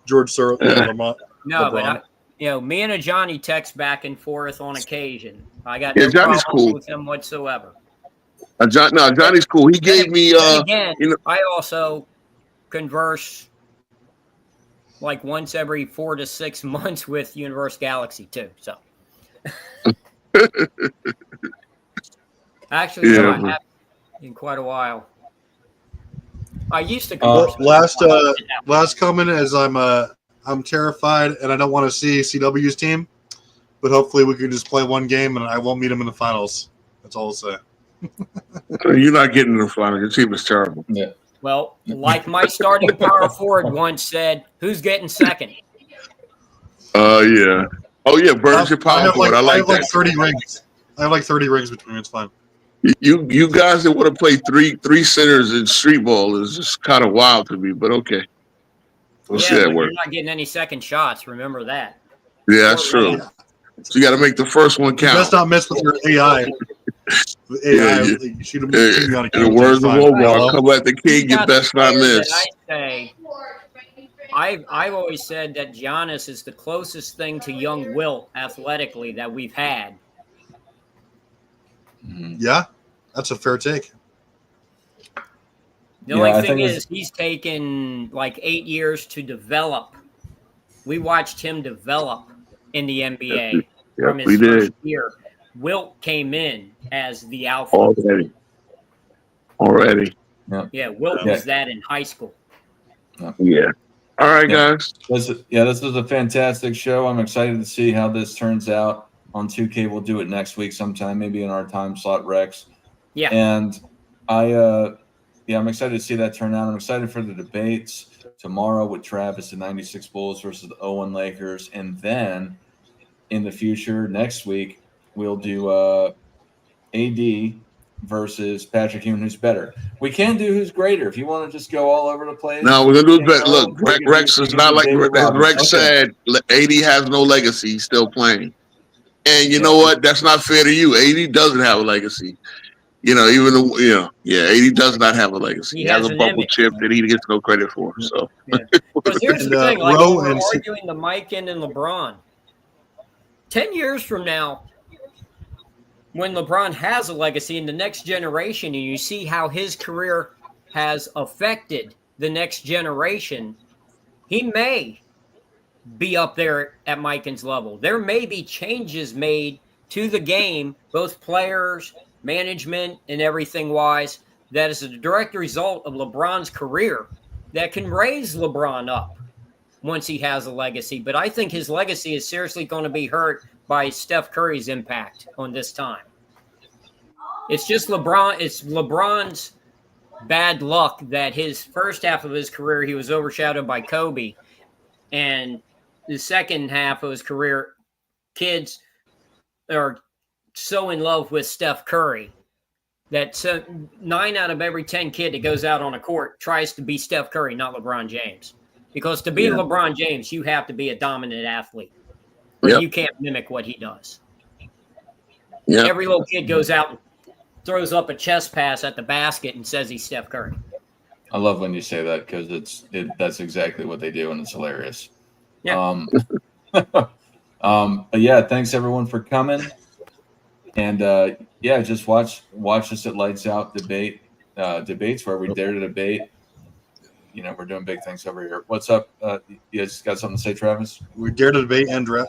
George Soros. No, LeBron. But me and Johnny text back and forth on occasion. I got no Johnny's problem cool with him whatsoever. Johnny's cool. He gave me. Again, I also converse like once every 4 to 6 months with Universe Galaxy too. So. Actually, I haven't in quite a while. I used to converse last comment is I'm terrified and I don't want to see CW's team, but hopefully we can just play one game and I won't meet them in the finals. That's all I'll say. You're not getting in the finals. Your team is terrible. Yeah. Well, like my starting power forward once said, "Who's getting second?" Yeah. Oh yeah, Burns your power forward. I like that. 30 rings. I have like 30 rings between me. It's fine. You guys that want to play three centers in street ball is just kind of wild to me, but okay. We'll see that but work. you're not getting any second shots. Remember that. Yeah, that's true. So you got to make the first one You count. best not mess with your AI. Yeah. Shoot him on a In the words of Omar, come at the king, you best not miss. I've always said that Giannis is the closest thing to young Wilt athletically that we've had. Yeah, that's a fair take. The only thing is he's taken like 8 years to develop. We watched him develop in the NBA from his first year. Wilt came in as the alpha. Already. Yeah, Wilt was that in high school. Yeah. All right, guys. This is a fantastic show. I'm excited to see how this turns out on 2K. We'll do it next week sometime, maybe in our time slot, Rex. Yeah. And I'm excited to see that turn out. I'm excited for the debates tomorrow with Travis, the 96 Bulls versus the 01 Lakers. And then in the future, next week, we'll do AD versus Patrick Ewing, who's better. We can do who's greater. If you want to just go all over the place. No, we're going to do better. Look, Rex is not like Rex said. AD has no legacy. He's still playing. And you know what? That's not fair to you. AD doesn't have a legacy. You know, even though, AD does not have a legacy. He has a bubble chip that he gets no credit for. So, Because here's the thing, like we're arguing the Mike and LeBron. 10 years from now, when LeBron has a legacy in the next generation, and you see how his career has affected the next generation, he may be up there at Mikan's level. There may be changes made to the game, both players, management, and everything wise, that is a direct result of LeBron's career that can raise LeBron up once he has a legacy. But I think his legacy is seriously going to be hurt by Steph Curry's impact on this time. It's just LeBron. It's LeBron's bad luck that his first half of his career, he was overshadowed by Kobe. And the second half of his career, kids are so in love with Steph Curry that 9 out of every 10 kid that goes out on a court tries to be Steph Curry, not LeBron James. Because to be LeBron James, you have to be a dominant athlete. Or you can't mimic what he does. Yep. Every little kid goes out and throws up a chest pass at the basket and says he's Steph Curry. I love when you say that because that's exactly what they do, and it's hilarious. Yeah. But yeah, thanks everyone for coming. And just watch us at Lights Out debates where we dare to debate. You know, we're doing big things over here. What's up? You guys got something to say, Travis? We dare to debate and Row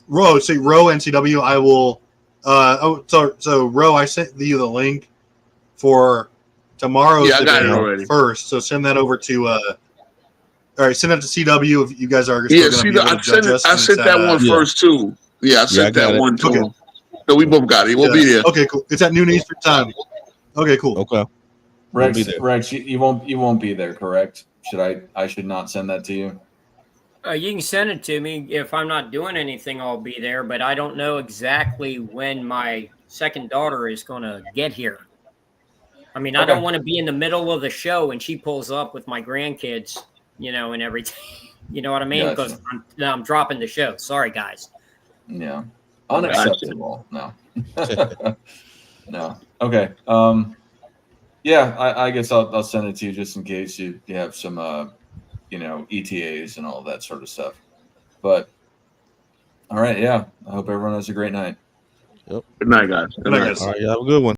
NCW. I will. So Row, I sent you the link for tomorrow's debate first. So send that over to. All right, send it to CW if you guys are still going to be able to judge us. I sent that one first too. Yeah, I sent that one too. Okay. So we both got it. We'll be there. Okay, cool. It's at noon Eastern time. Okay, cool. Okay. Rex, you won't be there, correct? I should not send that to you? You can send it to me. If I'm not doing anything, I'll be there, but I don't know exactly when my second daughter is going to get here. I mean, I don't want to be in the middle of the show and she pulls up with my grandkids, and everything. You know what I mean? Because I'm dropping the show. Sorry, guys. Yeah. Unacceptable. No. No. Okay. I guess I'll send it to you just in case you have some, ETAs and all that sort of stuff. But, all right, yeah. I hope everyone has a great night. Yep. Good night, guys. Good night, guys. All right, you have a good one.